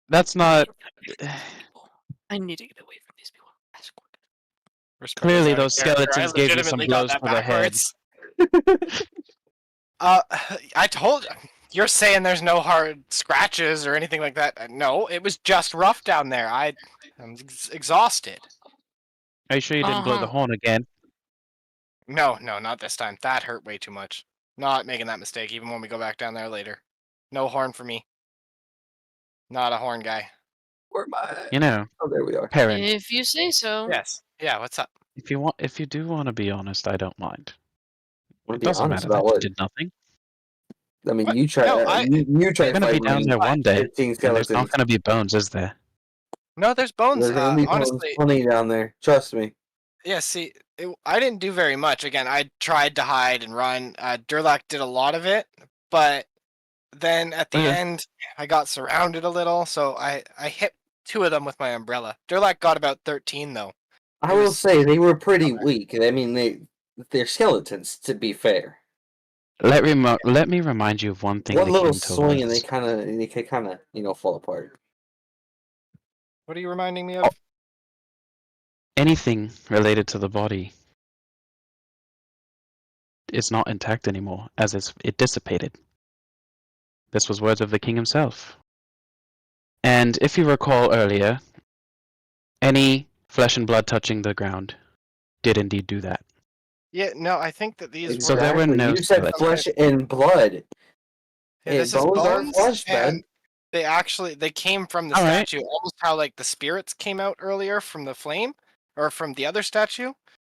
That's not. I need to get away from these people. Respect Clearly, is out of those character. skeletons I gave you some legitimately got blows that to the head. backwards. I told you're saying there's no hard scratches or anything like that. No, it was just rough down there. I'm exhausted. Are you sure you didn't blow the horn again? No, not this time. That hurt way too much. Not making that mistake, even when we go back down there later. No horn for me. Not a horn guy. Where am I? You know, Oh, there we are. Perrin. If you say so. Yes. Yeah. What's up? If you do want to be honest, I don't mind. Want It to be doesn't honest matter about that you what? did nothing. I mean, What? you try. No, you try You're gonna be fighting down there one day, 15 and there's not skeletons. gonna be bones, is there? No, there's bones. There's gonna be Honestly, plenty down there. Trust me. yeah. See, I didn't do very much. Again, I tried to hide and run. Durlak did a lot of it, but then at the Okay. end, I got surrounded a little, so I hit 2 of them with my umbrella. Durlak got about 13 though. I It will was- say they were pretty weak. I mean, they're skeletons. To be fair, Let me remind you of one thing one the little king told swing and us. they could kind of fall apart. What are you reminding me of? Anything related to the body is not intact anymore, as it dissipated. This was words of the king himself. And if you recall earlier, any flesh and blood touching the ground did indeed do that. Yeah, no, I think that these So there were Exactly. no You said skeletons. flesh and blood. Yeah, Hey, this is bones are bones, flesh, and man. they came from the All right. statue, almost how like the spirits came out earlier from the flame, or from the other statue,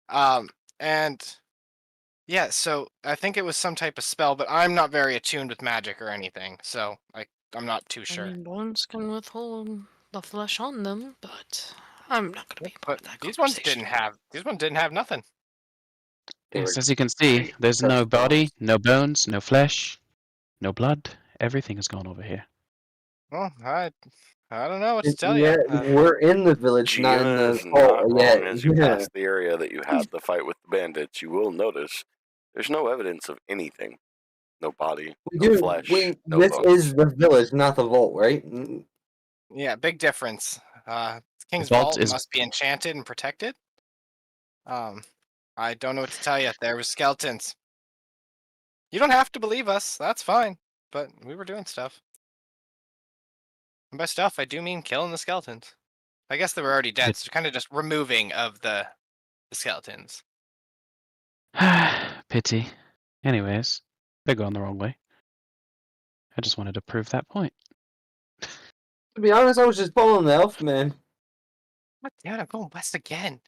and yeah, so I think it was some type of spell, but I'm not very attuned with magic or anything, so I'm not too I sure. mean, bones can withhold the flesh on them, but I'm not going to be part But of that these ones conversation. didn't have nothing. Yes, as you can see, there's no body, no bones, no flesh, no blood. Everything is gone over here. Well, I don't know what to tell you. Yeah, we're in the village, not in Gianna the is not hole wrong. yet. As you Yeah. pass the area that you had the fight with the bandits, you will notice there's no evidence of anything. No body, no Dude, flesh, no this bones. is the village, not the vault, right? Yeah, big difference. King's vault Vault is- must be enchanted and protected. I don't know what to tell you. There was skeletons. You don't have to believe us. That's fine. But we were doing stuff. And by stuff, I do mean killing the skeletons. I guess they were already dead, so kind of just removing of the skeletons. Pity. Anyways, they're going the wrong way. I just wanted to prove that point. To be honest, I was just following the elf man. God damn it, I'm going west again.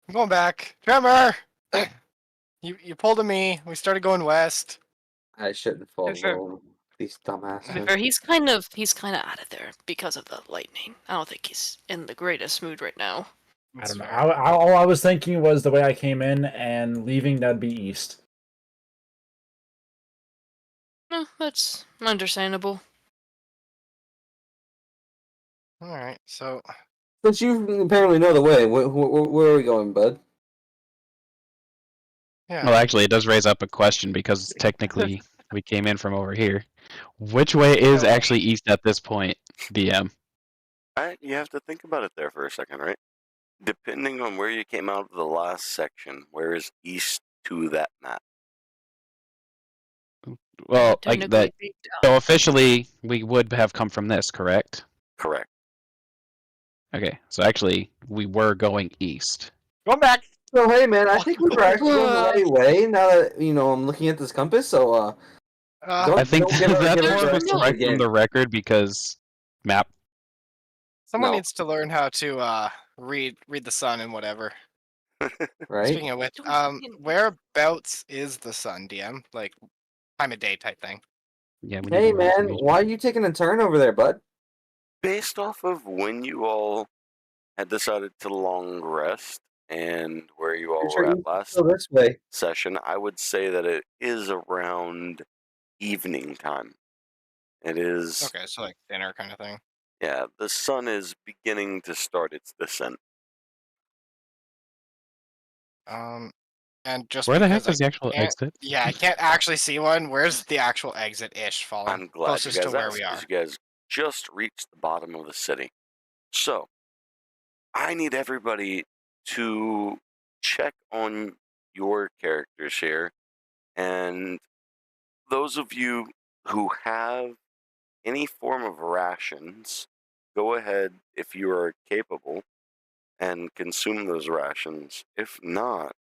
I'm going back. Tremor! You pulled a me. We started going west. I shouldn't follow these To be dumbasses. fair, he's kind of out of there because of the lightning. I don't think he's in the greatest mood right now. I That's don't know. fair. All I was thinking was the way I came in and leaving, that'd be east. No, that's understandable. All right, so Since you apparently know the way, where are we going, bud? yeah. Well, actually, it does raise up a question because technically we came in from over here. Which way is No. actually east at this point, DM? You have to think about it there for a second, right? Depending on where you came out of the last section, where is east to that map? Well, like Technically, that. be So officially, we would have come from this, correct? Correct. Okay, so actually, we were going east. Going back. So hey, man, I think we were actually going the Uh. right way. Now that I'm looking at this compass. So I think don't give us that's give more us of a directions no. strike from again. the record because map. Someone No. needs to learn how to read the sun and whatever. Right? Speaking of which, Don't fucking- whereabouts is the sun, DM? Like time of day type thing. Yeah, we need Hey, more man, information. why are you taking a turn over there, bud? Based off of when you all had decided to long rest and where you all were at last Go this way. session, I would say that it is around evening time. It is, Okay, so like dinner kind of thing. yeah, the sun is beginning to start its descent. And just Where the heck because is the actual exit? I can't actually see one. Where's the actual exit-ish fallen? I'm glad Closest you to guys where asked, we 'cause are. you guys just reached the bottom of the city. So, I need everybody to check on your characters here, and those of you who have any form of rations, go ahead if you are capable and consume those rations. If not,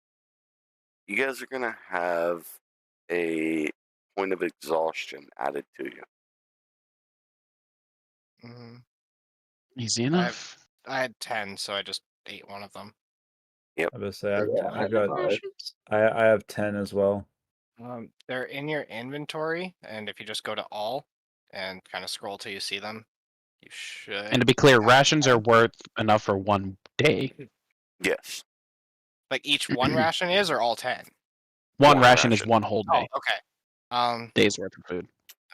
you guys are going to have a point of exhaustion added to you. Mhm. Easy enough. I had 10, so I just ate one of them. I was say Yeah, I've got Rations? I have 10 as well. They're in your inventory, and if you just go to all and kind of scroll till you see them, you should. And to be clear, have rations are 10. worth enough for one day. Yes. Like each one ration is, or all 10? One One ration is ration. one whole day. Oh, okay. Day's worth of food.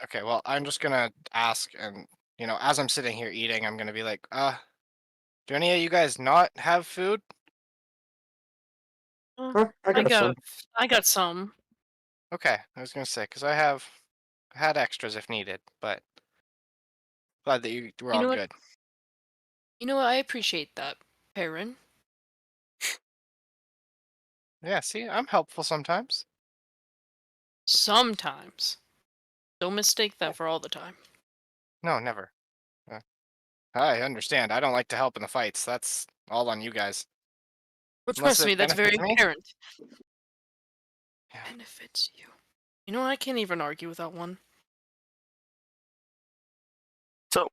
Okay. Well, I'm just gonna ask, and as I'm sitting here eating, I'm gonna be like, do any of you guys not have food? Huh, I got some. Okay, I was gonna say because I had extras if needed, but glad that you were You all know what? good. You know what? I appreciate that, Perrin. Yeah. See, I'm helpful sometimes. Sometimes. Don't mistake that for all the time. No, never. I understand. I don't like to help in the fights. That's all on you guys. But Unless trust it me, that's very benefits me? apparent. Yeah. Benefits you. You know what? I can't even argue with that one. So,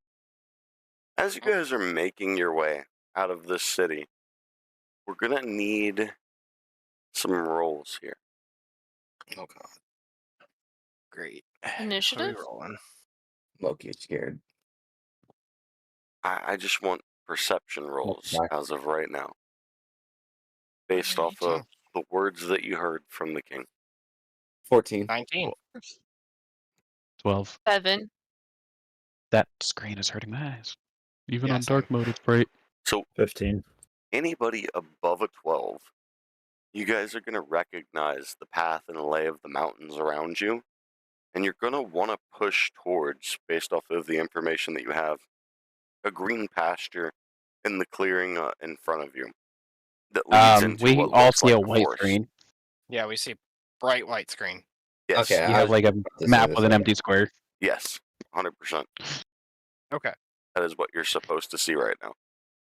as you guys are making your way out of this city, we're going to need some rolls here. Oh god. Great. What are we Initiative? rolling? Loki is scared. I just want perception rolls Okay. as of right now, based off 18. of the words that you heard from the king. 14. 19. 12. 7. That screen is hurting my eyes. Even Yeah, on dark mode, it's bright. So, 15. anybody above a 12, you guys are going to recognize the path and lay of the mountains around you, and you're going to want to push towards, based off of the information that you have, a green pasture in the clearing in front of you that leads into We what all looks see like a a white forest. screen. Yeah, we see bright white screen. Yes. Okay, You I have was like a about to say map this, with an okay. empty square. Yes. 100%. Okay. That is what you're supposed to see right now.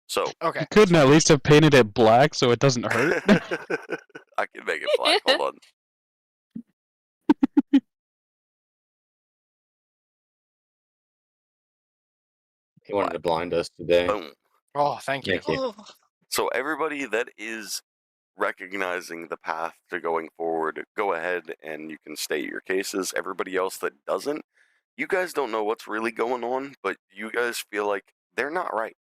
So, Okay. You couldn't at least have painted it black so it doesn't hurt. I can make it black. Hold on. He wanted to blind us today. Boom. Oh, thank you. Thank you. Oh, So everybody that is recognizing the path to going forward, go ahead and you can state your cases. Everybody else that doesn't, you guys don't know what's really going on, but you guys feel like they're not right.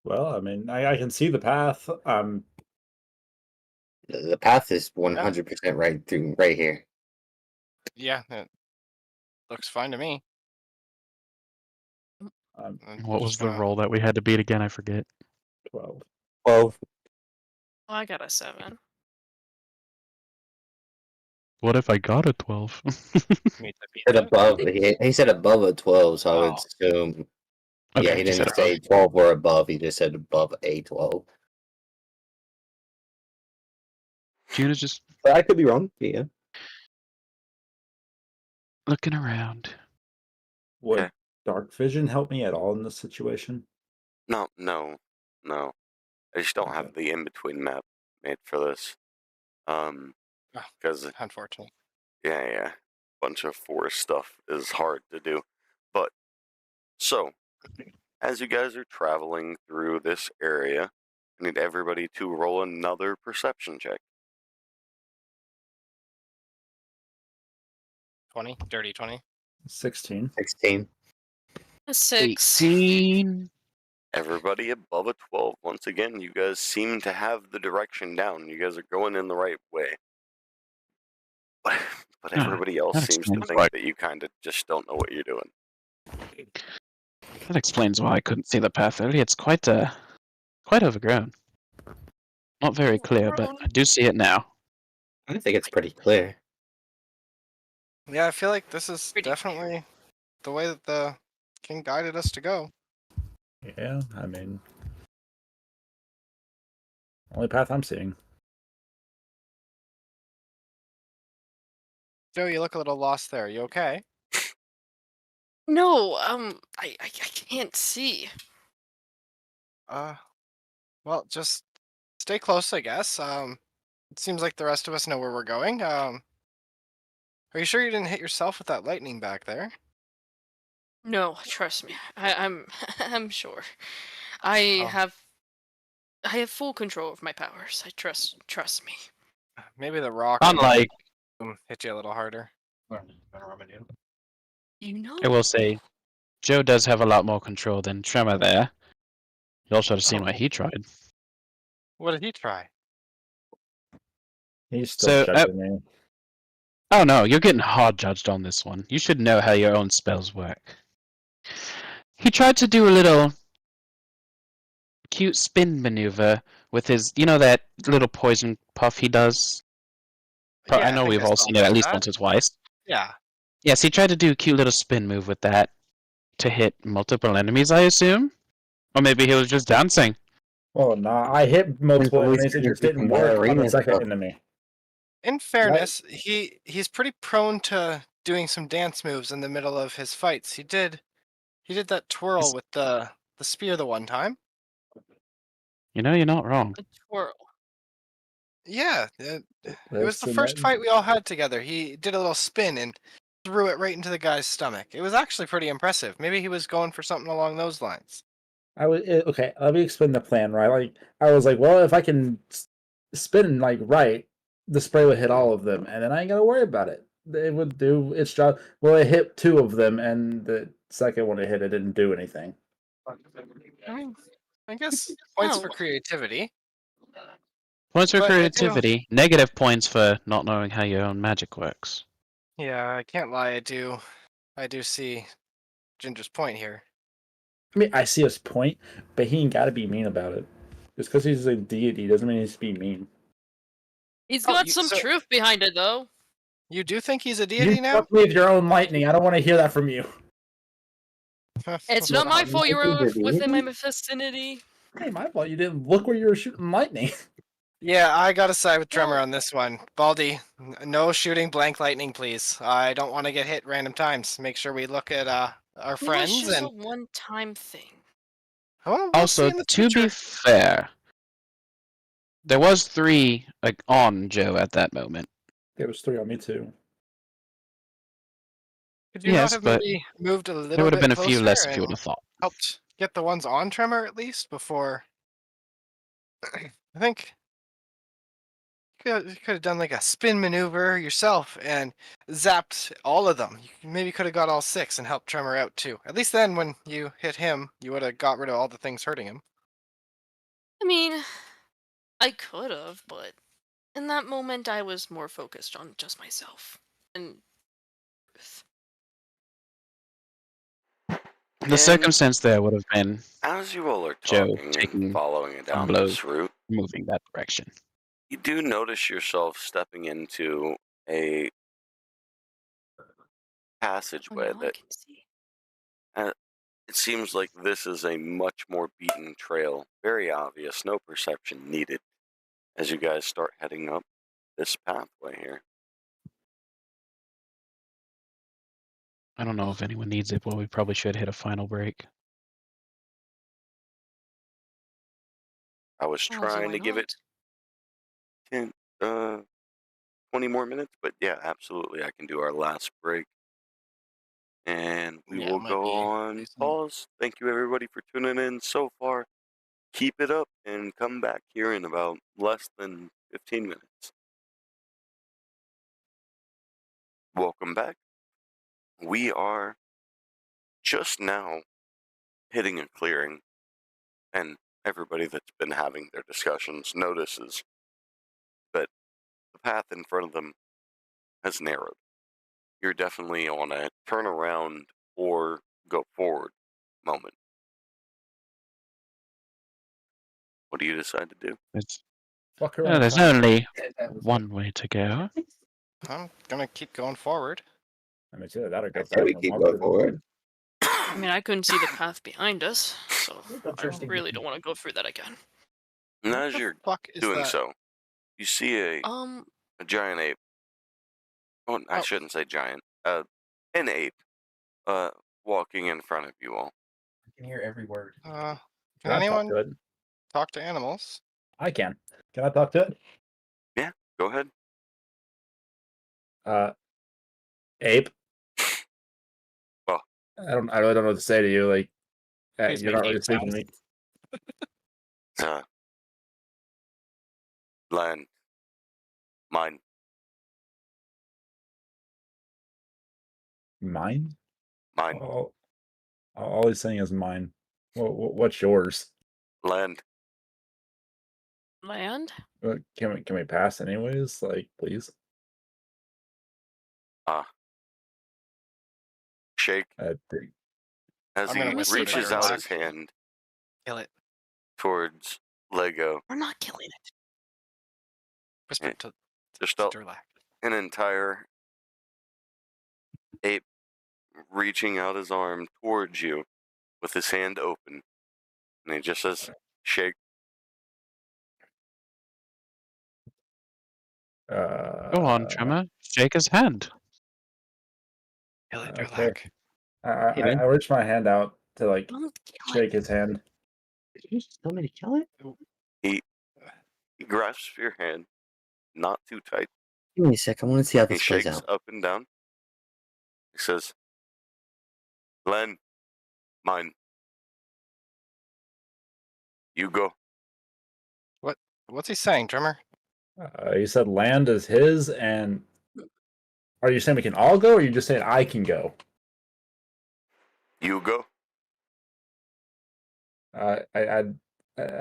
Well, I mean, I can see the path. The path is 100% right through right here. Yeah, it looks fine to me. I'm I'm What was just the gonna- roll that we had to beat again? I forget. 12. Well, Oh, I got a 7. What if I got a 12? meet the said pizza. above. He said above a 12, so I would Oh. assume. Okay, Yeah, he just said didn't above. say 12 or above. He just said above a 12. Juna's just But I could be wrong. Yeah. looking around. Would Okay. dark vision help me at all in this situation? No. I just don't Okay. have the in-between map made for this. Because Unfortunately. yeah, bunch of forest stuff is hard to do. But so, as you guys are traveling through this area, I need everybody to roll another perception check. 20, dirty 20. 16. 16. A 6. 18. Everybody above a 12. Once again, you guys seem to have the direction down. You guys are going in the right way. But everybody else that seems to explains think why. that you kind of just don't know what you're doing. That explains why I couldn't see the path earlier. It's quite overgrown. Not very clear, but I do see it now. I think it's pretty clear. Yeah, I feel like this is Pretty definitely the way that the king guided us to go. Yeah, I mean, only path I'm seeing. Joe, you look a little lost there. You okay? No, I can't see. Well, just stay close, I guess. It seems like the rest of us know where we're going. Are you sure you didn't hit yourself with that lightning back there? No, trust me. I'm I'm sure. I Oh. have full control of my powers. I trust me. Maybe the rock Unlike, hit you a little harder. You know? I will say, Joe does have a lot more control than Tremor there. You also have seen Oh. what he tried. What did he try? He's still So, judging me. oh no, you're getting hard judged on this one. You should know how your own spells work. He tried to do a little cute spin maneuver with his, that little poison puff he does. I know think we've I all saw seen it at least that. once or twice. Yeah. Yes, he tried to do a cute little spin move with that to hit multiple enemies, I assume? Or maybe he was just dancing. Well, nah, I hit multiple always enemies. It gonna just be didn't some work on ballerina the second stuff. enemy. In fairness, he's pretty prone to doing some dance moves in the middle of his fights. He did that twirl with the spear the one time. You know, you're not wrong. A twirl. Yeah, it was the Listen, first that- fight we all had together. He did a little spin and threw it right into the guy's stomach. It was actually pretty impressive. Maybe he was going for something along those lines. okay. Let me explain the plan. Right, like I was like, well, if I can spin like right, the spray would hit all of them, and then I ain't gotta worry about it. It would do its job. Well, it hit 2 of them, and the second one it hit, it didn't do anything. I mean, I guess points for Oh. creativity. Points for But I do- creativity, negative points for not knowing how your own magic works. Yeah, I can't lie. I do see Ginger's point here. I mean, I see his point, but he ain't got to be mean about it. Just because he's a deity doesn't mean he's to be mean. He's Oh, got you- some so- truth behind it, though. You do think he's a deity You now? fuck with your own lightning. I don't want to hear that from you. It's not my fault you were Lightning's a within my deity? vicinity. Hey, my fault. You didn't look where you were shooting lightning. Yeah, I gotta side with Tremor Well- on this one. Baldy, no shooting blank lightning, please. I don't want to get hit random times. Make sure we look at our It was friends just and a one-time thing. well, we'll see Also, in the to be future. fair, there was 3 on Joe at that moment. There was 3 on me too. Could you yes, not have but maybe moved a little There would have bit been a few closer less if and you would have thought. helped get the ones on Tremor at least before? I think you could have done like a spin maneuver yourself and zapped all of them. You maybe could have got all 6 and helped Tremor out too. At least then, when you hit him, you would have got rid of all the things hurting him. I mean, I could have, but in that moment, I was more focused on just myself and Ruth. The And circumstance there would have been as you all are Joe talking and taking following some down blows, this route, moving that direction. you do notice yourself stepping into a Oh, passageway now I that can see. it seems like this is a much more beaten trail. Very obvious, no perception needed as you guys start heading up this pathway here. I don't know if anyone needs it, but we probably should hit a final break. I was I don't see trying why to give it not. 10, 20 more minutes, but yeah, absolutely, I can do our last break. And we Yeah, it will might go be on decent. pause. Thank you everybody for tuning in so far. Keep it up and come back here in about less than 15 minutes. Welcome back. We are just now hitting a clearing, and everybody that's been having their discussions notices that the path in front of them has narrowed. You're definitely on a turn around or go forward moment. What do you decide to do? Fuck around. There's only one way to go. I'm gonna keep going forward. I mean, it's either that or go I say we back. keep going forward. I mean, I couldn't see the path behind us, so I Interesting. really don't want to go through that again. And What as the you're fuck is doing that? so, you see a giant ape. Oh, I Oh. shouldn't say giant. An ape. Walking in front of you all. I can hear every word. Can Can I talk anyone to it? talk to animals? I can. Can I talk to it? Yeah, go ahead. Ape. Oh. I really don't know what to say to you. Like, Please you're make not really ape speaking to sounds. me. Land. Mine. Mine? Mine. All he's saying is mine. What's yours? Land. Land? Can we pass anyways? Like, please. Shake. Uh, As I'm he gonna whisper to reaches out Durlac. his hand Kill it. towards Lego, We're not killing it. Whisper Yeah. to just Durlac. an entire ape reaching out his arm towards you with his hand open. And he just says, shake. Go on, Tremor. Shake his hand. Kill it, Okay. Durlac. Hey, man. I reach my hand out to like Don't kill shake it. his hand. Did you just tell me to kill it? He grasps your hand, not too tight. Give me a sec. I want to see how He this plays shakes out. up and down. He says, Len, mine. You go. What's he saying, Drummer? You said land is his, and are you saying we can all go, or are you just saying I can go? You go. I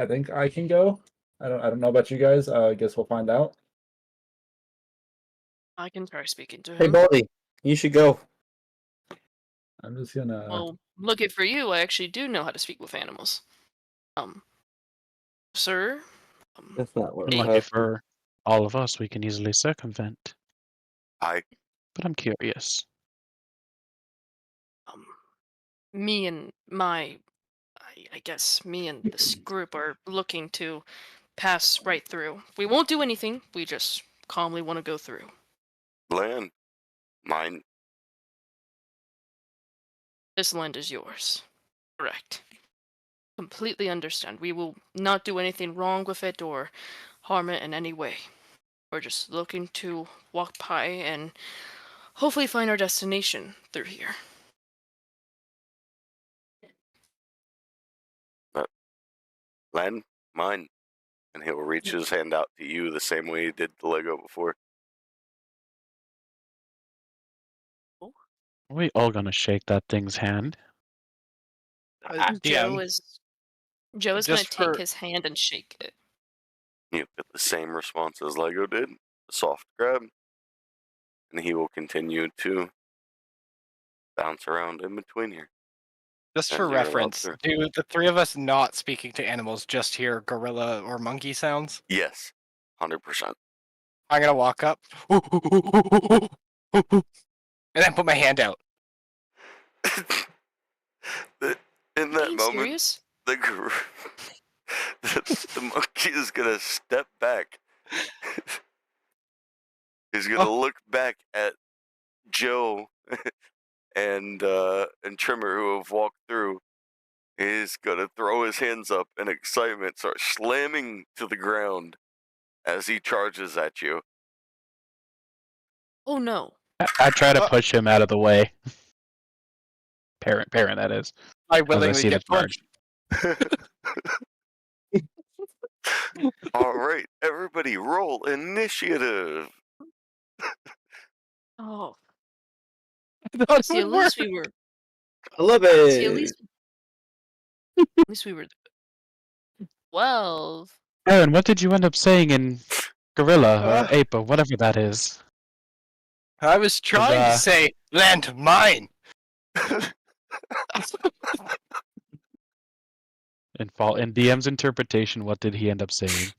think I can go. I don't know about you guys. I guess we'll find out. I can try speaking to Hey, him. Baldy, you should go. I'm just gonna. Well, look it for you. I actually do know how to speak with animals. Sir. That's not what Lucky happened. for all of us, we can easily circumvent. Aye. But I'm curious. Me and my, I guess me and this group are looking to pass right through. We won't do anything. We just calmly want to go through. Land. Mine. This land is yours. Correct. Completely understand. We will not do anything wrong with it or harm it in any way. We're just looking to walk by and hopefully find our destination through here. Land. Mine. And he'll reach his hand out to you the same way he did to Lego before. Are we all gonna shake that thing's hand? Joe is Joe is going to Just take for his hand and shake it. You get the same response as Lego did, a soft grab, and he will continue to bounce around in between here. just And for you're allowed reference, to- do the three of us not speaking to animals just hear gorilla or monkey sounds? Yes, 100%. I'm gonna walk up and then put my hand out. In Are that you moment, serious? the the monkey is gonna step back. He's gonna look back at Joe and Trimmer, who have walked through. He's gonna throw his hands up in excitement, start slamming to the ground as he charges at you. Oh no. I try to push him out of the way. Parent, that is. I As I willingly see the get pushed. charge. All right, everybody, roll initiative. Oh. I thought it See, at would work. least we were. I love See, at it. least we were 12. Aaron, what did you end up saying in gorilla or Uh. ape or whatever that is? I was trying to say land mine. In DM's interpretation, what did he end up saying?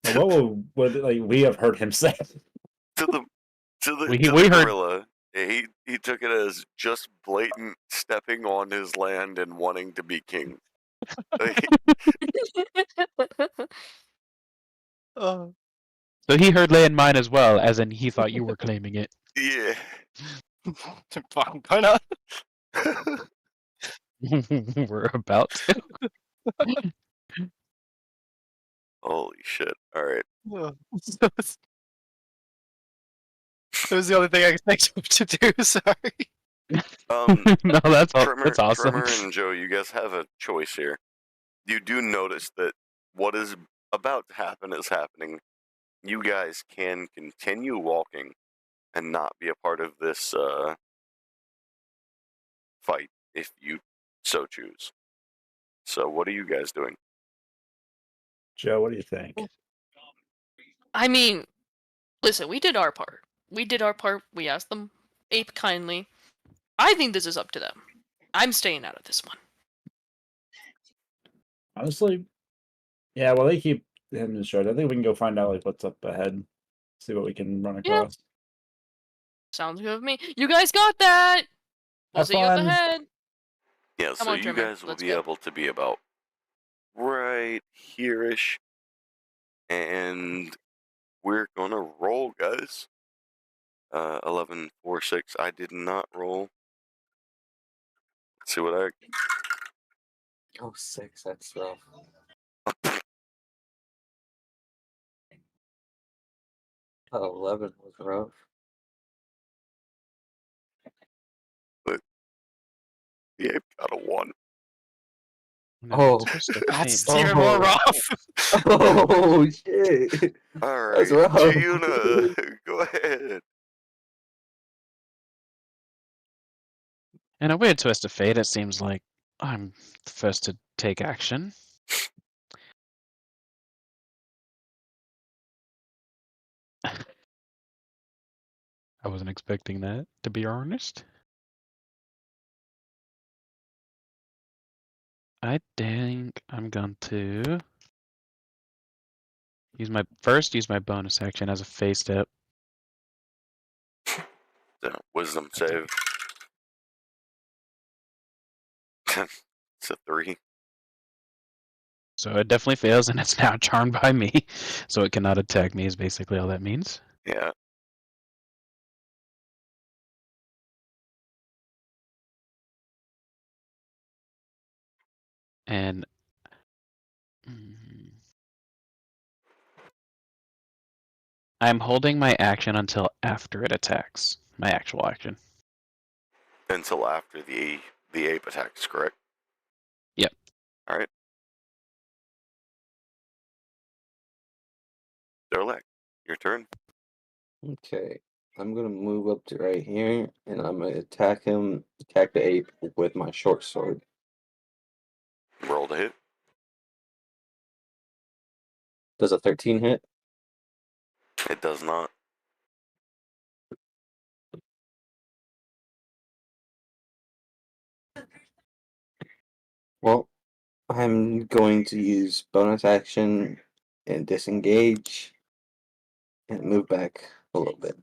Now, what would like we have heard him say? to the We the heard- gorilla. He took it as just blatant stepping on his land and wanting to be king. So he heard lay in mine as well, as in he thought you were claiming it. Yeah. Fucking gonna. We're about to. Holy shit! All right. That was the only thing I could think of to do. Sorry. No, that's Trimmer, awesome. Trimmer and Joe, you guys have a choice here. You do notice that what is about to happen is happening. You guys can continue walking and not be a part of this fight if you so choose. So, what are you guys doing? Joe, what do you think? I mean, listen, we did our part. We did our part. We asked them ape kindly. I think this is up to them. I'm staying out of this one. Honestly, yeah. Well, they keep him in short. I think we can go find out like what's up ahead. See what we can run Yeah. across. Sounds good with me. You guys got that. We'll Have see you up fun. ahead. Yeah, Come so on, you Trimmer, guys will let's be go. able to be about right here-ish. And we're gonna roll, guys. 11, 4, 6. I did not roll. Let's see what I... Oh, 6. That's rough. Oh, 11 was rough. Yeah, got a 1. Oh. That's Oh. even more rough. Oh shit! All right, That's rough. Giuna, go ahead. In a weird twist of fate, it seems like I'm the first to take action. I wasn't expecting that, to be honest. I think I'm going to use my bonus action as a phase step. Wisdom save. It's a 3. So it definitely fails, and it's now charmed by me, so it cannot attack me. Is basically all that means. Yeah. And I'm holding my action until after it attacks. My actual action. Until after the ape attacks, correct? Yep. All right. Derlek, your turn. Okay, I'm gonna move up to right here, and I'm gonna attack the ape with my short sword. Roll to hit. Does a 13 hit? It does not. Well, I'm going to use bonus action and disengage and move back a little bit.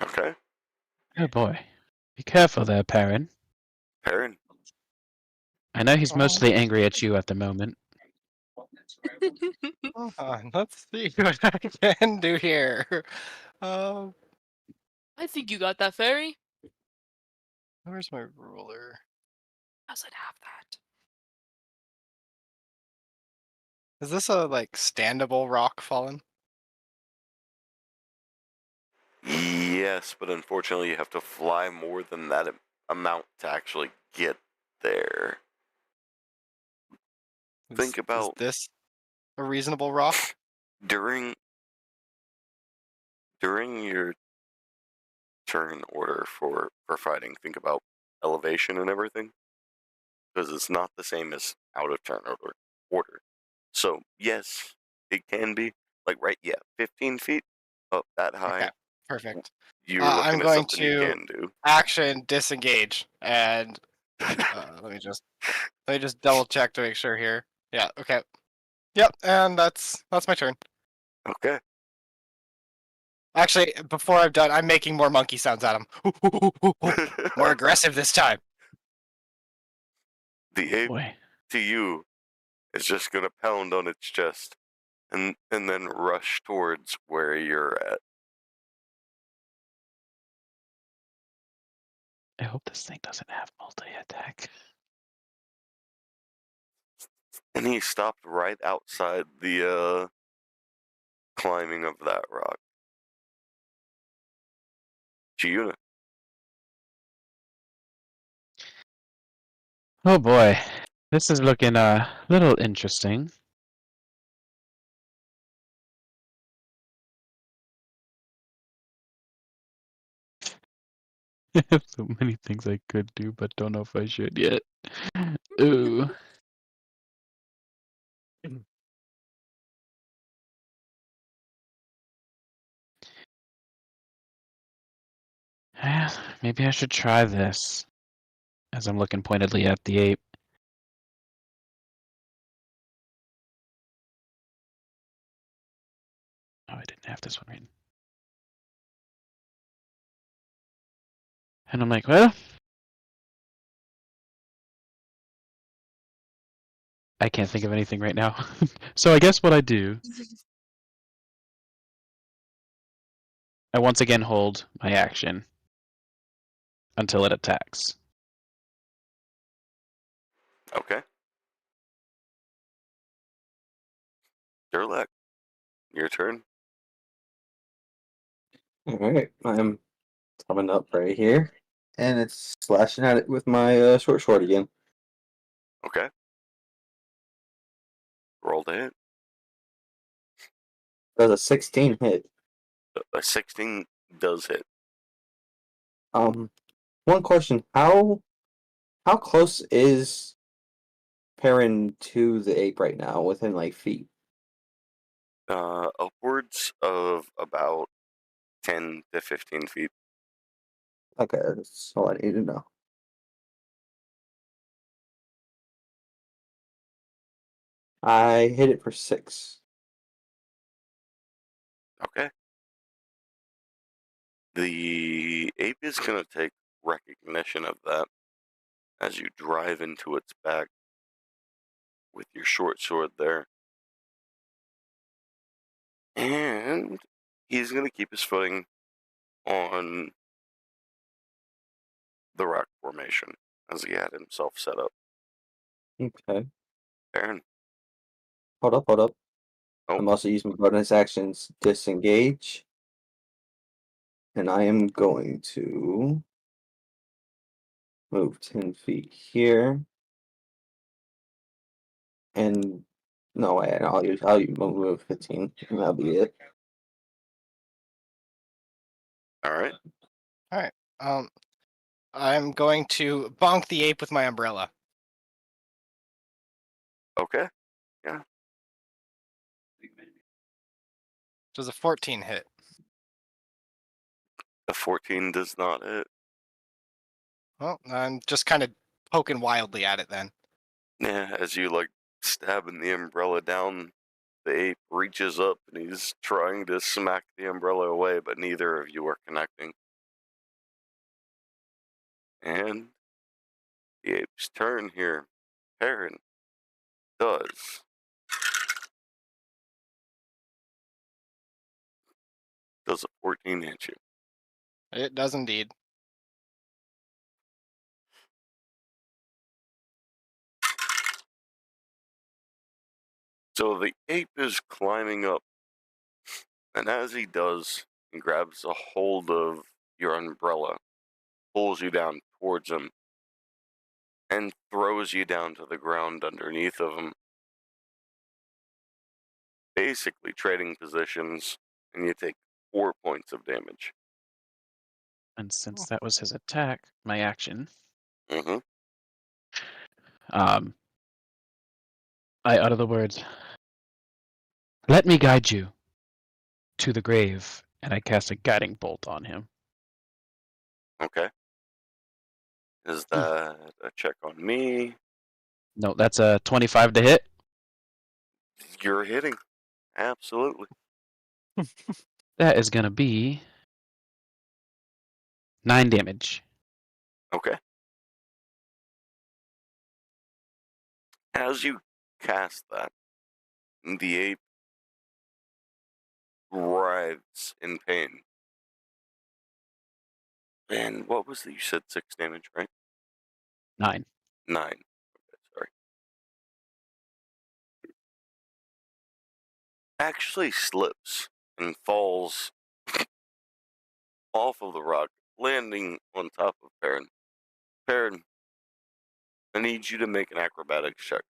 Okay. Oh boy. Be careful there, Perrin. Perrin. I know he's Oh. mostly angry at you at the moment. Hold on, let's see what I can do here. Um, I think you got that fairy. where's my ruler? Doesn't have that. Is this a like standable rock fallen? Yes, but unfortunately you have to fly more than that amount to actually get there. Think about- Is this a reasonable rock? During your turn order for fighting, think about elevation and everything, because it's not the same as out of turn order. So yes, it can be like 15 feet up that high. Okay, perfect. You're I'm looking at going something you to can do. action disengage, and let me just double check to make sure here. Yeah. Okay. Yep. And that's my turn. Okay. Actually, before I'm done, I'm making more monkey sounds at him. More aggressive this time. The ape Boy. to you is just gonna pound on its chest and then rush towards where you're at. I hope this thing doesn't have multi-attack. And he stopped right outside the climbing of that rock. Giuna. Oh boy. This is looking a little interesting. I have so many things I could do, but don't know if I should yet. Ooh. Maybe I should try this. As I'm looking pointedly at the ape. Oh, I didn't have this one right. And I'm like, well, I can't think of anything right now. So I guess what I do, I once again hold my action until it attacks. Okay. Durlak, your turn. Alright, I'm coming up right here. And it's slashing at it with my short sword again. Okay. Roll to hit. Does a 16 hit. A 16 does hit. One question: How close is Perrin to the ape right now? Within like feet? Upwards of about 10 to 15 feet. Okay, that's all I need to know. I hit it for 6. Okay. The ape is going to take recognition of that as you drive into its back with your short sword there. And he's going to keep his footing on the rock formation as he had himself set up. Okay. Aaron. Hold up. Oh. I'm also using my bonus actions disengage. And I am going to move 10 feet here. And no way, I'll move 15. And that'll be it. All right. All right. I'm going to bonk the ape with my umbrella. Okay. Does a 14 hit? A 14 does not hit. Well, I'm just kind of poking wildly at it then. Yeah, as you like stabbing the umbrella down, the ape reaches up and he's trying to smack the umbrella away, but neither of you are connecting. And the ape's turn here. Perrin does a 14 hit you? It does indeed. So the ape is climbing up, and as he does, he grabs a hold of your umbrella, pulls you down towards him, and throws you down to the ground underneath of him. Basically trading positions, and you take 4 points of damage. And since that was his attack, my action, Mm-hmm. I utter the words, "Let me guide you to the grave," and I cast a guiding bolt on him. Okay. Is that a check on me? No, that's a 25 to hit. You're hitting. Absolutely. That is going to be 9 damage. Okay. As you cast that, the ape writhes in pain. And what was it? You said 6 damage, right? 9. 9. Okay, sorry. Actually slips and falls off of the rock, landing on top of Perrin. Perrin, I need you to make an acrobatics check.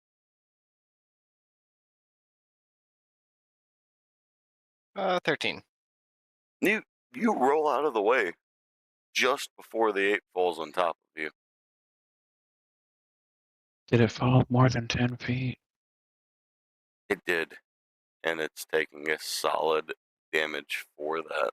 13. You roll out of the way just before the ape falls on top of you. Did it fall more than 10 feet? It did, and it's taking a solid damage for that.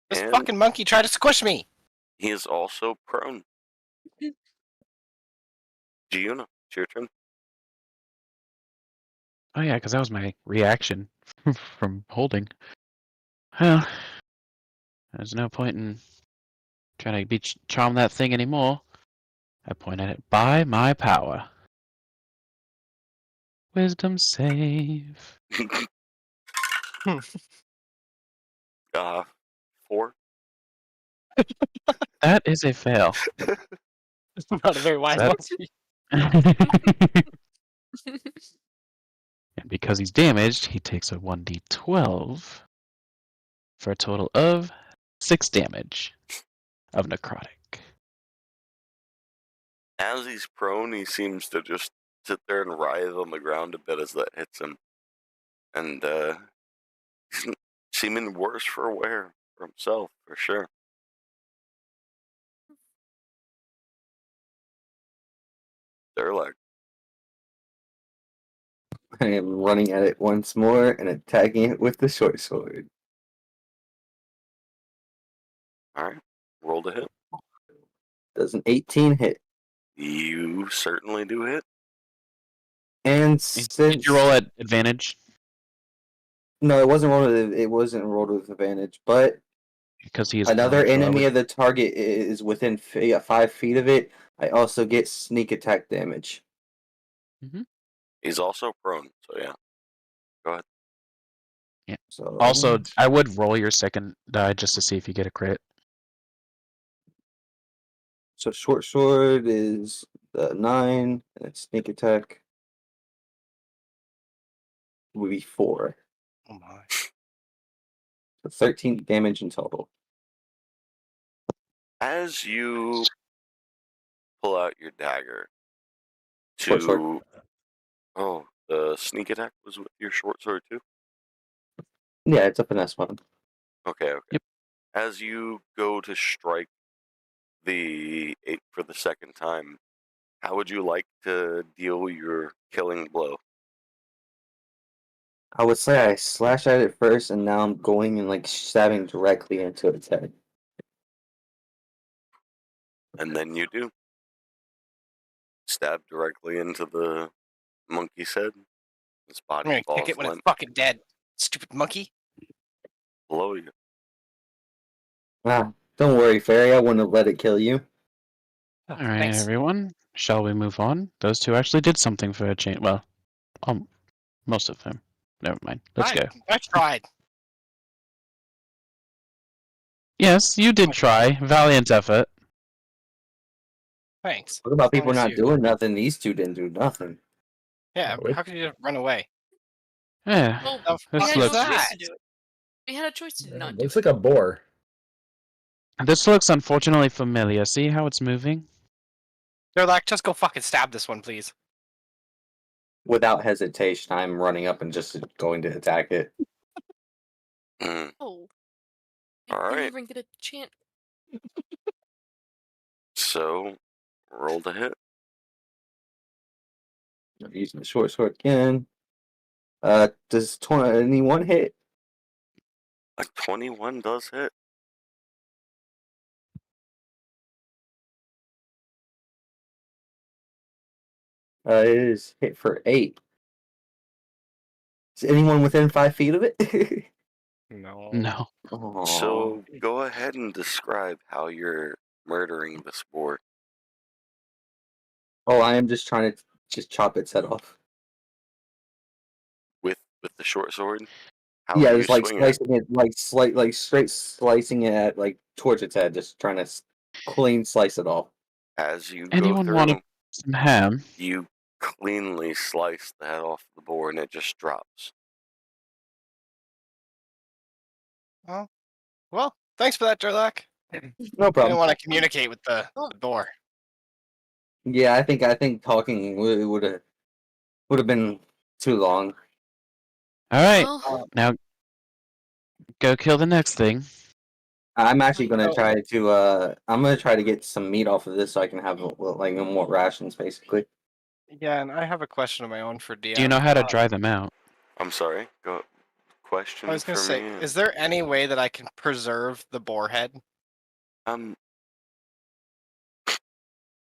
This And fucking monkey tried to squish me! he is also prone. Giuna, it's your turn. Oh yeah, because that was my reaction from holding. Well, there's no point in trying to charm that thing anymore. I point at it. By my power. Wisdom save. 4. That is a fail. Not a very wise That's- monkey. And because he's damaged, he takes a 1d12 for a total of 6 damage of necrotic. As he's prone, he seems to just sit there and writhe on the ground a bit as that hits him. And he's seeming worse for wear for himself, for sure. They're like, I am running at it once more and attacking it with the short sword. alright, roll to hit. Does an 18 hit? You certainly do hit. And Did since you roll at advantage? no, it wasn't rolled with advantage, but Because he is another prone, so I enemy would- of the target is within 5 feet of it. I also get sneak attack damage. He's also prone, so yeah. Go ahead. So Also, I would roll your second die just to see if you get a crit. So short sword is 9, and sneak attack would be 4. Oh my. So 13 damage in total. As you pull out your dagger Short sword. to... Oh, the sneak attack was with your short sword too? Yeah, it's a finesse weapon. Okay, okay. Yep. As you go to strike the 8 for the second time, how would you like to deal your killing blow? I would say I slash at it first, and now I'm going and like stabbing directly into its head. And then you do. Stab directly into the monkey's head. His I'm body gonna kick falls it when it's limp fucking dead. Stupid monkey. below you. Ah, don't worry, Fairy. I wouldn't have let it kill you. Oh, All right, thanks. everyone. Shall we move on? Those two actually did something for a change. Well, most of them. Never mind. Let's go. I tried. Yes, you did try. Valiant effort. Thanks. What about As long people as not you- doing nothing? These two didn't do nothing. Yeah, Wait. how could you just run away? Yeah. Well, The we This fuck had is no looks choice that? to do it. We had a choice to Yeah, not it do looks it. like a boar. this looks unfortunately familiar. See how it's moving? They're like, just go fucking stab this one, please. Without hesitation, I'm running up and just going to attack it. Mm. Oh. All I didn't right. even get a chance. So, roll to hit. I'm using the short sword again. Does anyone hit? A 21 does hit. It is hit for 8. Is anyone within 5 feet of it? No. No. Aw. So, go ahead and describe how you're murdering this boar. Oh, I am just trying to just chop its head off. With the short sword. How Yeah, do you just like swing it? slicing it, like straight slicing it at like towards its head, just trying to clean slice it off. As you go Anyone want through, some ham? you cleanly slice the head off the boar and it just drops. Well, thanks for that, Durlac. No I didn't problem. want to communicate with the boar. Yeah, I think talking would have been too long. All right. Well, Now go kill the next thing. I'm actually gonna Oh. try to I'm gonna try to get some meat off of this so I can have like no more rations basically. Yeah, and I have a question of my own for DM. Do you know how to dry them out? I'm sorry. Go. Question I was gonna for say, me. is there any way that I can preserve the boar head?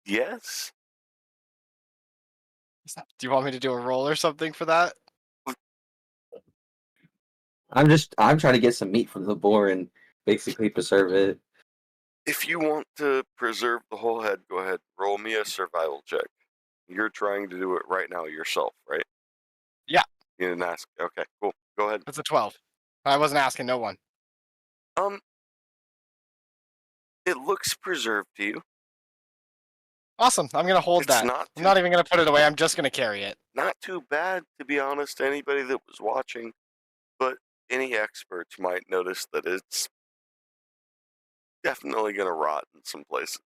Yes. Do you want me to do a roll or something for that? I'm trying to get some meat from the boar and basically preserve it. If you want to preserve the whole head, go ahead. Roll me a survival check. You're trying to do it right now yourself, right? Yeah. You didn't ask. Okay, cool. Go ahead. It's a 12. I wasn't asking no one. It looks preserved to you. Awesome. I'm gonna hold It's that. not I'm too, not even gonna put it away. I'm just gonna carry it. not too bad, to be honest, to anybody that was watching. But any experts might notice that it's definitely going to rot in some places.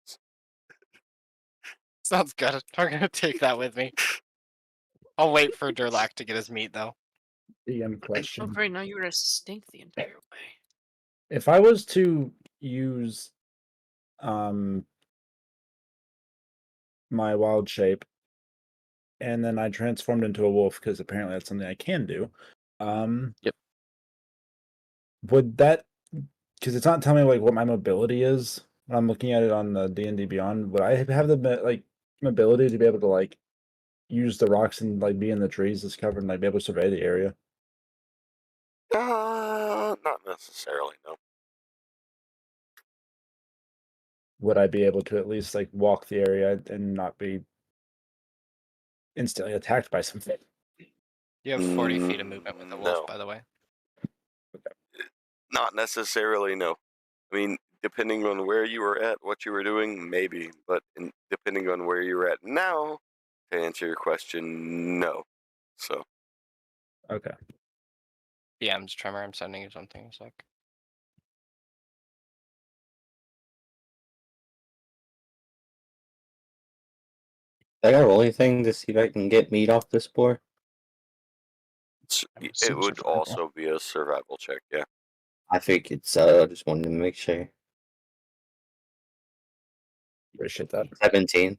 Sounds good. I'm gonna take that with me. I'll wait for Durlac to get his meat though. DM oh, question. great, now you're gonna stink the entire way. If I was to use my wild shape and then I transformed into a wolf, because apparently that's something I can do. Yep. Would that, because it's not telling me like what my mobility is when I'm looking at it on the D&D Beyond, would I have the like ability to be able to like use the rocks and like be in the trees that's covered and like be able to survey the area? Not necessarily, no. Would I be able to at least like walk the area and not be instantly attacked by something? You have 40 feet of movement with the wolf, No. by the way. Not necessarily, no. I mean, depending on where you were at, what you were doing, maybe. But depending on where you're at now, to answer your question, no. So, Okay. DM's Tremor, I'm sending you something. It's like, I gotta roll anything to see if I can get meat off this boar. I'm It assuming would survival. also be a survival check, yeah. I figured so. I just wanted to make sure. Appreciate that. 17.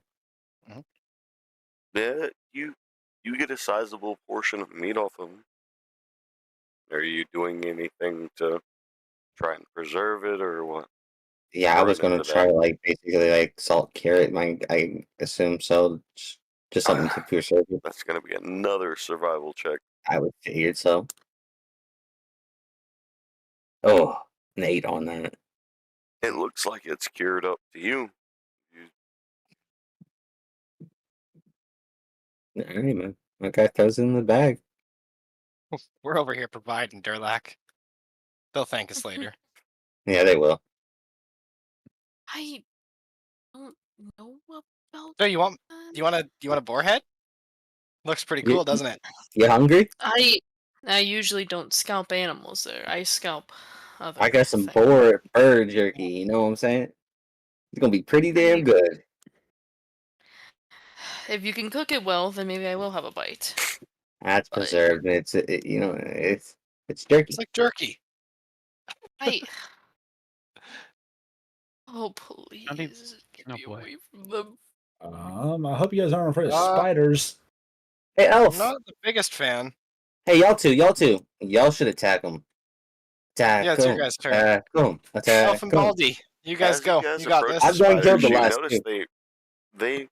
Yeah, you get a sizable portion of meat off of them. Are you doing anything to try and preserve it, or what? Yeah, I was Burn it gonna to try death. like basically like salt carrot. I assume so. Just something to preserve it. That's gonna be another survival check. I would figured so. Oh, an 8 on that. It looks like it's cured up to you. Alright, man. My guy throws it in the bag. We're over here providing, Durlac. They'll thank us later. Yeah, they will. I don't know about So you want that. a boarhead? Looks pretty You- cool, doesn't it? You hungry? I usually don't scalp animals there. I scalp other I got some things. bird jerky. You know what I'm saying? It's gonna be pretty damn good. If you can cook it well, then maybe I will have a bite. That's But- preserved. It's it's jerky. It's like jerky. I. Oh please, get oh me boy. away from them. I hope you guys aren't afraid of spiders. Hey, I'm Elf. not the biggest fan. Hey, y'all two. Y'all should attack him. Attack Yeah, it's your him. guys' turn. Attack him. Attack Elf and him. Baldy, you guys As go. you guys You got approach this. the I've done killed spiders, the you last notice two. they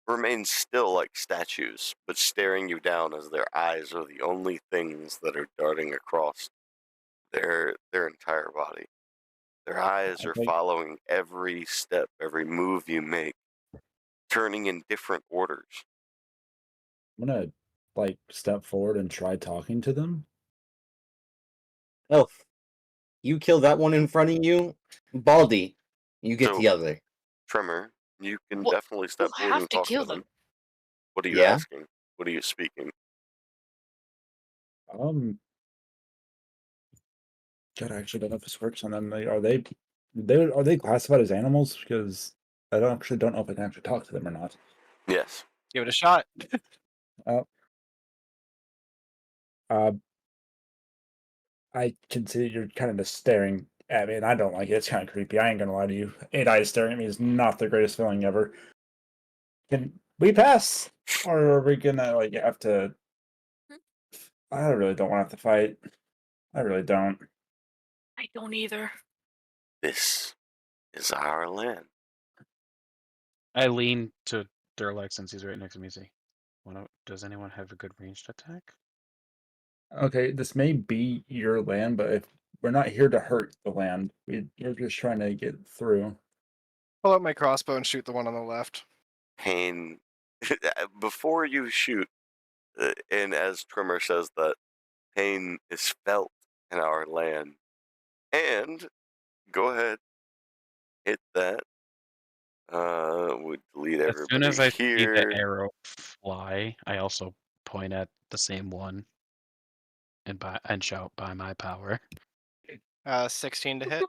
remain still like statues, but staring you down as their eyes are the only things that are darting across their entire body. Their eyes are Okay. following every step, every move you make, turning in different orders. I'm gonna like step forward and try talking to them. Elf, you kill that one in front of you. Baldy, you get So- the other. Tremor, you can Well, definitely step we'll forward have and to talk kill to them. them. What are you Yeah? asking? What are you speaking? God, I actually don't know if this works on them. Are they classified as animals? Because I don't know if I can actually talk to them or not. Yes. Give it a shot. I can see you're kind of just staring at me, and I don't like it. It's kind of creepy. I ain't gonna lie to you. 8 eyes staring at me is not the greatest feeling ever. Can we pass, or are we gonna like have to? I really don't want to have to fight. I really don't. I don't either. This is our land. I lean to Durlac since he's right next to me. See, does anyone have a good ranged attack? Okay, this may be your land, but if we're not here to hurt the land, we're just trying to get through. Pull out my crossbow and shoot the one on the left. Pain. Before you shoot, and as Tremor says that, pain is felt in our land. And go ahead, hit that. We delete As everybody soon as I here. see the arrow fly, I also point at the same one and shout by my power. 16 to hit.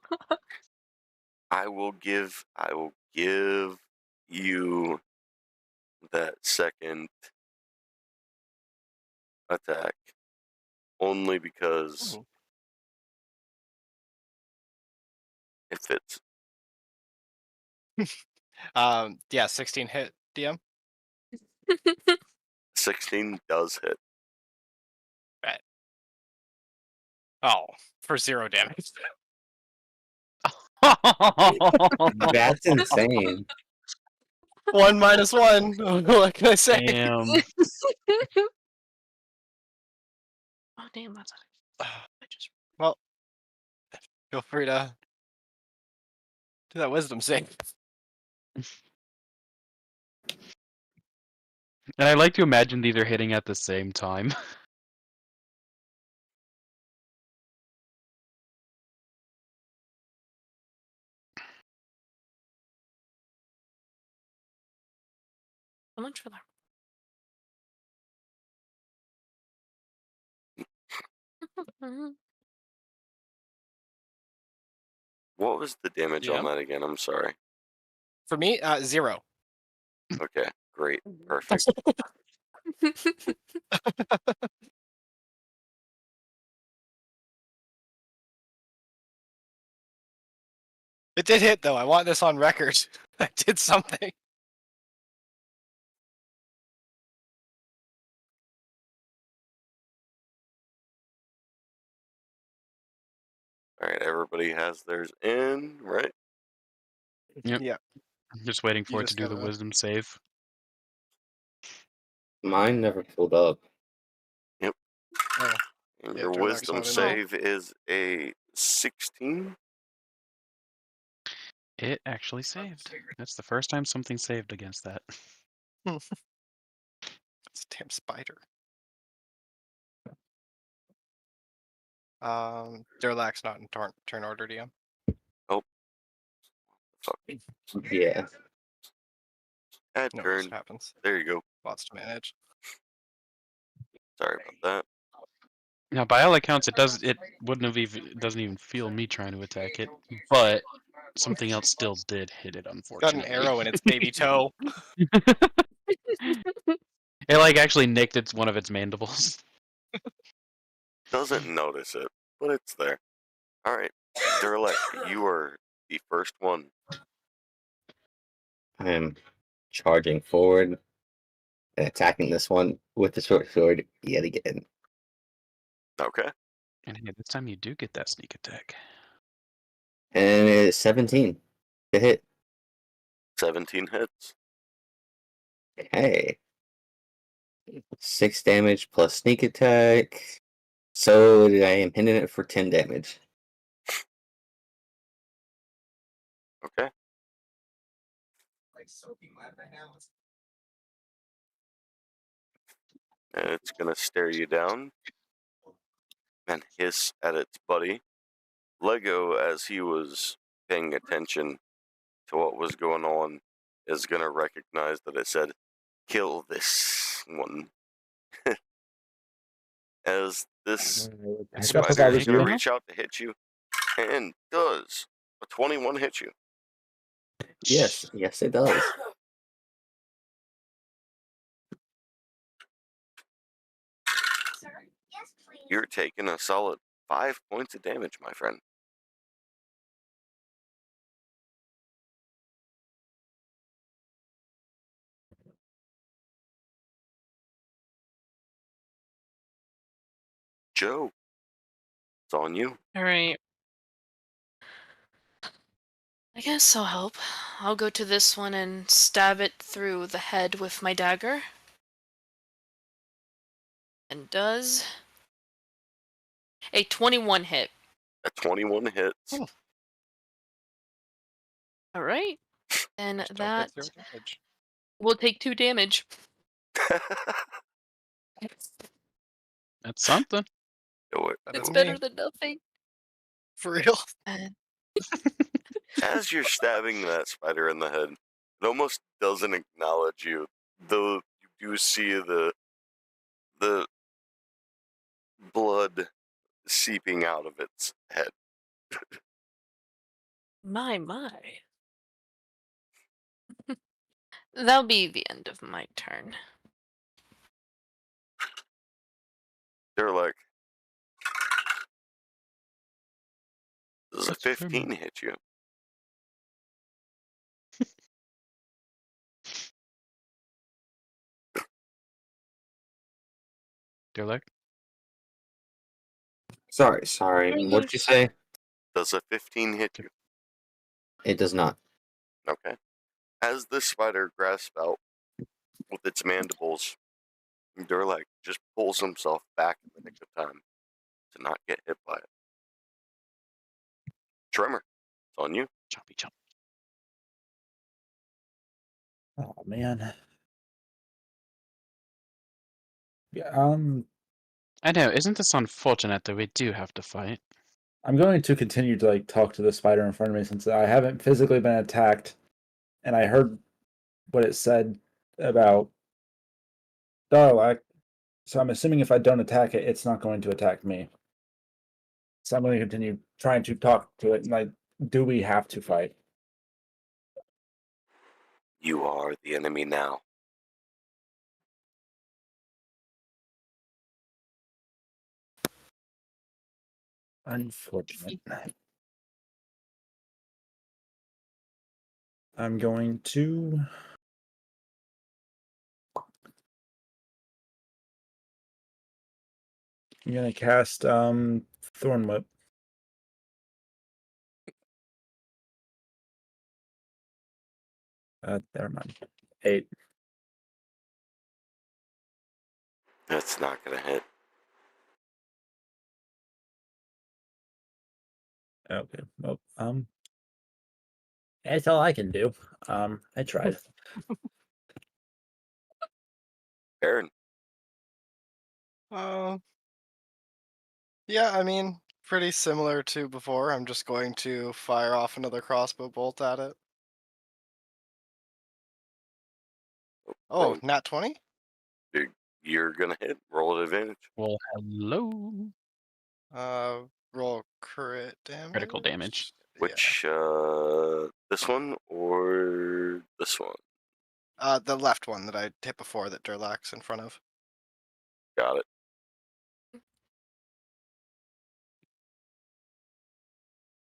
I will give you that second attack only because Ooh. it fits. Yeah, 16 hit. DM. 16 does hit. Oh, for 0 damage. That's insane. 1 minus 1. What can I say? Damn. Oh damn, that's. Well, feel free to do that wisdom save. And I like to imagine these are hitting at the same time. How much for that? What was the damage on Yeah. that again? I'm sorry. For me, 0. Okay, great, perfect. It did hit though. I want this on record. I did something. All right, everybody has theirs in, right? Yep. Yeah. I'm just waiting You for it to just do the gotta- wisdom save. Mine never pulled up. Yep. Oh. And Yeah, your Durlac's wisdom not in there. save is a 16. It actually saved. That's the first time something saved against that. It's a damn spider. Durlac's not in turn order, DM. Fuck. Yeah. Add No, turn. it happens. There you go. Lots to manage. Sorry about Now, by all accounts, it wouldn't have even it doesn't even feel me trying to attack it, but something else still did hit it. Got an Unfortunately, arrow in its baby toe. it like actually nicked one of its mandibles. that. Doesn't notice it, but it's there. All right, Durlek, you are the first one. I am charging forward and attacking this one with the short sword yet again. Okay. And hey, this time you do get that sneak attack. And it's 17 to hit. 17 hits. Hey. 6 damage plus sneak attack. So I am hitting it for 10 damage. Okay. And it's gonna stare you down and hiss at its buddy. Lego, as he was paying attention to what was going on, is gonna recognize that it said, "Kill this one." As this Pick up if I spider was is gonna you. reach out to hit you, and does. A 21 hit you. Yes, yes, it does. You're taking a solid 5 points of damage, my friend. Joe, it's on you. All right. I guess I'll help. I'll go to this one and stab it through the head with my dagger. And does a 21 hit. A 21 hits. Hmm. All right. And Just don't that get zero damage. will take 2 damage. That's something. Do it. Better It's than better me. than nothing. For real. And As you're stabbing that spider in the head, it almost doesn't acknowledge you, though you do see the blood seeping out of its head. my. That'll be the end of my turn. They're like, does a That's fair, 15 man. hit you? Derlek? Sorry. What'd you say? Does a 15 hit you? It does not. Okay. As the spider grasps out with its mandibles, Durlak just pulls himself back in the nick of time to not get hit by it. Tremor, it's on you. Chompy chomp. Oh man. Yeah, I know, isn't this unfortunate that we do have to fight? I'm going to continue to like talk to the spider in front of me since I haven't physically been attacked, and I heard what it said about Darlac. So I'm assuming if I don't attack it, it's not going to attack me. So I'm going to continue trying to talk to it. And like, do we have to fight? You are the enemy now. Unfortunate. I'm going to. I'm gonna cast Thorn Whip. Never mind. 8. That's not gonna hit. Okay. Well, that's all I can do. I tried. Aaron, Yeah, I mean, pretty similar to before. I'm just going to fire off another crossbow bolt at it. Oh, roll. nat 20? You're gonna hit. Roll at advantage. Well, hello. Roll crit damage. Critical damage. Which this one or this one? The left one that I hit before that Durlac's in front of. Got it.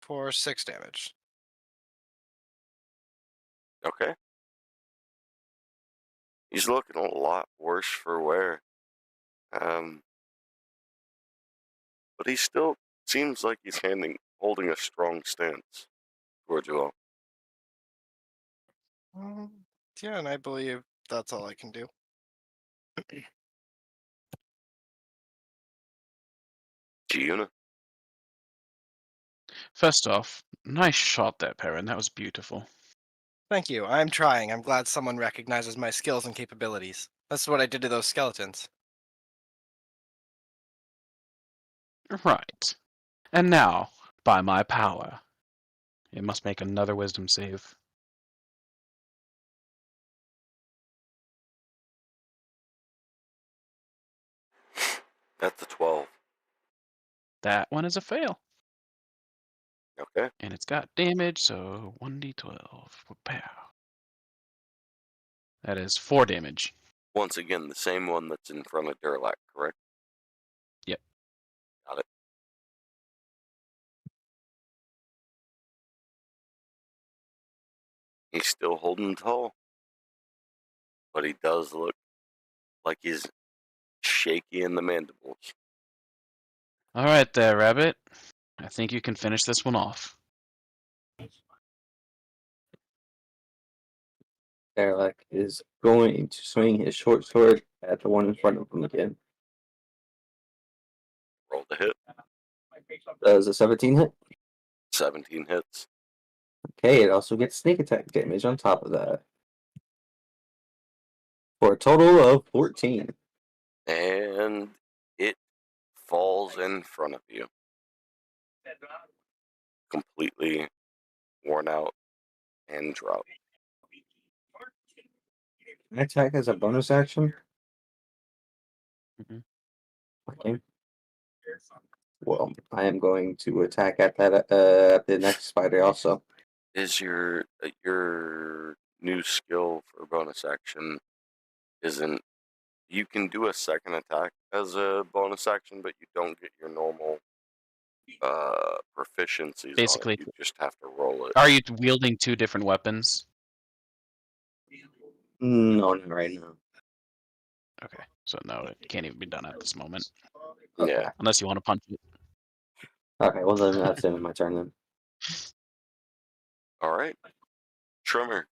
For 6 damage. Okay. He's looking a lot worse for wear. But he still seems like he's holding a strong stance towards you all. Yeah, and I believe that's all I can do. Giuna, First off, nice shot there, Perrin. That was beautiful. Thank you. I'm trying. I'm glad someone recognizes my skills and capabilities. That's what I did to those skeletons. Right. And now, by my power, it must make another wisdom save. that's a 12. That one is a fail. Okay. And it's got damage, so 1d12. Pow. That is 4 damage. Once again, the same one that's in front of Durlac, correct? Yep. Got it. He's still holding tall. But he does look like he's shaky in the mandibles. Alright there, Rabbit. I think you can finish this one off. Erlek is going to swing his short sword at the one in front of him again. Roll the hit. Does a 17 hit? 17 hits. Okay, it also gets sneak attack damage on top of that. For a total of 14. And it falls in front of you. Completely worn out and dropped. Can I attack as a bonus action? Mhm. Okay. Well, I am going to attack at that the next spider also. Is your new skill for bonus action isn't you can do a second attack as a bonus action, but you don't get your normal proficiencies on Basically, it. You just have to roll it. are you wielding 2 different weapons? No, not right now. Okay, so no, it can't even be done at this moment. Yeah. Unless you want to punch it. Okay, well then that's the end of my turn then. All right. Trimmer,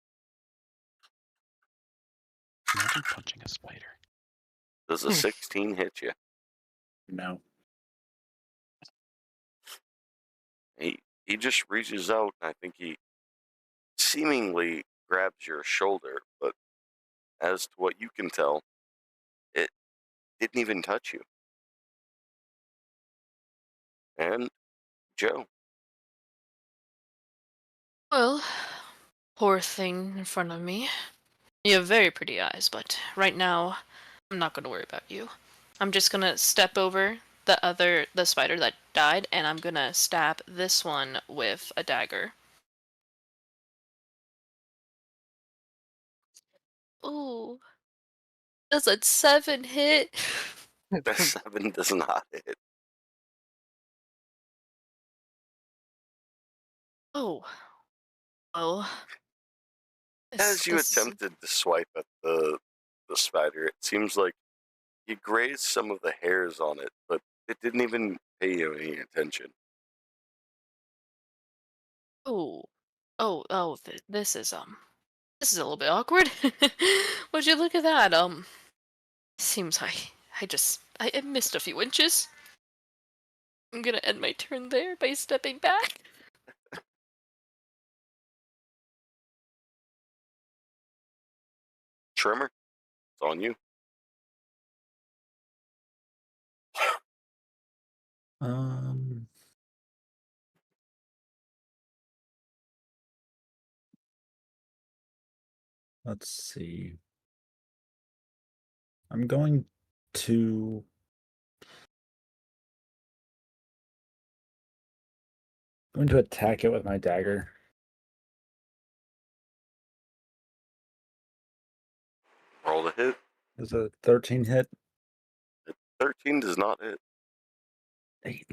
Imagine punching a spider. does a 16 hit you? No. He just reaches out, and I think he seemingly grabs your shoulder, but as to what you can tell, it didn't even touch you. And Joe, Well, poor thing in front of me. You have very pretty eyes, but right now, I'm not gonna worry about you. I'm just gonna step over the spider that died, and I'm gonna stab this one with a dagger. Ooh. Does a 7 hit? the 7 does not hit. Oh. Well, As you attempted to swipe at the spider, it seems like you grazed some of the hairs on it, but it didn't even pay you any attention. Oh, this is a little bit awkward. Would you look at that? Seems I missed a few inches. I'm gonna end my turn there by stepping back. Trimmer, it's on you. Um, let's see. I'm going to attack it with my dagger. Roll the hit. Is a 13 hit? 13 does not hit. 8.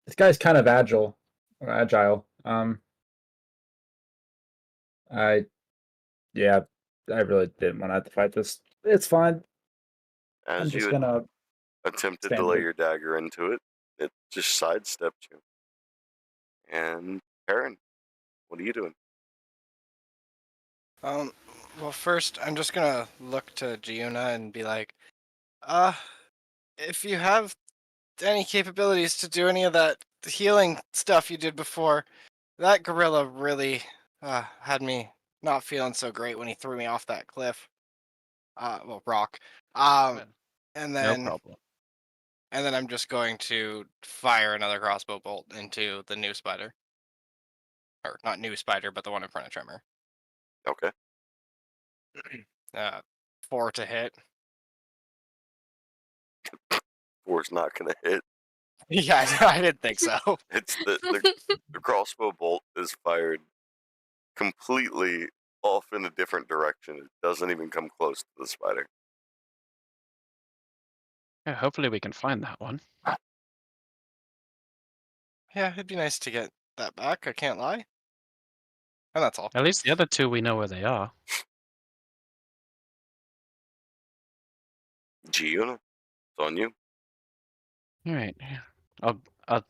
This guy's kind of agile. I really didn't want to have to fight this. It's fine. I'm As just you gonna attempted to stand lay here. your dagger into it, it just sidestepped you. And Karen, what are you doing? Well, first, I'm just gonna look to Giuna and be like, if you have any capabilities to do any of that healing stuff you did before, that gorilla really had me not feeling so great when he threw me off that cliff. Rock. And No then problem. I'm just going to fire another crossbow bolt into the new spider. Or not new spider, but the one in front of Tremor. Okay. 4 to hit. 4's not going to hit. Yeah, I didn't think so. It's the crossbow bolt is fired completely off in a different direction. It doesn't even come close to the spider. Yeah, hopefully we can find that one. Yeah, it'd be nice to get that back, I can't lie. And that's all. At least the other two we know where they are. Giuna, it's on you. All right. I'll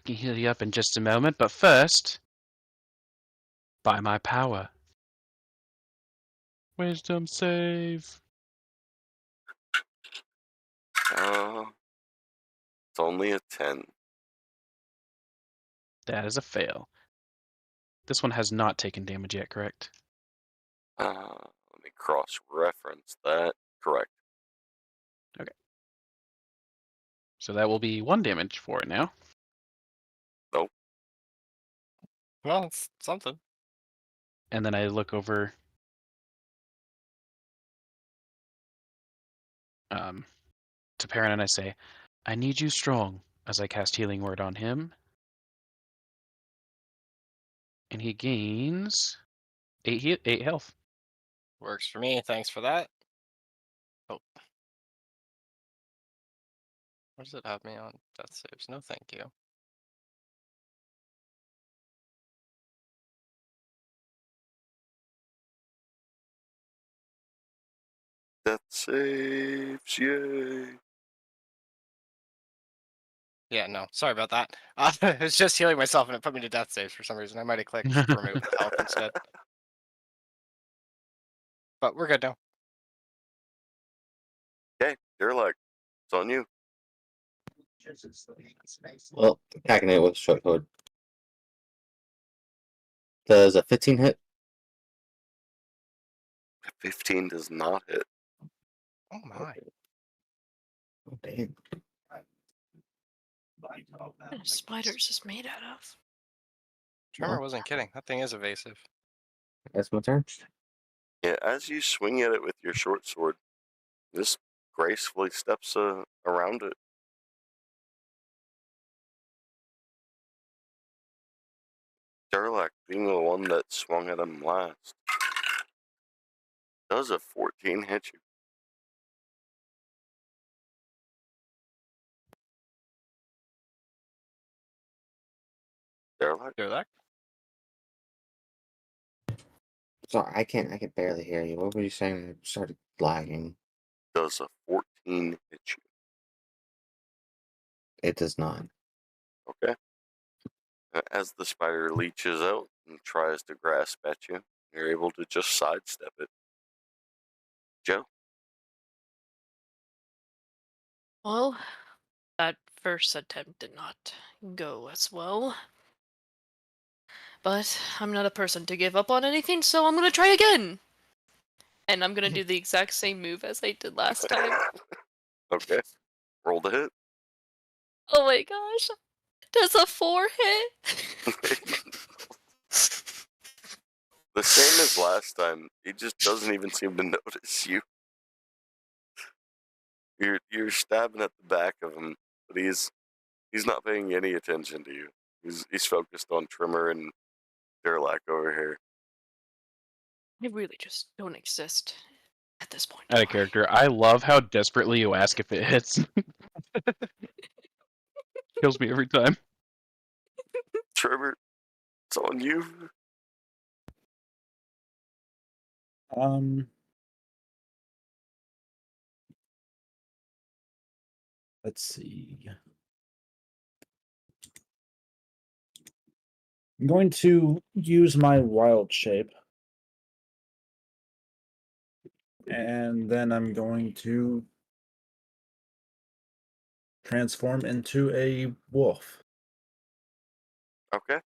heal you up in just a moment, but first, by my power. Wisdom save. It's only a 10. That is a fail. This one has not taken damage yet, correct? Let me cross-reference that. Correct. So that will be 1 damage for it now. Nope. Well, it's something. And then I look over to Perrin and I say, I need you strong, as I cast Healing Word on him. And he gains 8 health. Works for me, thanks for that. Oh. What does it have me on? Death saves. No, thank you. Death saves, yay. Yeah, no, sorry about that. It's just healing myself and it put me to death saves for some reason. I might have clicked remove health instead. But we're good now. Okay, Durlac, it's on you. Well, attacking it with short sword. Does a 15 hit? 15 does not hit. Oh my. Oh, damn. What kind of spiders is made out of? Tremor wasn't kidding. That thing is evasive. That's my turn. Yeah, as you swing at it with your short sword, this gracefully steps around it. Durlac, being the one that swung at him last, does a 14 hit you? Derlak? Sorry, I can barely hear you. What were you saying? I started lagging. Does a 14 hit you? It does not. Okay. As the spider leeches out and tries to grasp at you, you're able to just sidestep it. Joe? Well, that first attempt did not go as well. But I'm not a person to give up on anything, so I'm gonna try again! And I'm gonna do the exact same move as I did last time. Okay. Roll the hit. Oh my gosh. Does a 4 hit? The same as last time. He just doesn't even seem to notice you. You're stabbing at the back of him, but he's not paying any attention to you. He's focused on Trimmer and Derlak over here. I really just don't exist at this point. Out of character. I love how desperately you ask if it hits. Kills me every time. Trimmer, it's on you. Let's see. I'm going to use my wild shape. And then I'm going to transform into a wolf. Okay.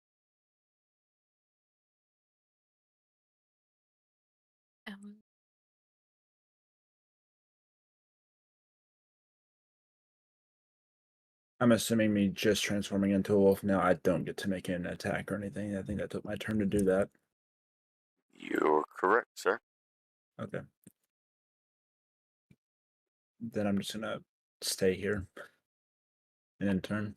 I'm assuming me just transforming into a wolf now, I don't get to make an attack or anything. I think I took my turn to do that. You're correct, sir. Okay. Then I'm just gonna stay here and then turn.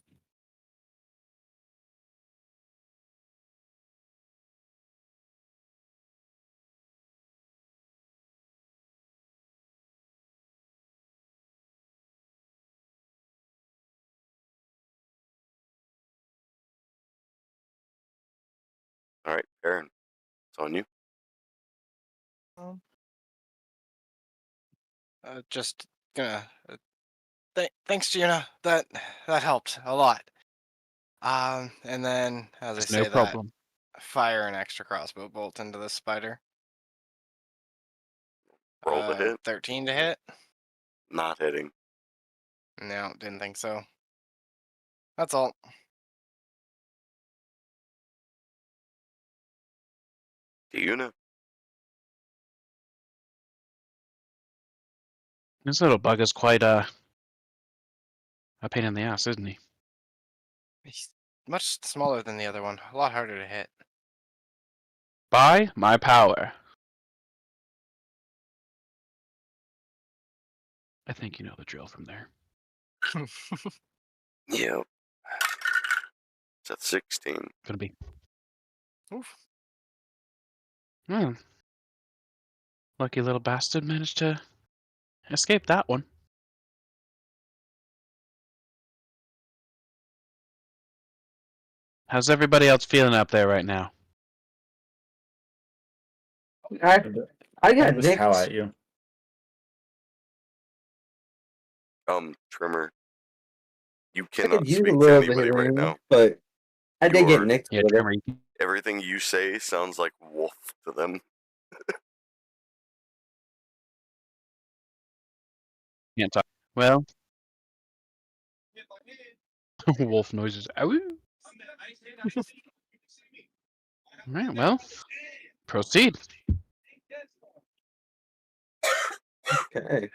All right, Aaron, it's on you. Just gonna. Thanks, Gina. That helped a lot. And then as I It's say no that, problem. fire an extra crossbow bolt into the spider. Roll the hit. 13 to hit. Not hitting. No, didn't think so. That's all. Do you know? This little bug is quite a pain in the ass, isn't he? He's much smaller than the other one. A lot harder to hit. By my power. I think you know the drill from there. Yep. It's at 16. Gonna be. Oof. Lucky little bastard managed to escape that one. How's everybody else feeling up there right now? I I got just howl nicked. at you. Trimmer, you I cannot could use speak a to little bit anybody of right range, now. but I did get You're- nicked. Yeah, a little. Trimmer, you Everything you say sounds like wolf to them. can't talk. Well, wolf noises. Ow. Alright, well, proceed. Okay.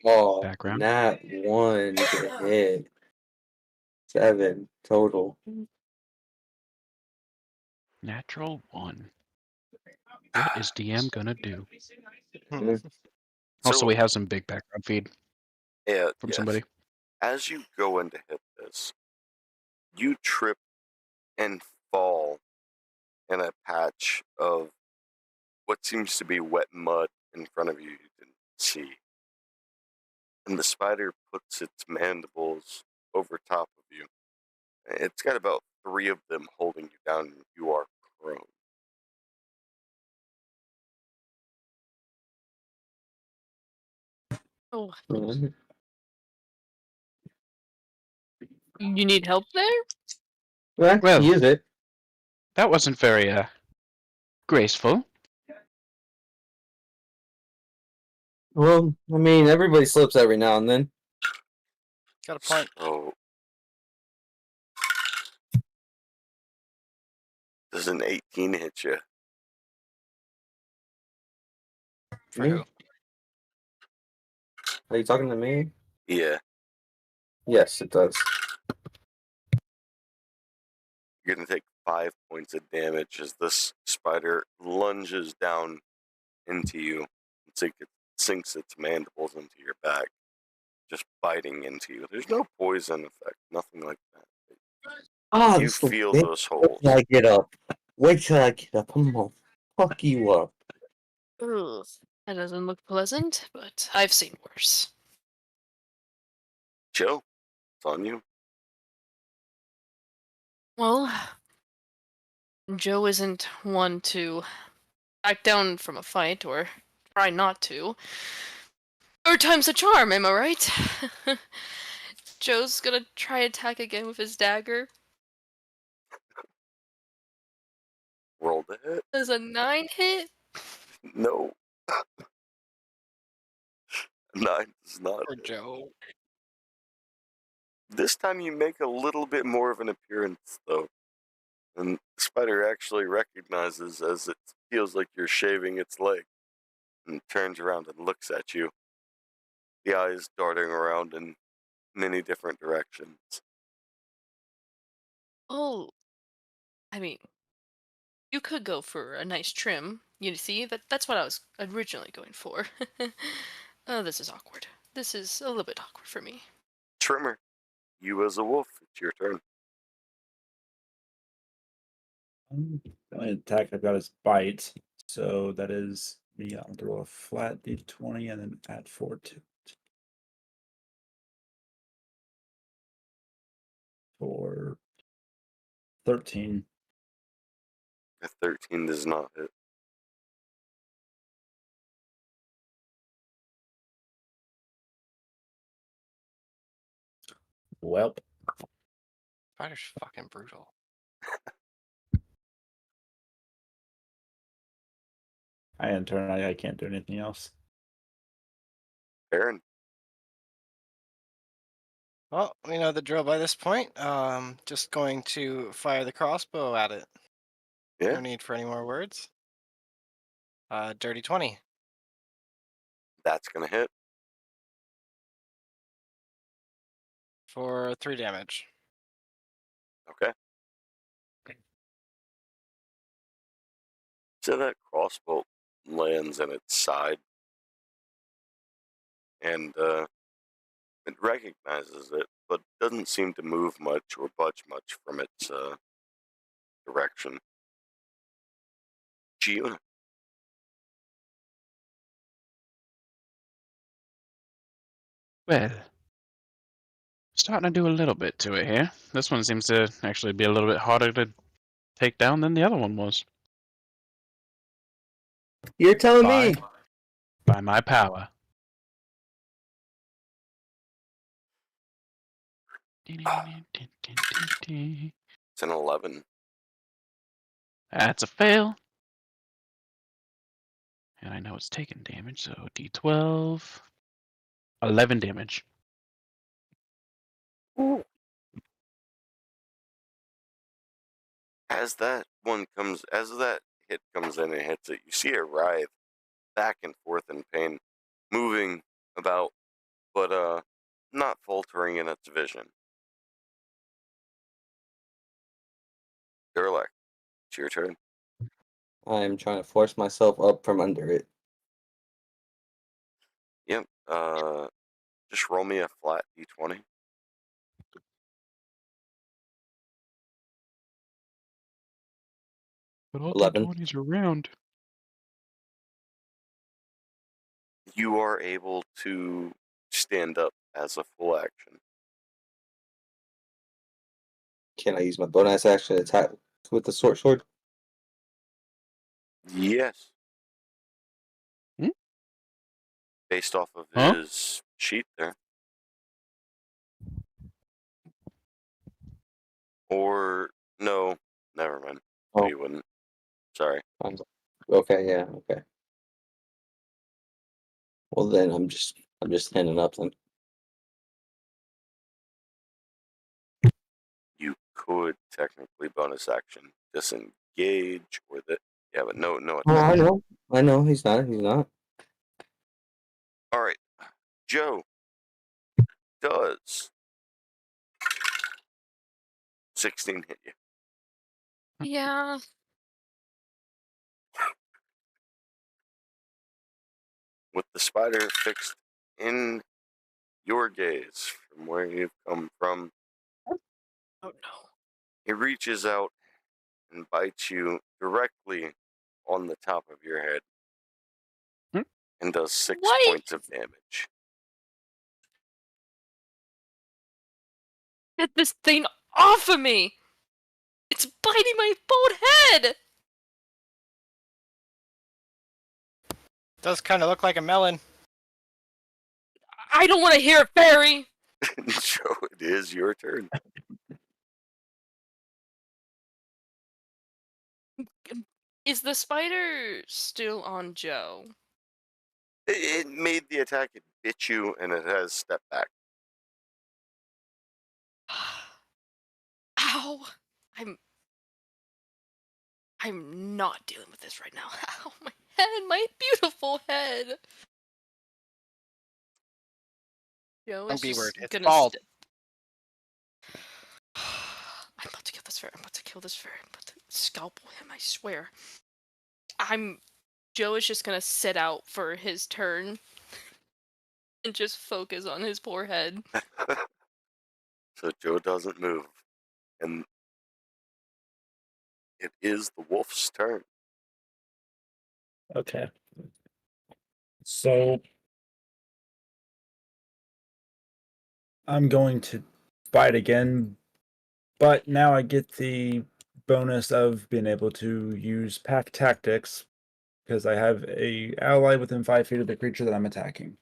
Oh, Background. not one to hit. 7 total. Natural 1. What is DM gonna do? Also, So, we have some big background feed yeah, from yes. somebody. As you go in to hit this, you trip and fall in a patch of what seems to be wet mud in front of you didn't see. and the spider puts its mandibles over top of you. It's got about 3 of them holding you down, and you are prone. Oh, Mhm. you need help there? Well- Use it. That wasn't very graceful. Well, I mean, everybody slips every now and then. Got a point. So, does an 18 hit you? For Me? who? Are you talking to me? Yeah. Yes, it does. You're going to take 5 points of damage as this spider lunges down into you and sinks its mandibles into your back, just biting into you. There's no poison effect, nothing like that. Oh, You feel those Wait holes. till I get up. Wait till I get up. I'm gonna fuck you up. Ugh, that doesn't look pleasant, but I've seen worse. Joe, it's on you. Well, Joe isn't one to back down from a fight, or try not to. Third time's a charm, am I right? Joe's gonna try attack again with his dagger. Roll the hit. Does a 9 hit? No. 9 does not For hit. Joe. This time you make a little bit more of an appearance, though. And the spider actually recognizes as it feels like you're shaving its leg and turns around and looks at you, the eyes darting around in many different directions. Oh, I mean, you could go for a nice trim. You see, that's what I was originally going for. Oh, this is awkward. This is a little bit awkward for me. Trimmer, you as a wolf, it's your turn. The only attack I've got is bite, so that is the I'll roll a flat d20 and then add 4 to it. For 13. A 13 does not hit. Welp. Spider's fucking brutal. I end turn. I can't do anything else. Aaron, Well, we know the drill by this point. Just going to fire the crossbow at it. yeah, No need for any more words. Dirty 20 that's gonna hit. for 3 damage. Okay. So that crossbow lands in its side, and it recognizes it, but doesn't seem to move much or budge much from its direction. Giona, Well, starting to do a little bit to it here. This one seems to actually be a little bit harder to take down than the other one was. You're telling me. By my power. it's an 11. That's a fail. And I know it's taking damage, so d12. 11 damage. As that hit comes in and hits it, you see it writhe back and forth in pain, moving about, but not faltering in its vision. Durlak, it's your turn. I'm trying to force myself up from under it. Yep. Just roll me a flat d20. But all 11. d20s are round. You are able to stand up as a full action. Can I use my bonus action attack with the short sword? Yes. Hmm? Based off of Huh? his sheet there. Or, no, never mind. Oh. You wouldn't. Sorry. Okay, yeah, okay. Well then I'm just standing up then. You could technically bonus action disengage or that. Yeah, but no Oh, attack. I know, he's not. All right, Joe does 16 hit you. Yeah. With the spider fixed in your gaze from where you've come from, Oh no. he reaches out and bites you directly on the top of your head Hmm? and does 6 What? points of damage. Get this thing off of me! It's biting my bald head! Does kind of look like a melon. I don't want to hear it, fairy! Joe, it is your turn. Is the spider still on Joe? It made the attack, it bit you, and it has stepped back. Ow! I'm not dealing with this right now. Ow, my head, my beautiful head. Joe Wrong is B just word. It's gonna. bald. I'm about to kill this fairy. I'm about to kill this fairy. I'm about to scalpel him. I swear. Joe is just gonna sit out for his turn and just focus on his poor head. So Joe doesn't move. And it is the wolf's turn. Okay. So I'm going to bite again, but now I get the bonus of being able to use pack tactics because I have a ally within 5 feet of the creature that I'm attacking.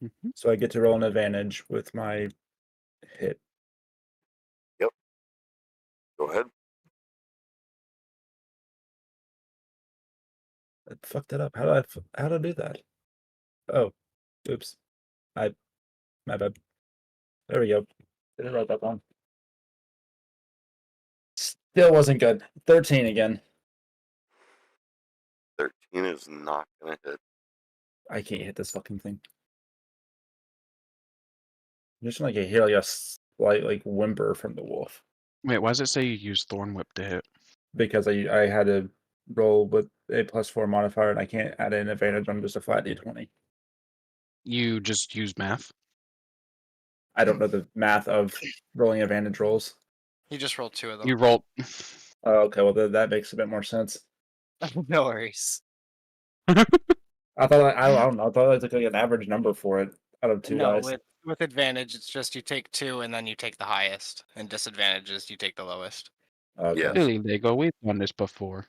Mhm. So I get to roll an advantage with my hit. Yep. Go ahead. I fucked it up. How did I do that? Oh, oops. My bad. There we go. Didn't write that down. Still wasn't good. 13 again. 13 is not going to hit. I can't hit this fucking thing. Just like I hear like a slight like whimper from the wolf Wait, why does it say you use Thorn Whip to hit? because I had to roll with a +4 modifier and I can't add an advantage on just a flat d20. You just use math. I don't know the math of rolling advantage rolls. You just rolled 2 of them. You roll. Oh, okay, well that makes a bit more sense. No worries. I thought I don't know. I thought I took like an average number for it out of 2 No, dice. with advantage, it's just you take 2 and then you take the highest, and disadvantages you take the lowest. Okay. Yes. Really, Lego, we've done this before.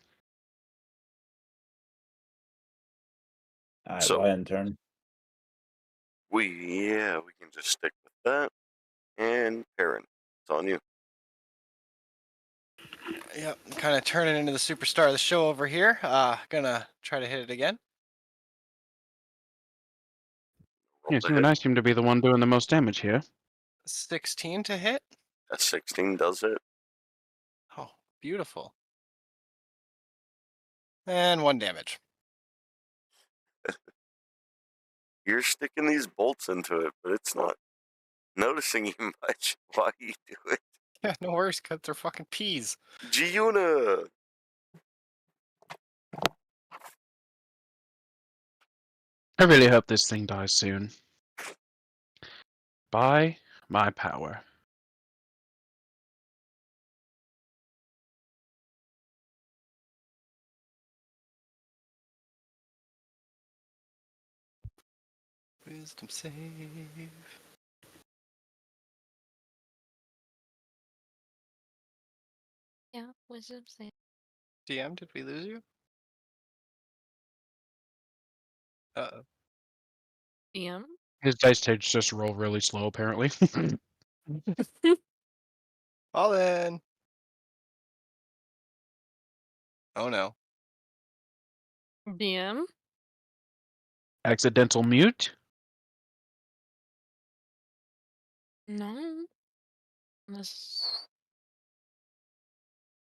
All right, So- well, end turn. We can just stick with that. And Perrin, it's on you. Yep, kind of turning into the superstar of the show over here. Gonna try to hit it again. Roll Yes, the you hit. and I seem to be the one doing the most damage here. 16 to hit. A 16 does it. Oh, beautiful. And 1 damage. You're sticking these bolts into it, but it's not noticing you much while you do it. Yeah, no worries, because they're fucking peas. Giuna! I really hope this thing dies soon. By my power. Wisdom save. Yeah, wisdom save. DM, did we lose you? Uh-oh. DM. His dice takes just roll really slow, apparently. All in. Oh no. DM. Accidental mute. No. This...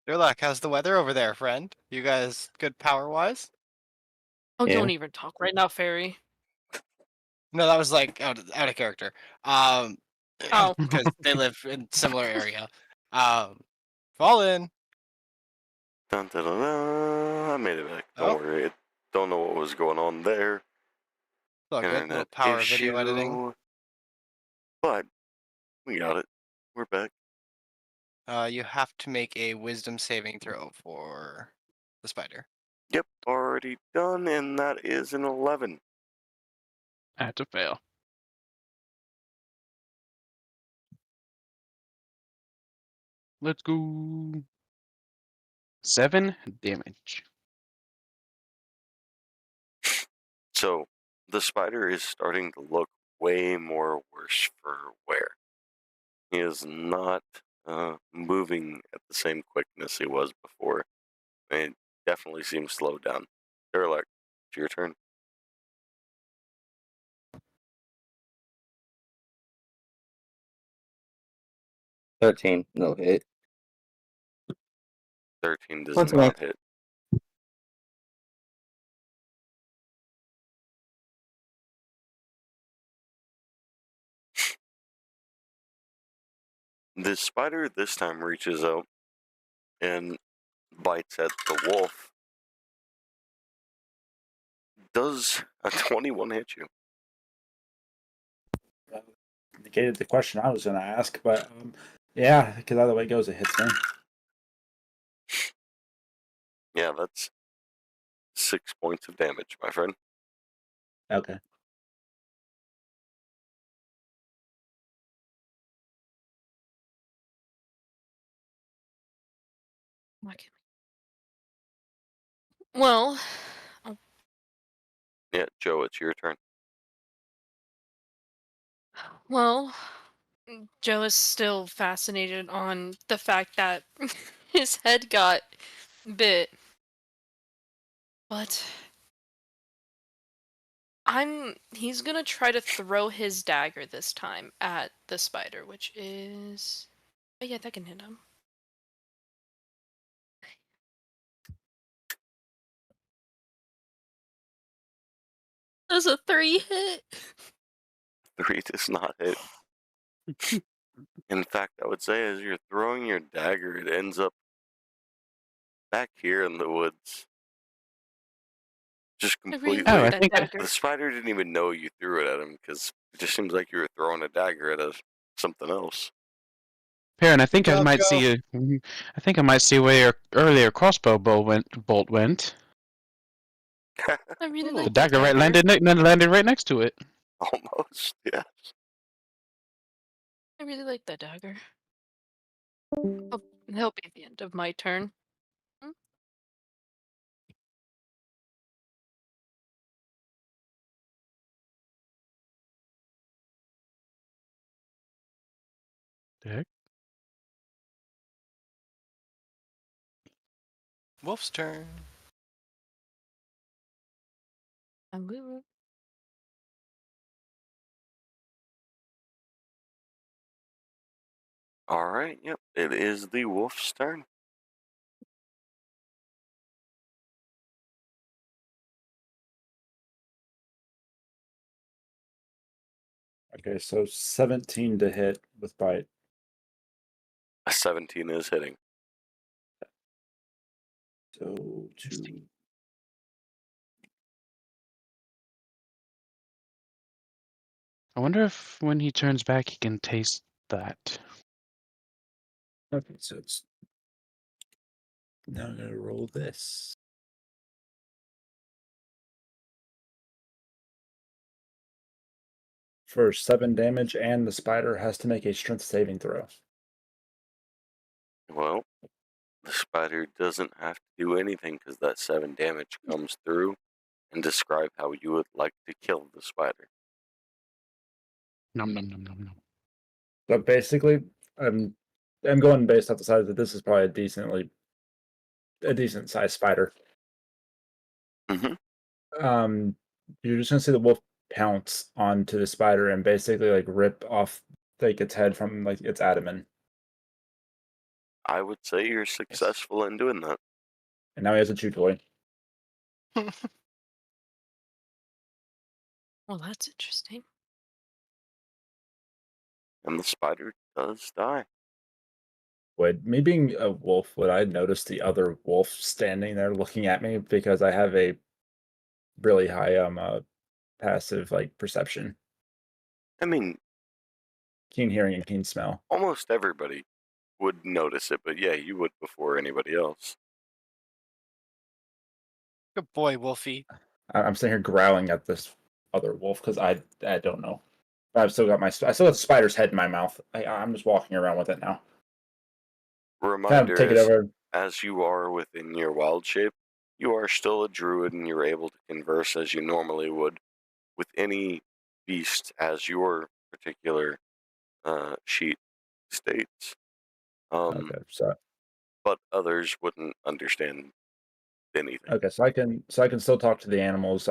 Durlock, how's the weather over there, friend? You guys good power-wise? Oh, Yeah. don't even talk right now, Fairy. No, that was like out of character. Oh. Because they live in similar area. Fall in. Dun, dun, dun, dun. I made it back. Don't Oh. worry. I don't know what was going on there. Look, good little Internet power issue. video editing. But we got it. We're back. You have to make a wisdom saving throw for the spider. Yep, already done, and that is an 11. I had to fail. Let's go. 7 damage. So the spider is starting to look way more worse for wear. He is not moving at the same quickness he was before. It definitely seems slowed down. Durlak, it's your turn. 13, no hit. 13 does Once not hit. The spider this time reaches out and bites at the wolf. Does a 21 hit you? Negated the question I was going to ask, but yeah, because either way it goes, it hits me. Yeah, that's 6 points of damage, my friend. Okay. Why can't we... Well, Yeah, Joe, it's your turn. well, Joe is still fascinated on the fact that his head got bit. But he's gonna try to throw his dagger this time at the spider, which is, oh yeah, that can hit him. That's a 3 hit. 3 does not hit. In fact, I would say as you're throwing your dagger, it ends up back here in the woods. Just I really completely. Oh, I like that think dagger. The spider didn't even know you threw it at him because it just seems like you were throwing a dagger at something else. Perrin, I think Good I job, might Joe. see I think I might see where your earlier crossbow bolt went. I really Ooh. like The that dagger dagger. landed right next to it. Almost, yeah. I really like that dagger. He'll be at the end of my turn. The heck? Wolf's turn. I'm good. Alright, yep. It is the wolf's turn. Okay, so 17 to hit with bite. A 17 is hitting. So 2. I wonder if when he turns back he can taste that. Okay, so it's now I'm gonna roll this. for 7 damage, and the spider has to make a strength saving throw. Well, the spider doesn't have to do anything because that 7 damage comes through, and describe how you would like to kill the spider. Nom nom nom nom nom. But basically, I'm going based off the size that this is probably a decent sized spider. Mhm. You're just gonna see the wolf pounce onto the spider and basically like rip off like its head from like its abdomen. I would say you're successful in doing that. And now he has a chew toy. Well, that's interesting. And the spider does die. Would me being a wolf, would I notice the other wolf standing there looking at me because I have a really high passive like perception, I mean, keen hearing and keen smell. almost everybody would notice it, but yeah, you would before anybody else. Good boy, Wolfie. I'm sitting here growling at this other wolf because I don't know. I still got the spider's head in my mouth. I'm just walking around with it now. Kind Reminder of take it over. as you are within your wild shape, you are still a druid and you're able to converse as you normally would with any beast as your particular sheet states. Okay, so But others wouldn't understand anything. okay, so I can still talk to the animals.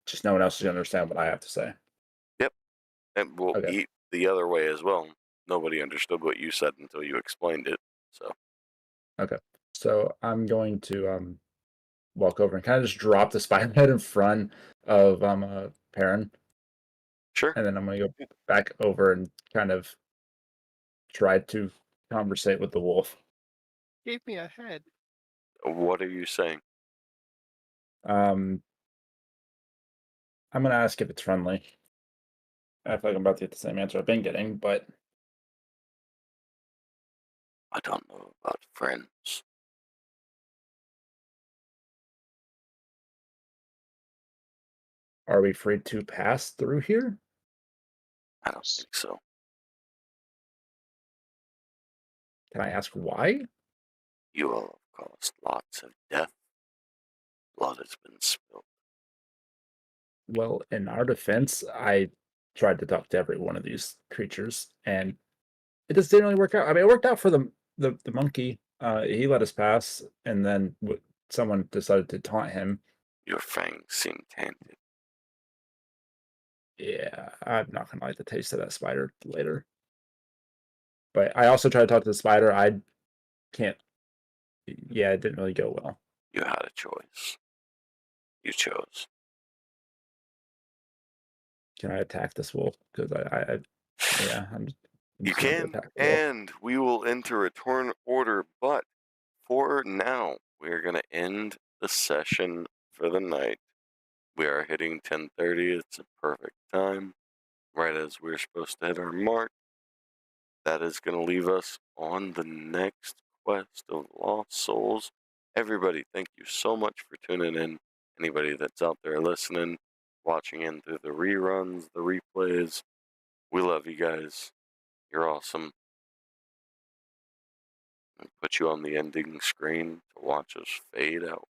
Just no one else is gonna understand what I have to say. Yep. And we'll Okay. eat the other way as well. Nobody understood what you said until you explained it. So So I'm going to walk over and kind of just drop the spider head in front of Perrin, sure. and then I'm gonna go back over and kind of try to conversate with the wolf. Gave me a head. What are you saying? I'm gonna ask if it's friendly. I feel like I'm about to get the same answer I've been getting, but I don't know about friends. are we free to pass through here? I don't think so. Can I ask why? You all have caused lots of death. Blood has been spilled. Well, in our defense, I tried to talk to every one of these creatures, and it just didn't really work out. I mean, it worked out for the monkey. He let us pass, and then someone decided to taunt him. Your fangs seem tainted. Yeah, I'm not gonna like the taste of that spider later. But I also tried to talk to the spider. I can't. Yeah, it didn't really go well. You had a choice. You chose. Can I attack this wolf? Because yeah, I'm You just gonna can, attack the wolf. and we will enter a turn order, but for now, we're going to end the session for the night. We are hitting 10:30. It's a perfect time, right as we're supposed to hit our mark. That is going to leave us on the next quest of lost souls. Everybody, thank you so much for tuning in. Anybody that's out there listening, watching in through the reruns, the replays, we love you guys. You're awesome. And put you on the ending screen to watch us fade out.